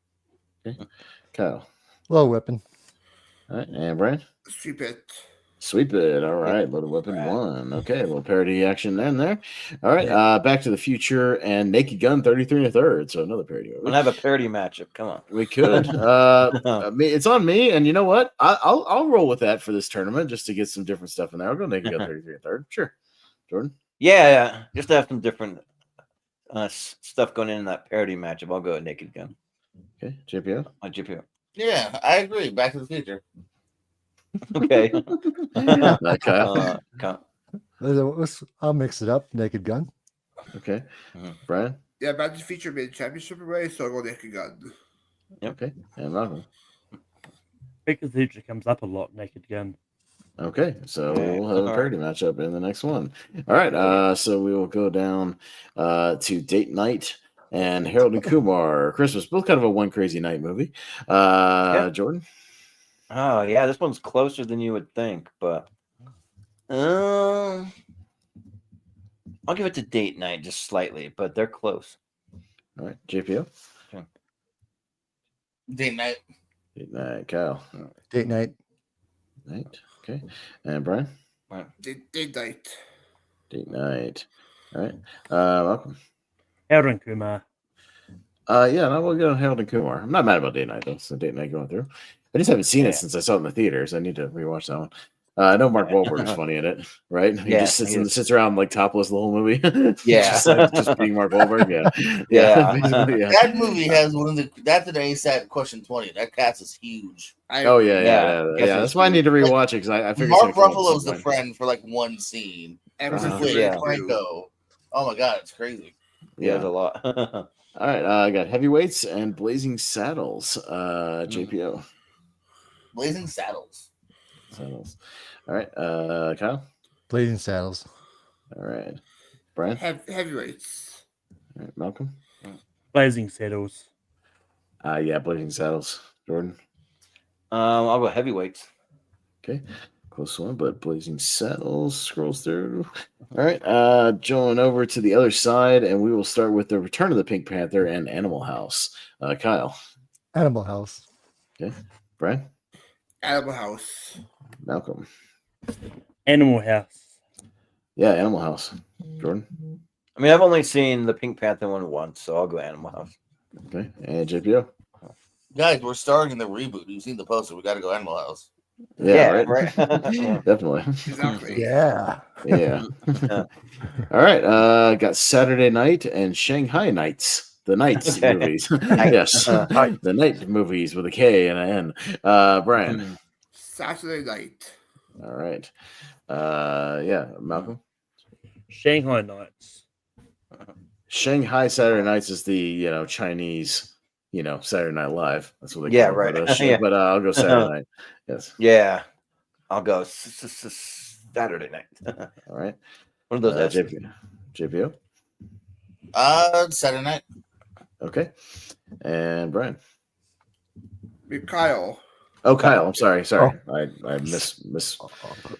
Okay. Kyle? Low Weapon. All right, and Brian? Sweep it. Sweep it. All right. Loaded Weapon 1. Okay. A little parody action then there. All right. Back to the Future and Naked Gun 33 1/3. So another parody. We'll have a parody matchup. Come on. We could. It's on me. And you know what? I'll roll with that for this tournament just to get some different stuff in there. I'll go Naked Gun 33 1/3. Sure. Jordan? Yeah. Just to have some different stuff going in that parody matchup. I'll go with Naked Gun. Okay. JPO? My JPO. Yeah, I agree. Back to the Future. Okay. Kyle? I'll mix it up. Naked Gun. Okay. Brian? Yeah, Back to the Future made championship away, so I'll go Naked Gun. Okay. And Malcolm? Back to the Future comes up a lot. Naked Gun. Okay, so we'll have a parody matchup in the next one. All right, so we will go down to Date Night and Harold and Kumar Christmas, both kind of a one crazy night movie. Jordan? Oh, yeah, this one's closer than you would think, but I'll give it to Date Night just slightly, but they're close. All right, JPO? Okay. Date Night. Date Night, Kyle? Date Night. Night, okay. And Brian? Date Night. Date Night. All right, welcome. Harold and Kumar. Yeah, no, we'll go Harold and Kumar. I'm not mad about Date Night, though. So Date Night going through. I just haven't seen it since I saw it in the theaters. I need to rewatch that one. I know Mark Wahlberg's funny in it, right? He just sits around like topless the whole movie. Yeah, just being Mark Wahlberg. Yeah. That movie has one of the. That's an ASAP question 20. That cast is huge. Yeah. That's why I need to rewatch it because I figured Mark Ruffalo's the friend for like one scene. And Franco. Oh my god, it's crazy. Yeah, there's a lot. All right, I got Heavyweights and Blazing Saddles. JPO. Blazing Saddles. All right, Kyle. Blazing Saddles. All right, Brian. Heavyweights. All right, Malcolm. Blazing Saddles. Yeah, Blazing Saddles. Jordan. I'll go Heavyweights. Okay, close one, but Blazing Saddles scrolls through. All right, going over to the other side, and we will start with the Return of the Pink Panther and Animal House. Kyle. Animal House. Okay. Brian. Animal House. Malcolm. Animal House. Yeah, Animal House. Jordan. I mean, I've only seen the Pink Panther one once, so I'll go Animal House. Okay, and JPO. Guys, we're starring in the reboot. You've seen the poster. We got to go Animal House. Yeah, right. Definitely. Exactly. Yeah. Yeah. All right. Got Saturday Night and Shanghai Nights. The Nights Okay. movies. Yes. The Night movies with a K and an N. Brian. Saturday Night. All right. Yeah, Malcolm. Shanghai Nights. Shanghai Saturday Nights is the Chinese Saturday Night Live. That's what they Yeah, call it. right. But, shit, but I'll go Saturday Night. Yes. Yeah, I'll go Saturday Night. All right. One of those. JPO. Saturday Night. Okay. And Brian. Kyle. Oh, Kyle. I'm sorry. I miss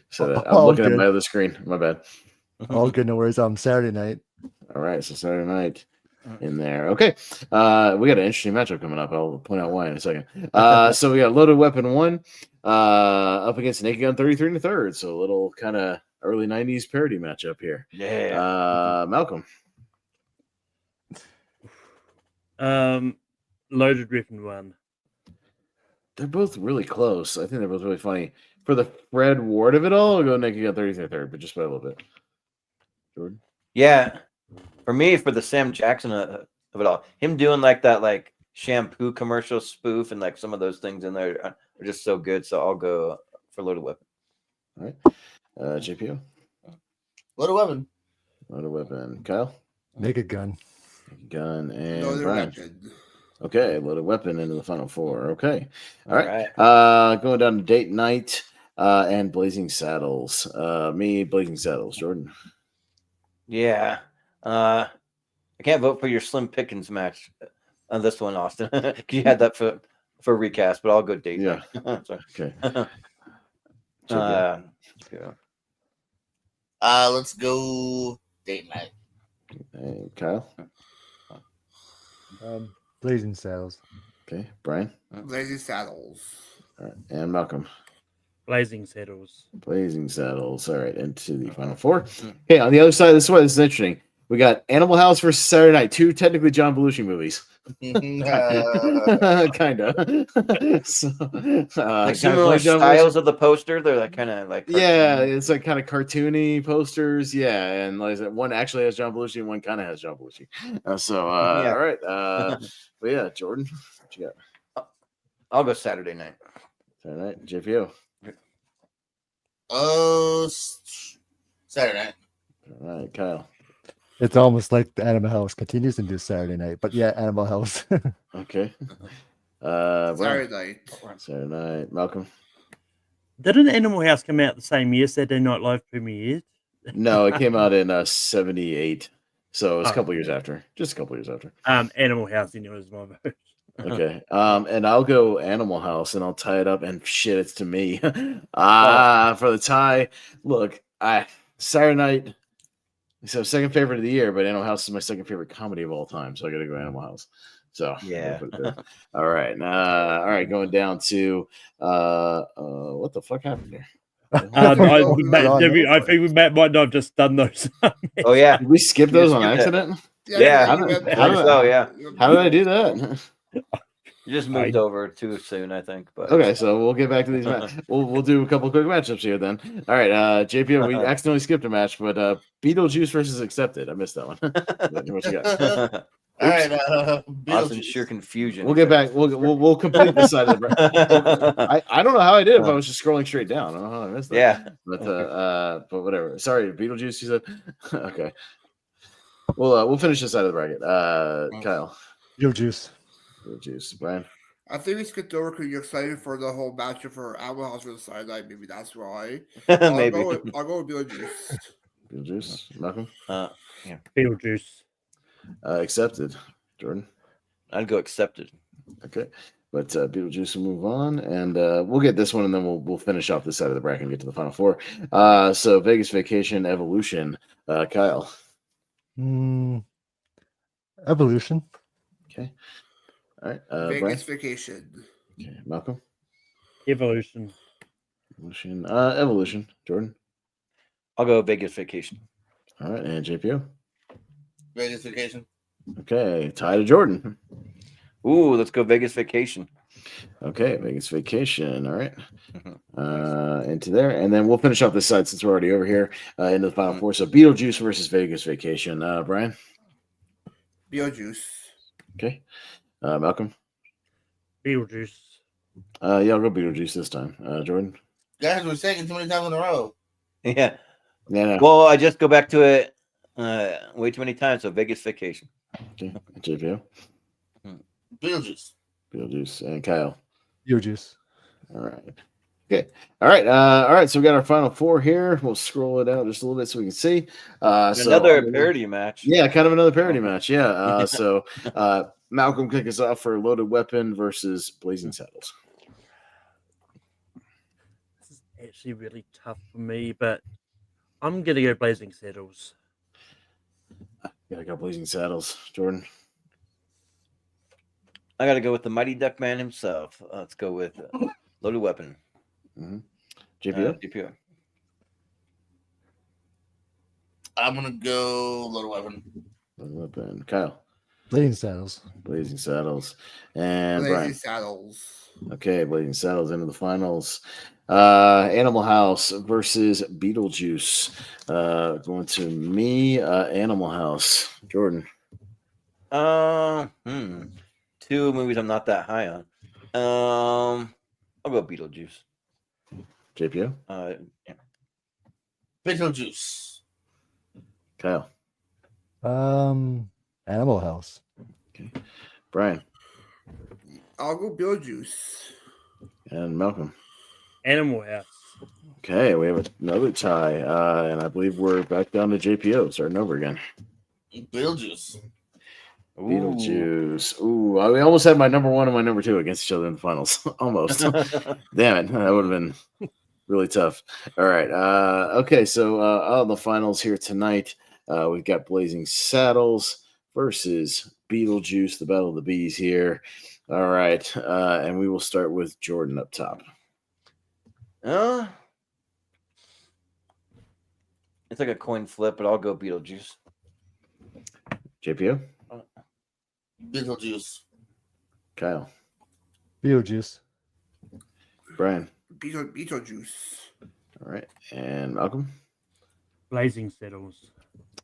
said that. I'm looking at my other screen. My bad. All good. No worries. Saturday Night. All right. So Saturday Night in there. Okay. We got an interesting matchup coming up. I'll point out why in a second. So we got Loaded Weapon 1 up against Naked Gun 33 1/3. So a little kind of early 90s parody matchup here. Yeah. Malcolm. Loaded Weapon 1. They're both really close. I think they're both really funny. For the Fred Ward of it all, I'll go Naked Gun 33 1/3, but just by a little bit. Jordan? Yeah. For me, for the Sam Jackson of it all, him doing like that like shampoo commercial spoof and like some of those things in there are just so good. So I'll go for Loaded Weapon. All right. JPO? Loaded Weapon. Loaded Weapon. Kyle? Naked Gun. Naked Gun and Loaded Brian. Weapon. Okay, Loaded Weapon into the final four. Okay. All right. Going down to Date Night and Blazing Saddles. Me, Blazing Saddles. Jordan. Yeah. I can't vote for your Slim Pickens match on this one, Austin. Because you had that for recast, but I'll go Date Yeah. Night. Okay. Yeah. Let's go Date Night. And Kyle. Blazing Saddles. Okay. Brian. Blazing Saddles. All right. And Malcolm. Blazing Saddles. Blazing Saddles. All right. Into the final four. Okay. On the other side of this one, this is interesting. We got Animal House versus Saturday Night. Two technically John Belushi movies. Kind of. So, like similar styles of the poster. They're like kind of like it's like kind of cartoony posters. Yeah, and like one actually has John Belushi, and one kind of has John Belushi. All right. But yeah, Jordan, what you got? I'll go Saturday Night. Saturday Night, JPO. Saturday Night. All right, Kyle. It's almost like the Animal House continues into Saturday Night, but yeah, Animal House. Okay. Saturday Night. Saturday Night. Malcolm. Didn't Animal House come out the same year Saturday Night Live premiered? No, it came out in 78. So it was a couple years after. Just a couple years after. Animal House, was my vote. Okay. And I'll go Animal House and I'll tie it up and shit, it's to me. For the tie. Look, Saturday Night. So second favorite of the year, but Animal House is my second favorite comedy of all time. So I gotta go Animal House. So yeah. All right. Going down to what the fuck happened here? I think we might not have just done those. Oh yeah. Did we skip those on accident? Yeah. How did I do that? You just moved over too soon, I think. But okay, so we'll get back to these matches. We'll do a couple quick matchups here then. All right, JPO, we accidentally skipped a match, but Beetlejuice versus Accepted. I missed that one. What you got? All right, Austin, sheer confusion. We'll get back. We'll complete this side of the. I don't know how I did if I was just scrolling straight down. I don't know how I missed that. Yeah, but whatever. Sorry, Beetlejuice. You said okay. We'll finish this side of the bracket. Kyle. Beetlejuice. Beetlejuice. Brian. I think we skipped over because you're excited for the whole matchup for Animal House versus Saturday Night. Maybe that's why. Maybe. I'll go with Beetlejuice. Beetlejuice. Malcolm. Yeah. Beetlejuice. Accepted. Jordan. I'd go Accepted. Okay. But Beetlejuice will move on, and we'll get this one, and then we'll finish off this side of the bracket and get to the final four. So Vegas Vacation, Evolution, Kyle. Evolution. Okay. All right. Vegas Brian? Vacation. Okay. Malcolm. Evolution. Evolution. Jordan. I'll go Vegas Vacation. All right, and JPO. Vegas Vacation. Okay, tie to Jordan. Ooh, let's go Vegas Vacation. Okay, Vegas Vacation. All right. Into there. And then we'll finish off this side since we're already over here into the final four. So Beetlejuice versus Vegas Vacation. Brian? Beetlejuice. Okay. Malcolm? Beetlejuice. Yeah, I'll go Beetlejuice this time. Jordan? Guys, we're saying too many times in a row. Yeah. Yeah. Well, I just go back to it way too many times. So Vegas Vacation. Okay. JPO? Beetlejuice. Beetlejuice. And Kyle? Beetlejuice. All right. Okay. All right. All right. So we got our final four here. We'll scroll it out just a little bit so we can see. Another parody match. Yeah, kind of another parody match. Yeah. So Malcolm, kick us off for Loaded Weapon versus Blazing Saddles. This is actually really tough for me, but I'm gonna go Blazing Saddles. Yeah, I got Blazing Saddles. Jordan? I got to go with the Mighty Duck Man himself. Let's go with Loaded Weapon. Mm-hmm. JPO? JPO. I'm gonna go Loaded Weapon. Loaded Weapon. Kyle? Blazing Saddles. Blazing Saddles. And Blazing Brian? Saddles. Okay, Blazing Saddles into the finals. Animal House versus Beetlejuice. Going to me, Animal House. Jordan? Two movies I'm not that high on. I'll go Beetlejuice. JPO? Yeah. Beetlejuice. Kyle? Animal House. Okay. Brian? I'll go Beetlejuice. And Malcolm? Animal House. Okay, we have another tie, and I believe we're back down to JPO, starting over again. Beetlejuice. Beetlejuice. Ooh, we almost had my number one and my number two against each other in the finals. Almost. Damn it. That would have been really tough. All right. Okay, so on the finals here tonight, we've got Blazing Saddles versus Beetlejuice, the Battle of the Bees here. All right. And we will start with Jordan up top. It's like a coin flip, but I'll go Beetlejuice. JPO? Beetlejuice. Kyle? Beetlejuice. Brian? Beetlejuice. All right. And Malcolm? Blazing Saddles.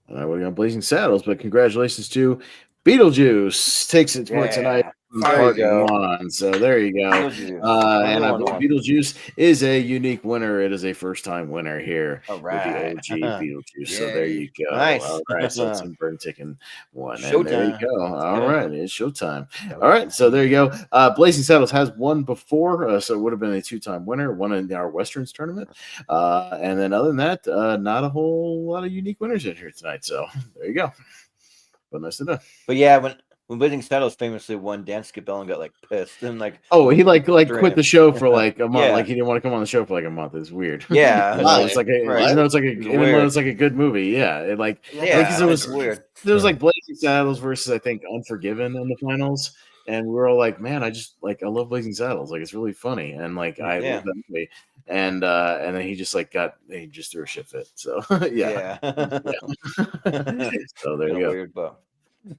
All right, we're going Blazing Saddles, but congratulations to Beetlejuice. Takes it for tonight. One. So there you go. And I believe Beetlejuice is a unique winner. It is a first-time winner here with the OG Beetlejuice. So there you go. Nice. All right, so it's in burn ticking one. Showtime. And there you go. All right, it's showtime. All right, so there you go. Blazing Saddles has won before, so it would have been a two-time winner, one in our Westerns tournament. And then other than that, not a whole lot of unique winners in here tonight. So there you go. But nice to know. But yeah, when Blazing Saddles famously won, Dan Scabellon got like pissed and like he quit the show for like a month. Yeah. Like he didn't want to come on the show for like a month. It's weird. Yeah, it's like it's like a good movie. Yeah, it was weird. It was like Blazing Saddles versus I think Unforgiven in the finals, and we were all like, man, I love Blazing Saddles. Like it's really funny, and like I love that movie. And then he just he just threw a shit fit. So yeah. So there you go. Weird, but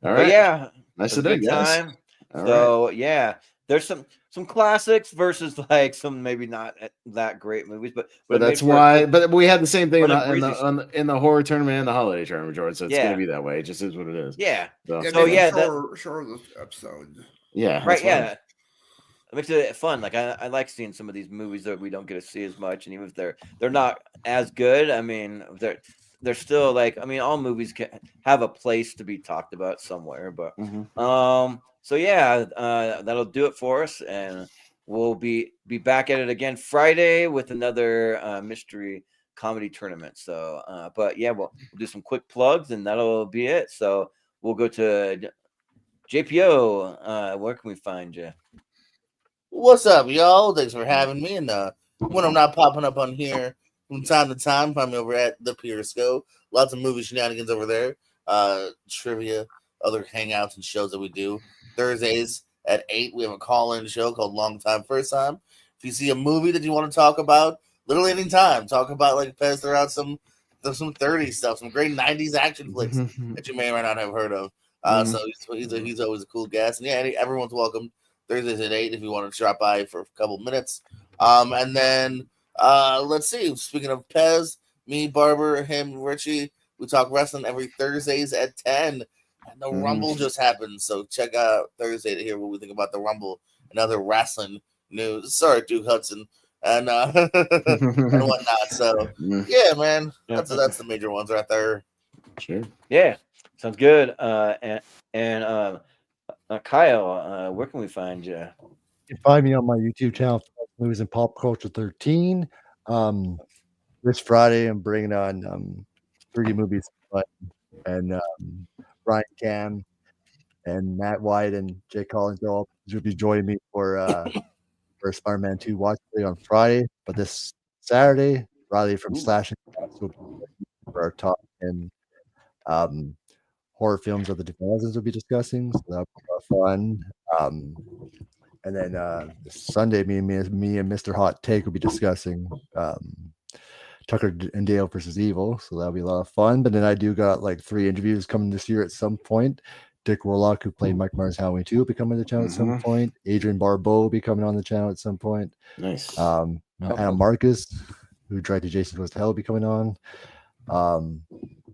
all right, yeah, nice to know, guys. So yeah, there's some classics versus like some maybe not that great movies, but that's why. But we had the same thing in the horror tournament and the holiday tournament, Jordan. So it's gonna be that way. It just is what it is. Yeah. So short episode. Yeah. Right. Yeah. It makes it fun. Like I like seeing some of these movies that we don't get to see as much, and even if they're not as good, I mean they're still like, I mean, all movies can have a place to be talked about somewhere, but so yeah, that'll do it for us, and we'll be back at it again Friday with another mystery comedy tournament. So but yeah, we'll do some quick plugs and that'll be it. So we'll go to JPO. Where can we find you? What's up, y'all? Thanks for having me. And when I'm not popping up on here from time to time, find me over at the Periscope. Lots of movie shenanigans over there. Trivia, other hangouts and shows that we do. Thursdays at 8, we have a call-in show called Long Time First Time. If you see a movie that you want to talk about, literally any time, talk about like Pez, throw out some 30s stuff, some great 90s action flicks that you may or may not have heard of. So he's always a cool guest. And yeah, everyone's welcome. Thursdays at 8 if you want to drop by for a couple minutes. And then let's see. Speaking of Pez, me, Barber, him, Richie, we talk wrestling every Thursdays at 10. And the Rumble just happened. So check out Thursday to hear what we think about the Rumble and other wrestling news. Sorry, Duke Hudson. And and whatnot. So yeah, man. That's the major ones right there. Sure. Yeah. Sounds good. Kyle, where can we find you? You can find me on my YouTube channel, Movies and Pop Culture 13. This Friday, I'm bringing on 3D movies and Brian Cam and Matt White and Jay Collins will be joining me for Spider-Man 2 watch party on Friday. But this Saturday, Riley from Slashing will be for our top 10 horror films of the 2000s we'll be discussing. So that'll be a lot of fun. And then Sunday, me and Mr. Hot Take will be discussing Tucker and Dale versus Evil. So that'll be a lot of fun. But then I do got like 3 interviews coming this year at some point. Dick Warlock, who played Mike Myers Halloween 2, will be coming to the channel at some point. Adrian Barbeau will be coming on the channel at some point. Nice. Adam Marcus, who directed Jason Goes to Hell, will be coming on.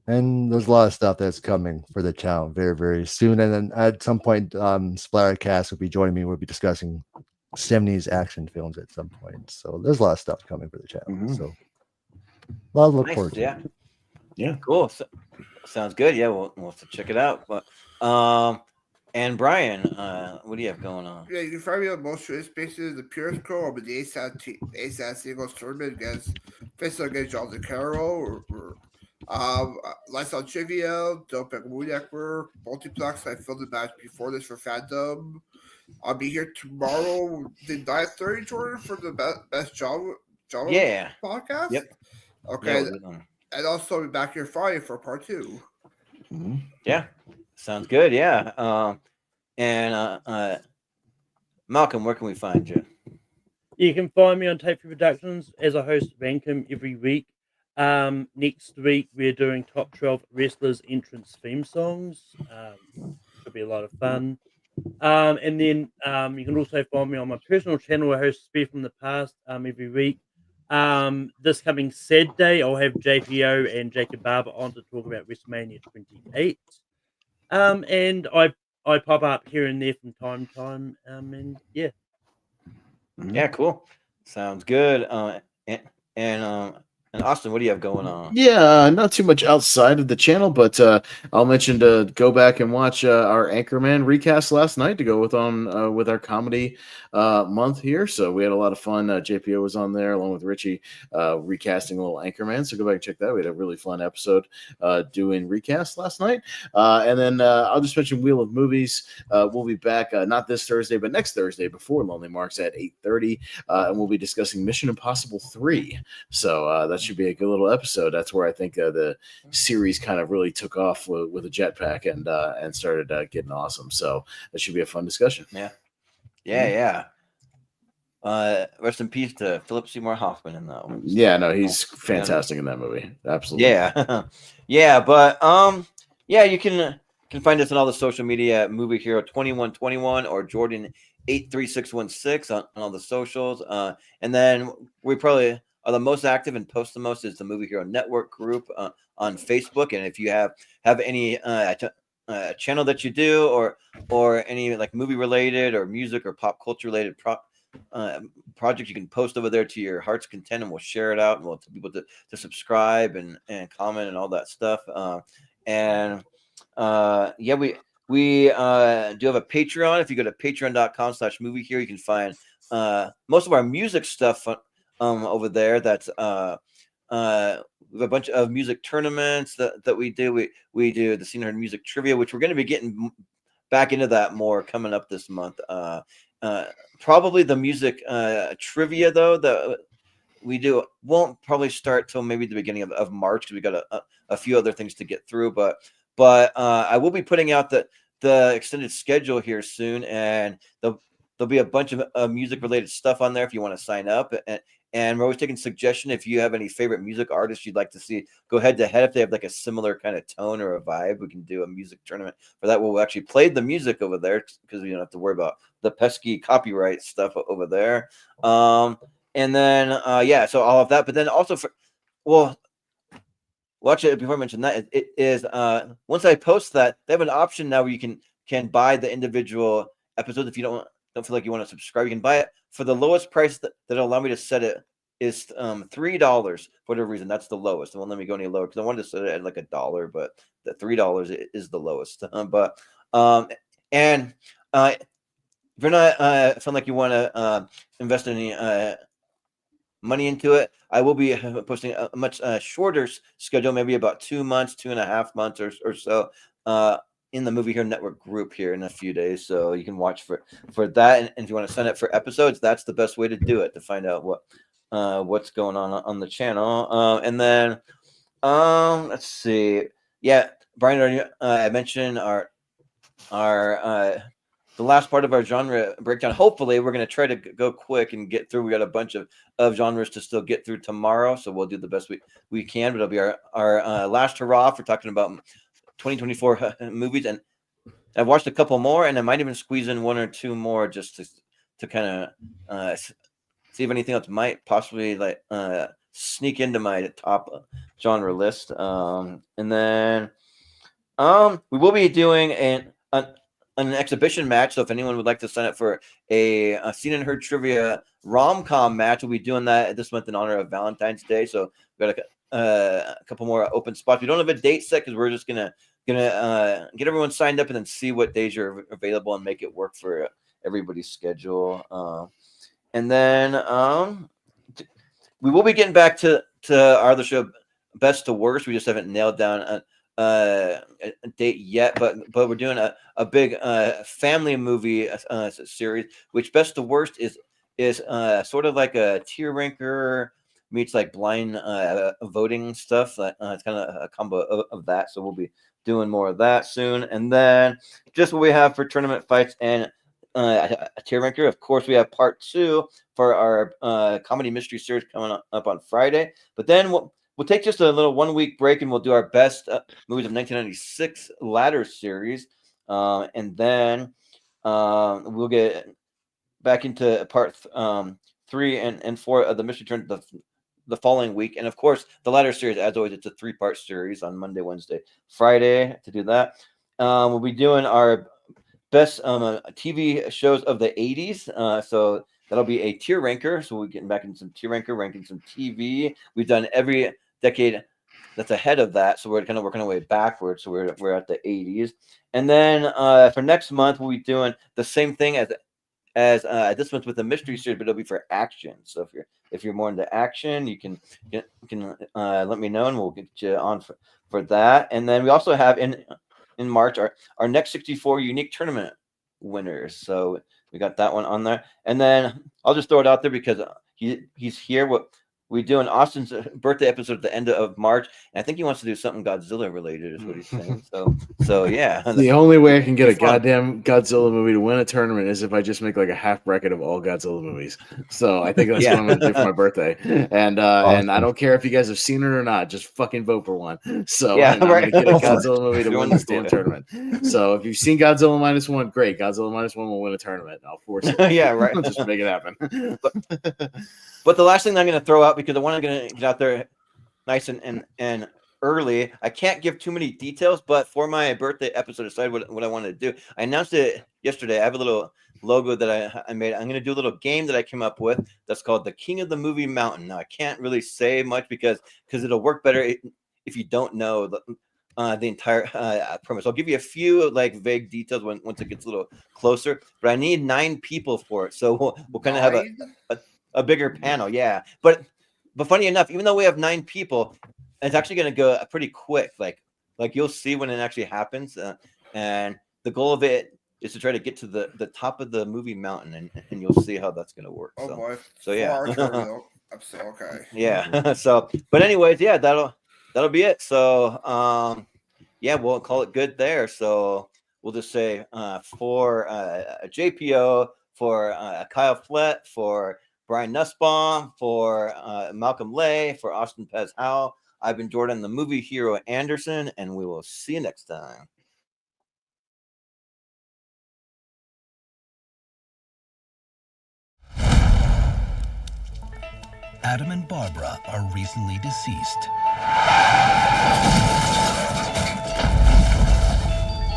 And there's a lot of stuff that's coming for the channel very, very soon. And then at some point, Splattercast will be joining me. We'll be discussing 70s action films at some point. So there's a lot of stuff coming for the channel. So a lot to look forward to. Yeah, cool. So, sounds good. Yeah, we'll have to check it out. But and Brian, what do you have going on? Yeah, you can find me on most race spaces, the Periscope, or the ASAT singles tournament against John DeCaro, or Lifestyle Trivia, Dope and Moon Network, Multiplex. I filmed the match before this for Fandom. I'll be here tomorrow, the 9:30 Jordan, for the best John podcast. Yep. Okay. Yeah, and also be back here Friday for part 2. Yeah. Sounds good. Yeah. And Malcolm, where can we find you? You can find me on Tape 3 Productions as a host of Vancouver every week. Next week we're doing top 12 wrestlers entrance theme songs. Should be a lot of fun. And then you can also find me on my personal channel. I host Spear from the Past every week. This coming Saturday, I'll have JPO and Jacob Barber on to talk about WrestleMania 28. And I pop up here and there from time to time. And yeah. Yeah, cool. Sounds good. And Austin, what do you have going on? Yeah, not too much outside of the channel, but I'll mention to go back and watch our Anchorman recast last night to go with our comedy month here. So we had a lot of fun. JPO was on there along with Richie recasting a little Anchorman. So go back and check that. We had a really fun episode doing recast last night. And then I'll just mention Wheel of Movies. We'll be back not this Thursday, but next Thursday before Lonely Marks at 8:30, and we'll be discussing Mission Impossible 3. So that should be a good little episode. That's where I think the series kind of really took off with a jetpack and started getting awesome. So that should be a fun discussion. Yeah. Rest in peace to Philip Seymour Hoffman in that one. Yeah, no, he's fantastic in that movie. Absolutely. Yeah. But you can find us on all the social media at Movie Hero 2121 or Jordan 83616 on all the socials. And then we probably are the most active and post the most is the Movie Hero Network group on Facebook. And if you have any channel that you do or any like movie related or music or pop culture related project, you can post over there to your heart's content, and we'll share it out, and we'll tell people to subscribe and comment and all that stuff. We do have a Patreon. If you go to patreon.com/movie here, you can find most of our music stuff over there. That's we have a bunch of music tournaments that we do. We do the Scene Heard Music Trivia, which we're going to be getting back into that more coming up this month. probably the music trivia though. We do won't probably start till maybe the beginning of March because we got a few other things to get through. But I will be putting out the extended schedule here soon, and there'll be a bunch of music related stuff on there if you want to sign up. And we're always taking suggestion. If you have any favorite music artists you'd like to see go head to head, if they have like a similar kind of tone or a vibe, we can do a music tournament for that. We'll actually play the music over there because we don't have to worry about the pesky copyright stuff over there. And then so all of that. But then also actually, before I mention that, it is once I post that, they have an option now where you can buy the individual episodes. If you don't feel like you want to subscribe, you can buy it for the lowest price that'll allow me to set it is $3 for whatever reason. That's the lowest. It won't let me go any lower because I wanted to set it at like $1, but the $3 is the lowest. And if you're not feeling like you want to invest any money into it, I will be posting a much shorter schedule, maybe about 2 months, 2.5 months or so, in the Movie Hero Network group here in a few days. So you can watch for that. And if you want to sign up for episodes, that's the best way to do it, to find out what's going on the channel. And then let's see. Yeah, Brian, I mentioned the last part of our genre breakdown. Hopefully, we're going to try to go quick and get through. We got a bunch of genres to still get through tomorrow, so we'll do the best we can. But it'll be our last hurrah for talking about 2024 movies. And I've watched a couple more, and I might even squeeze in 1 or 2 more just to kind of see if anything else might possibly sneak into my top genre list. And then we will be doing an exhibition match. So if anyone would like to sign up for a Seen and Heard Trivia rom-com match, we'll be doing that this month in honor of Valentine's Day. So we've got a couple more open spots. We don't have a date set because we're just gonna get everyone signed up and then see what days are available and make it work for everybody's schedule. And then we will be getting back to our other show, Best to Worst. We just haven't nailed down a date yet, but we're doing a big family movie series, which Best to Worst is sort of like a tier ranker meets like blind voting stuff. It's kind of a combo of that. So we'll be doing more of that soon. And then just what we have for tournament fights and a tier ranker. Of course, we have part 2 for our comedy mystery series coming up on Friday. But then we'll take just a little 1-week break and we'll do our best movies of 1996 ladder series. And then we'll get back into part 3 and 4 of the mystery turn the following week. And of course, the ladder series, as always, it's a 3-part series on Monday, Wednesday, Friday to do that. We'll be doing our best TV shows of the 80s. So that'll be a tier ranker. So we're getting back into some tier ranker, ranking some TV. We've done every decade that's ahead of that, so we're kind of working our way backwards. So we're at the 80s, and then for next month we'll be doing the same thing as this month with the mystery series, but it'll be for action. So if you're more into action, you can let me know and we'll get you on for that. And then we also have in March our next 64 unique tournament winners. So we got that one on there, and then I'll just throw it out there because he's here. We do an Austin's birthday episode at the end of March, and I think he wants to do something Godzilla related, is what he's saying. So yeah. The only way I can get a goddamn Godzilla movie to win a tournament is if I just make like a half bracket of all Godzilla movies. So I think that's what I'm going to do for my birthday. And and I don't care if you guys have seen it or not, just fucking vote for one. So yeah, I'm going to get a Godzilla movie to win this damn tournament. So if you've seen Godzilla -1, great. Godzilla -1 will win a tournament. I'll force it. Yeah, right. I'll just make it happen. But the last thing that I'm going to throw out, because I want to get out there nice and early, I can't give too many details, but for my birthday episode, decide what I wanted to do. I announced it yesterday. I have a little logo that I made. I'm going to do a little game that I came up with that's called the King of the Movie Mountain. Now, I can't really say much because it'll work better if you don't know the entire premise. I'll give you a few like vague details once it gets a little closer, but I need 9 people for it. So we'll kind of have a bigger panel. Yeah. But funny enough, even though we have 9 people, it's actually going to go pretty quick. Like you'll see when it actually happens. And the goal of it is to try to get to the top of the movie mountain, and you'll see how that's going to work. Oh so, boy. So yeah. 4 episode. Okay. Yeah. So, but anyways, yeah, that'll be it. So, yeah, we'll call it good there. So we'll just say for JPO, for Kyle Flett, for Brian Nussbaum, for Malcolm Lay, for Austin Pez Howell, I've been Jordan, the movie hero Anderson, and we will see you next time. Adam and Barbara are recently deceased.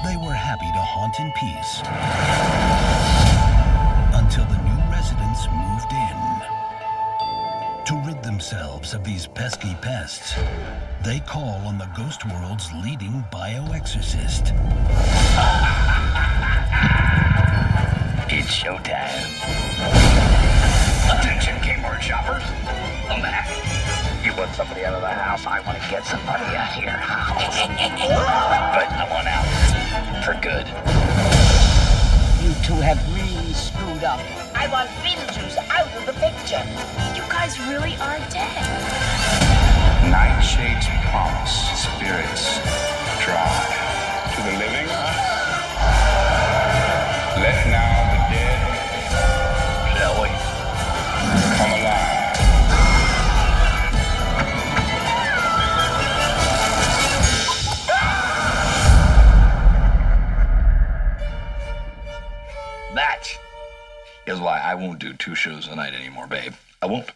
They were happy to haunt in peace until the new residents moved in. To rid themselves of these pesky pests, they call on the ghost world's leading bioexorcist. It's showtime. Attention, Kmart shoppers. I'm back. You want somebody out of the house? I want to get somebody out of your house. But I want out. For good. You two have really screwed up. I want Beetlejuice out of the picture. You guys really are dead. Nightshade's promise. Spirits drive to the living. Let now the dead, shall we, come alive. That is why I won't do 2 shows a night anymore, babe. I won't.